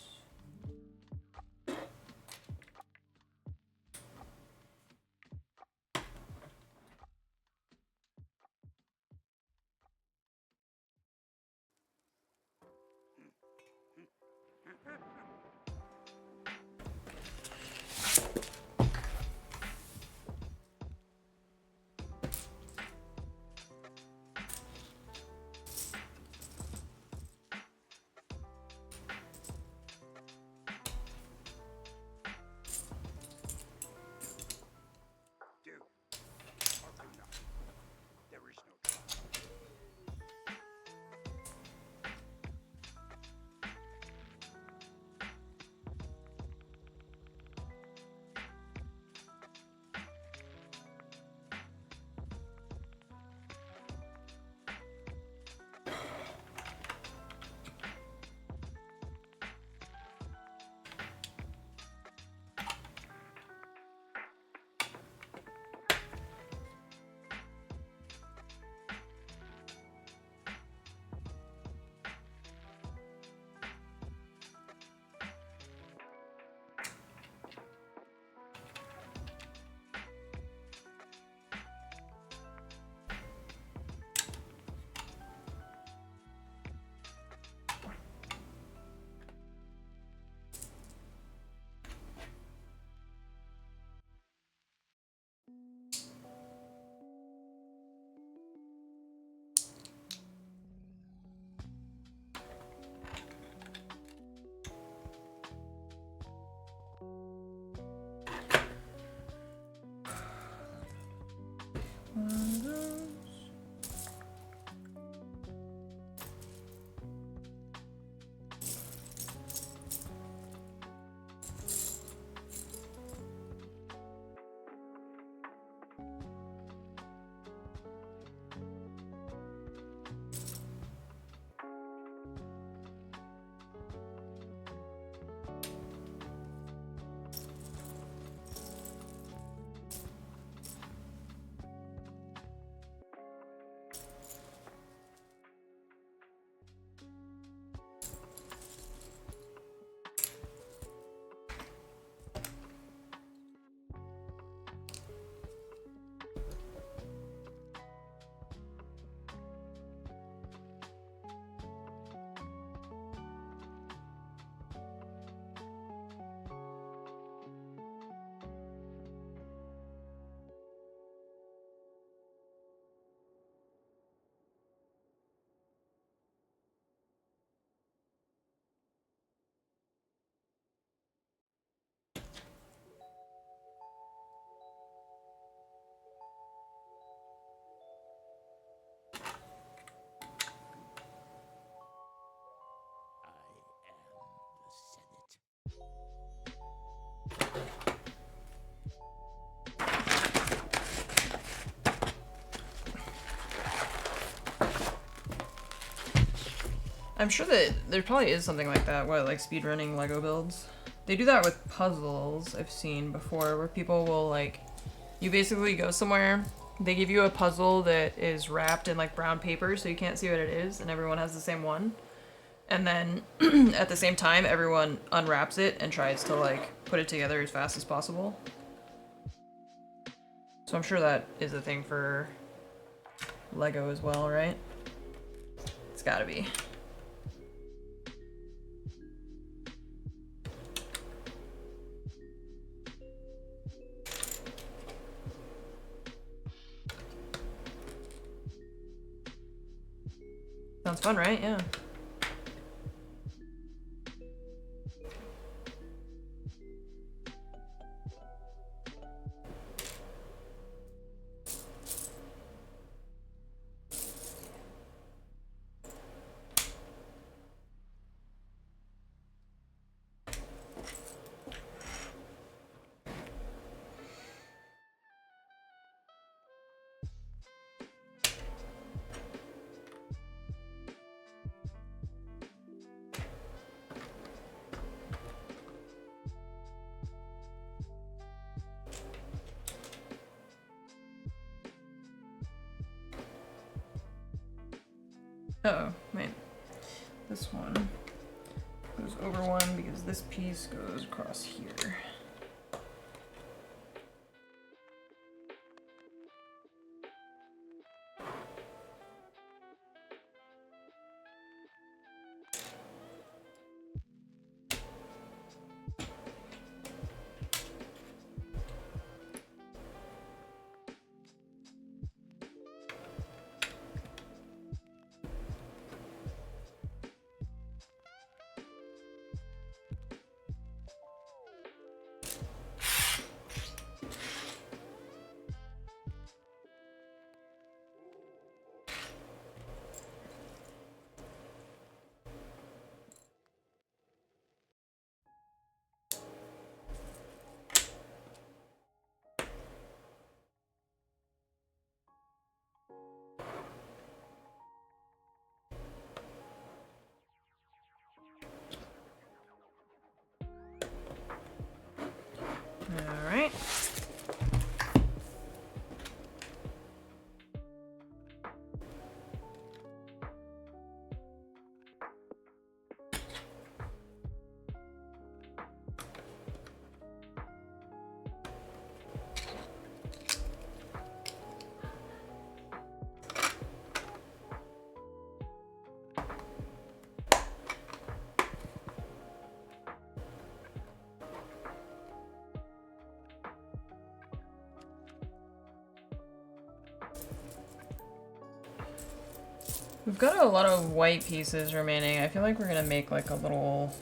Speaker 1: I'm sure that there probably is something like that. What, like speedrunning Lego builds? They do that with puzzles I've seen before, where people will like, you basically go somewhere, they give you a puzzle that is wrapped in like brown paper so you can't see what it is, and everyone has the same one. And then at the same time, everyone unwraps it and tries to like put it together as fast as possible. So I'm sure that is a thing for Lego as well, right? It's gotta be. Sounds fun, right? Yeah. Uh-oh, wait. This one goes over one because this piece goes across here. All right. We've got a lot of white pieces remaining. I feel like we're gonna make like a little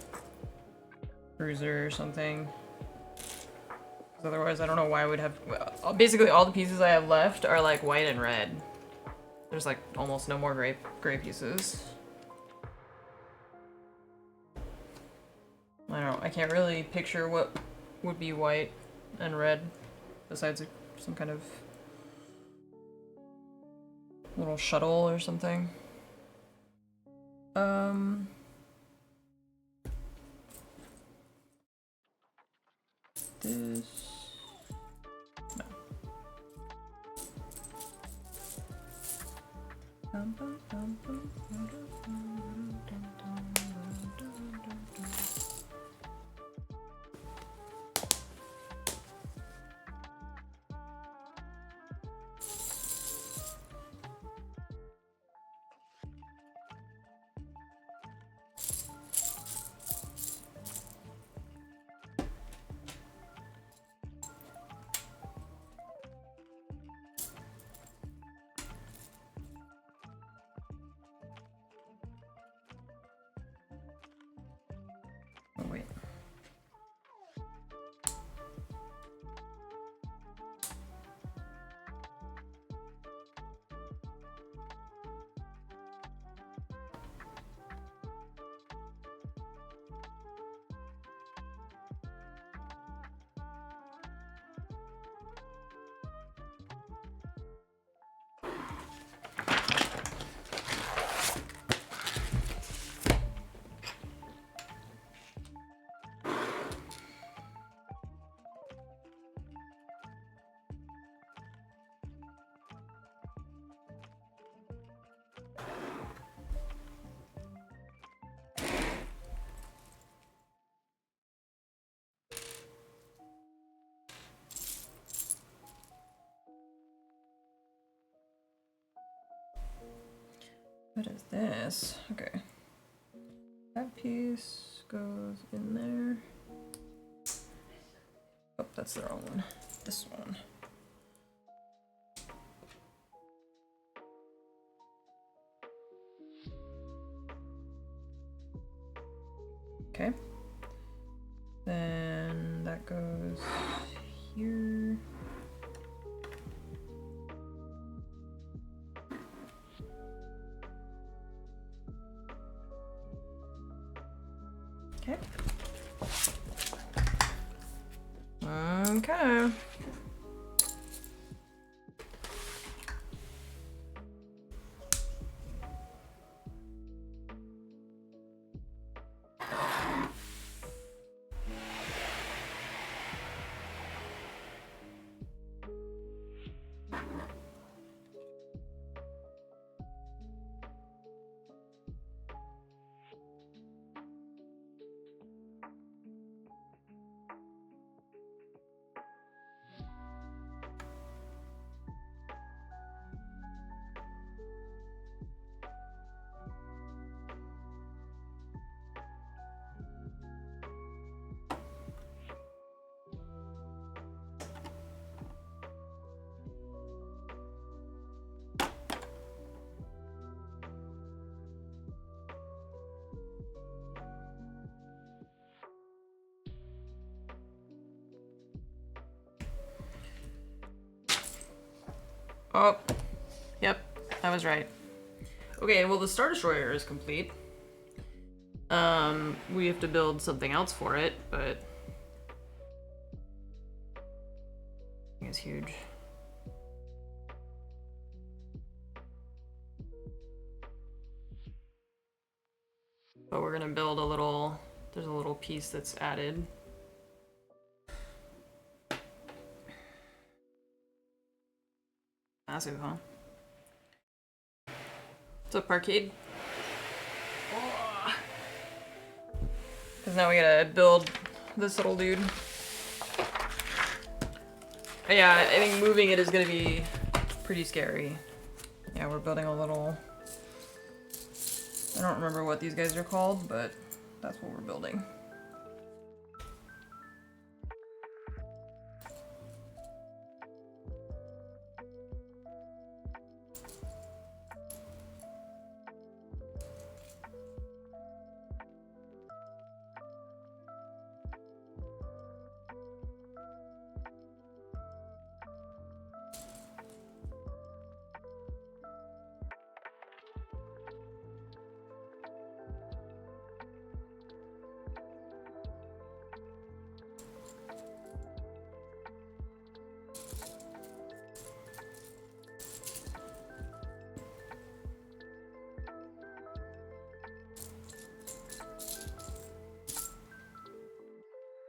Speaker 1: cruiser or something. 'Cause otherwise, I don't know why I would have. Well, basically, all the pieces I have left are like white and red. There's like almost no more gray pieces. I don't know. I can't really picture what would be white and red besides some kind of little shuttle or something. This. No. What is this? Okay. That piece goes in there. Oh, that's the wrong one. This one. Okay. Then that goes here. Okay. Okay. Oh, yep, I was right. Okay, well the Star Destroyer is complete. We have to build something else for it, but I think it's huge. But we're gonna build a little, there's a little piece that's added. Massive, huh? What's up, Arcade? Because now we gotta build this little dude. Yeah, I think moving it is gonna be pretty scary. Yeah, we're building a little... I don't remember what these guys are called, but that's what we're building.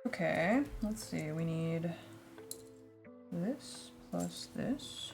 Speaker 1: Okay, let's see, we need this plus this.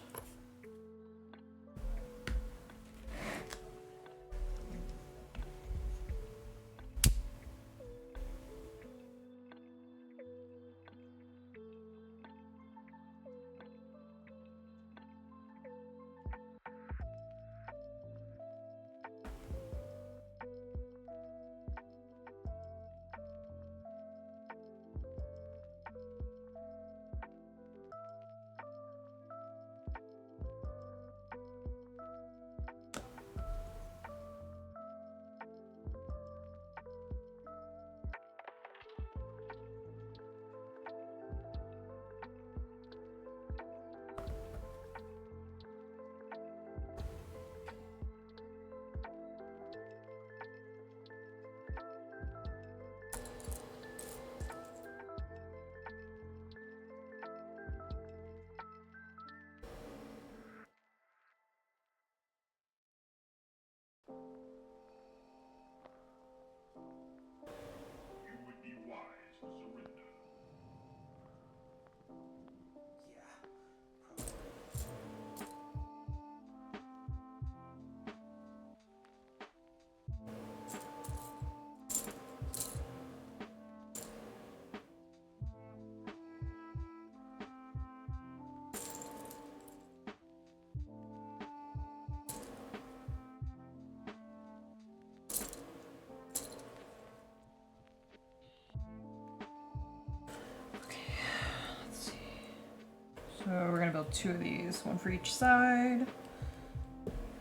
Speaker 1: build 2 of these, one for each side.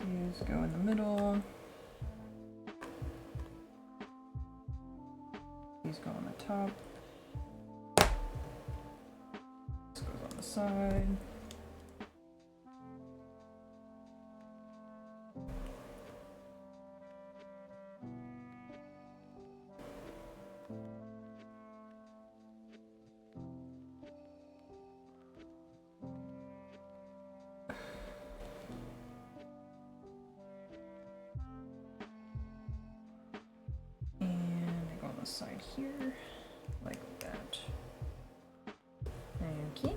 Speaker 1: These go in the middle. These go on the top. This goes on the side. Side here, like that. Okay.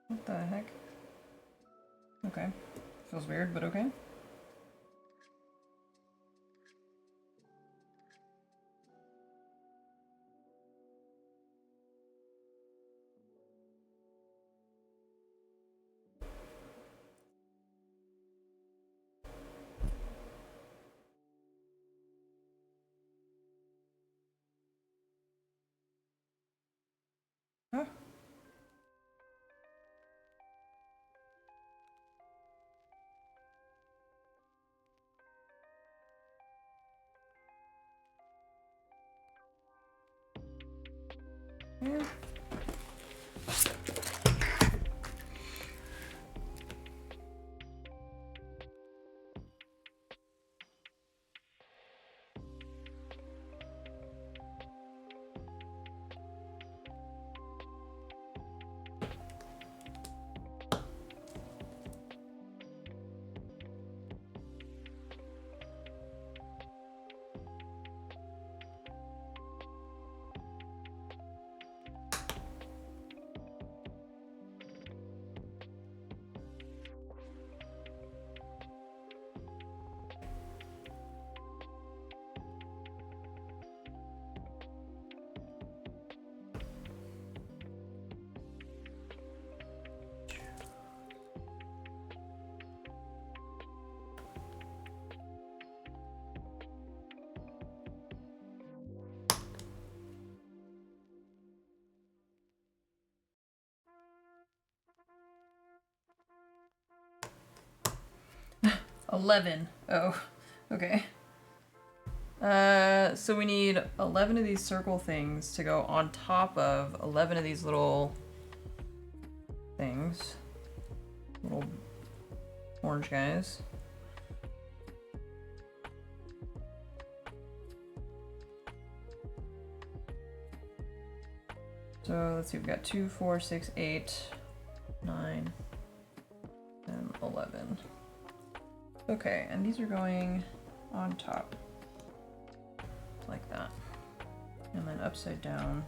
Speaker 1: What the heck? Okay. Feels weird, but okay. Huh? Yeah. $11. Oh, okay. So we need 11 of these circle things to go on top of 11 of these little things. Little orange guys. So let's see, we've got 2, 4, 6, 8, 9, and 11. Okay, and these are going on top. Like that. And then upside down.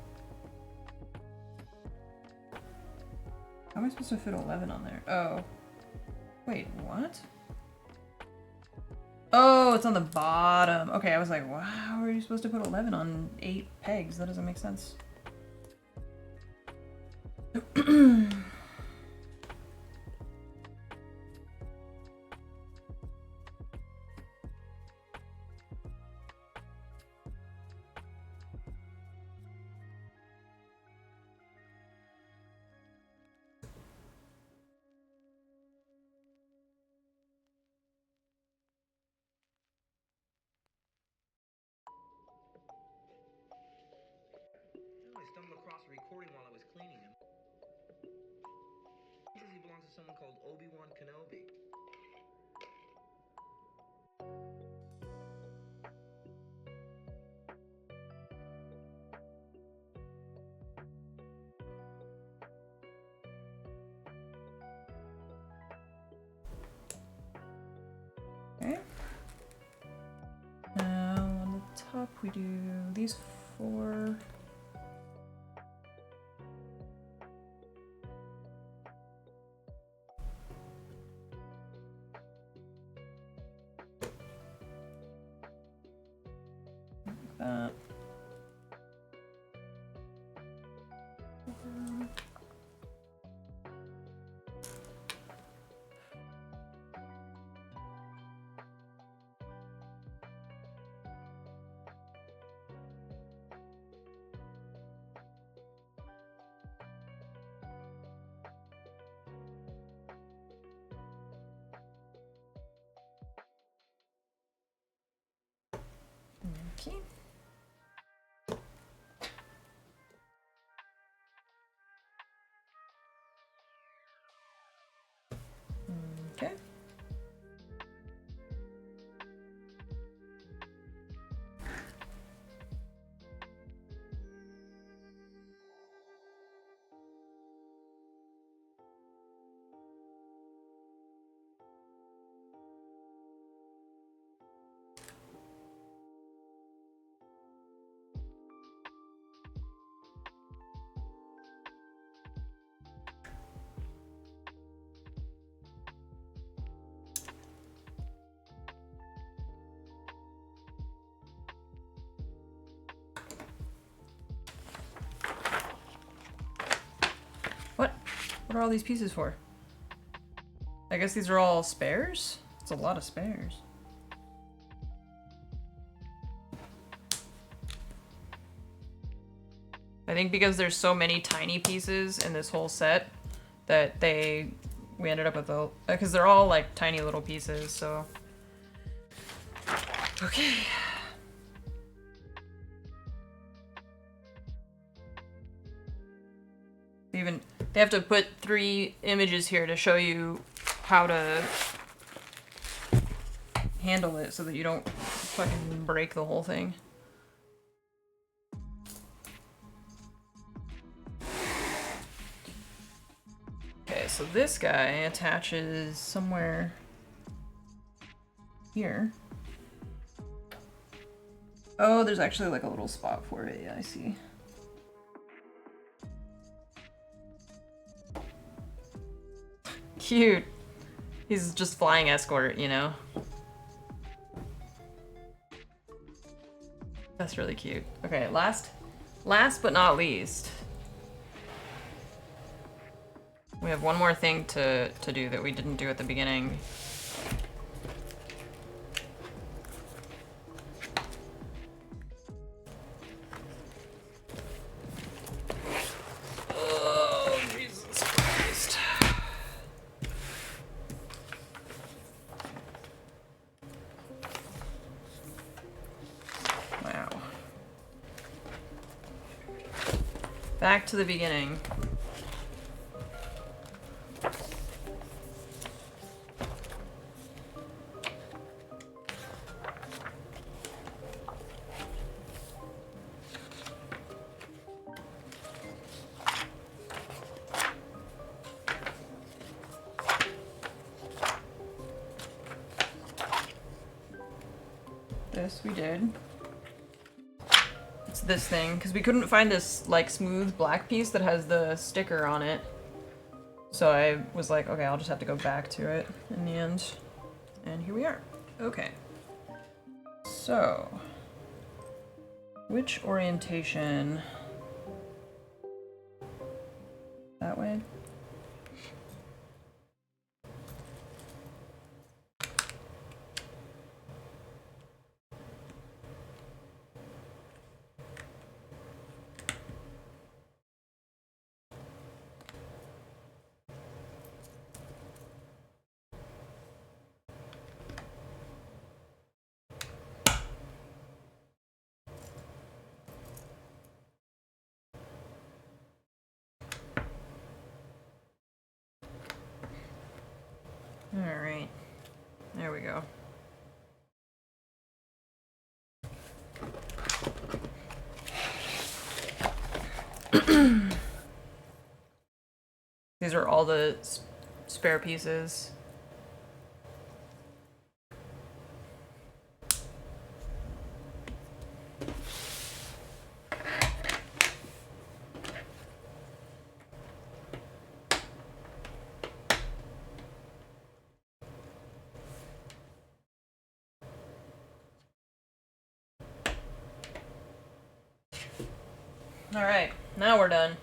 Speaker 1: How am I supposed to fit 11 on there? Oh. Wait, what? Oh, it's on the bottom. Okay, I was like, wow, how are you supposed to put 11 on 8 pegs? That doesn't make sense.
Speaker 6: recording while I was cleaning him. He belongs to someone called Obi-Wan Kenobi.
Speaker 1: Okay. Now on the top we do these 4. Like that. Okay. Okay. What? What are all these pieces for? I guess these are all spares? It's a lot of spares. I think because there's so many tiny pieces in this whole set that we ended up with because they're all like tiny little pieces, so. Okay. They have to put 3 images here to show you how to handle it so that you don't fucking break the whole thing. Okay, so this guy attaches somewhere here. Oh, there's actually like a little spot for it. Yeah, I see. Cute. He's just flying escort, you know? That's really cute. Okay, last but not least. We have one more thing to do that we didn't do at the beginning. Oh, Jesus Christ. Wow. Back to the beginning. This we did. It's this thing, because we couldn't find this like smooth black piece that has the sticker on it. So I was like, okay, I'll just have to go back to it in the end. And here we are. Okay. So, which orientation? That way? we go. These are all the spare pieces. All right, now we're done.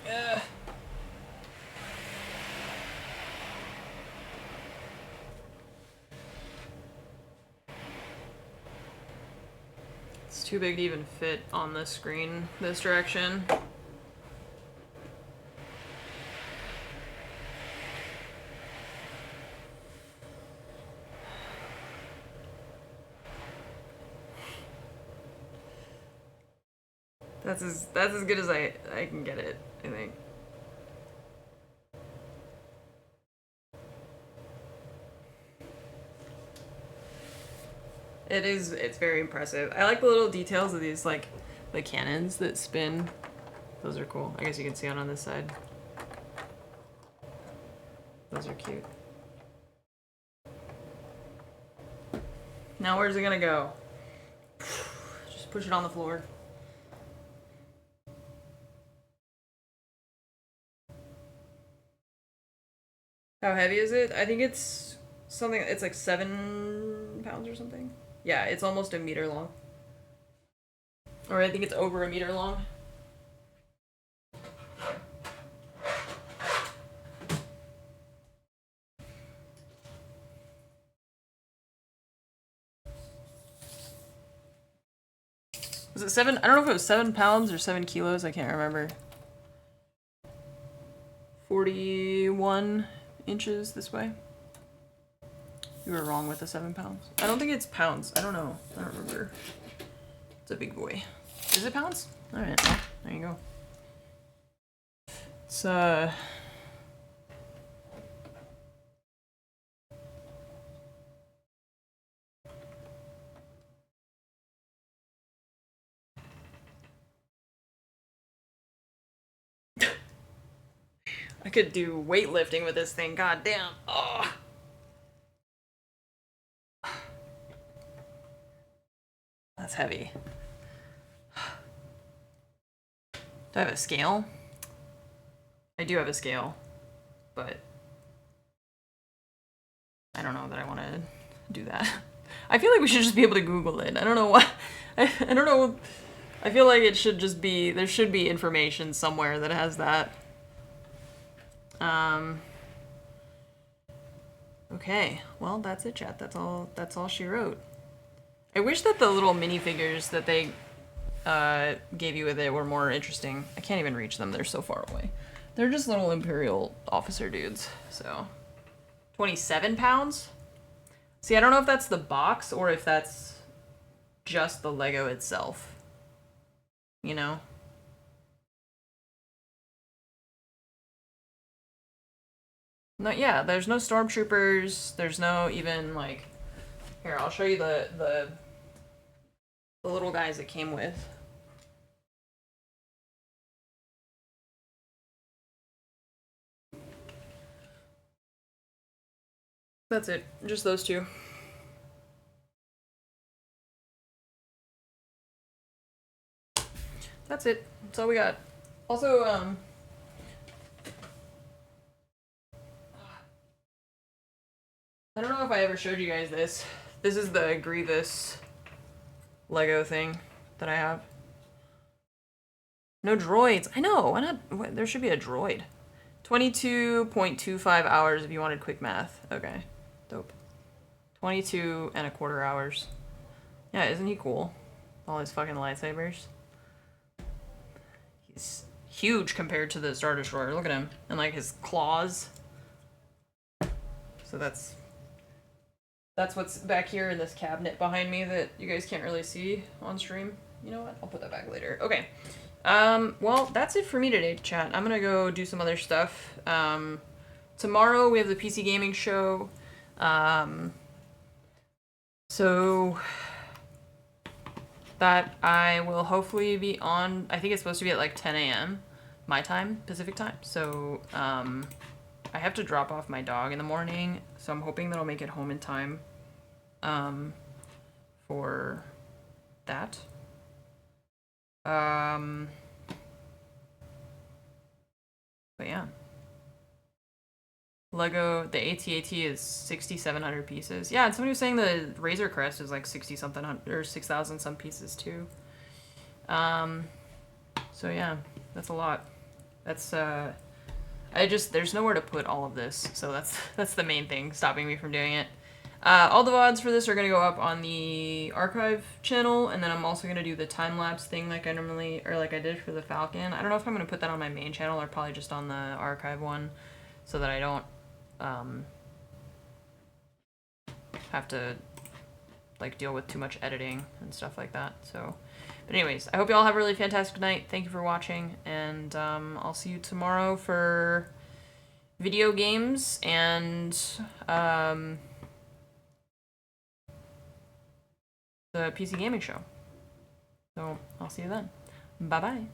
Speaker 1: Ugh. It's too big to even fit on the screen this direction. That's as good as I can get it, I think. It's very impressive. I like the little details of these, like, the cannons that spin. Those are cool. I guess you can see it on this side. Those are cute. Now where's it gonna go? Just push it on the floor. How heavy is it? I think it's something, it's like 7 pounds or something. Yeah, it's almost a meter long. Or I think it's over a meter long. Was it 7? I don't know if it was 7 pounds or 7 kilos. I can't remember. 41 inches this way. You were wrong with the 7 pounds. I don't think it's pounds. I don't know. I don't remember. It's a big boy. Is it pounds? Alright, well, there you go. It's, I could do weightlifting with this thing. God damn. Oh. That's heavy. Do I have a scale? I do have a scale, but I don't know that I want to do that. I feel like we should just be able to Google it. I don't know why. I don't know. I feel like it should just be, there should be information somewhere that has that. Okay, well, that's it, chat. That's all she wrote. I wish that the little minifigures that they gave you with it were more interesting. I can't even reach them. They're so far away. They're just little Imperial officer dudes. So, 27 pounds? See, I don't know if that's the box or if that's just the Lego itself. You know? No, yeah, there's no stormtroopers. There's no even, like... Here, I'll show you the little guys it came with. That's it. Just those two. That's it. That's all we got. Also, I don't know if I ever showed you guys this. This is the Grievous Lego thing that I have. No droids. I know. Why not? There should be a droid. 22.25 hours if you wanted quick math. Okay. Dope. 22.25 hours. Yeah, isn't he cool? All his fucking lightsabers. He's huge compared to the Star Destroyer. Look at him. And like his claws. So that's what's back here in this cabinet behind me that you guys can't really see on stream. You know what? I'll put that back later. Okay. Well, that's it for me today, chat. I'm gonna go do some other stuff. Tomorrow we have the PC Gaming Show. So that I will hopefully be on. I think it's supposed to be at like 10 a.m. my time, Pacific time. So I have to drop off my dog in the morning, so I'm hoping that I'll make it home in time for that. But yeah. Lego, the AT-AT is 6,700 pieces. Yeah, and somebody was saying the Razor Crest is like 60 something or 6,000 some pieces too. So yeah, that's a lot. That's there's nowhere to put all of this, so that's the main thing stopping me from doing it. All the VODs for this are gonna go up on the archive channel, and then I'm also gonna do the time lapse thing like I did for the Falcon. I don't know if I'm gonna put that on my main channel or probably just on the archive one, so that I don't have to like deal with too much editing and stuff like that. So, but anyways, I hope you all have a really fantastic night. Thank you for watching, and I'll see you tomorrow for video games and the PC gaming show. So I'll see you then. Bye bye.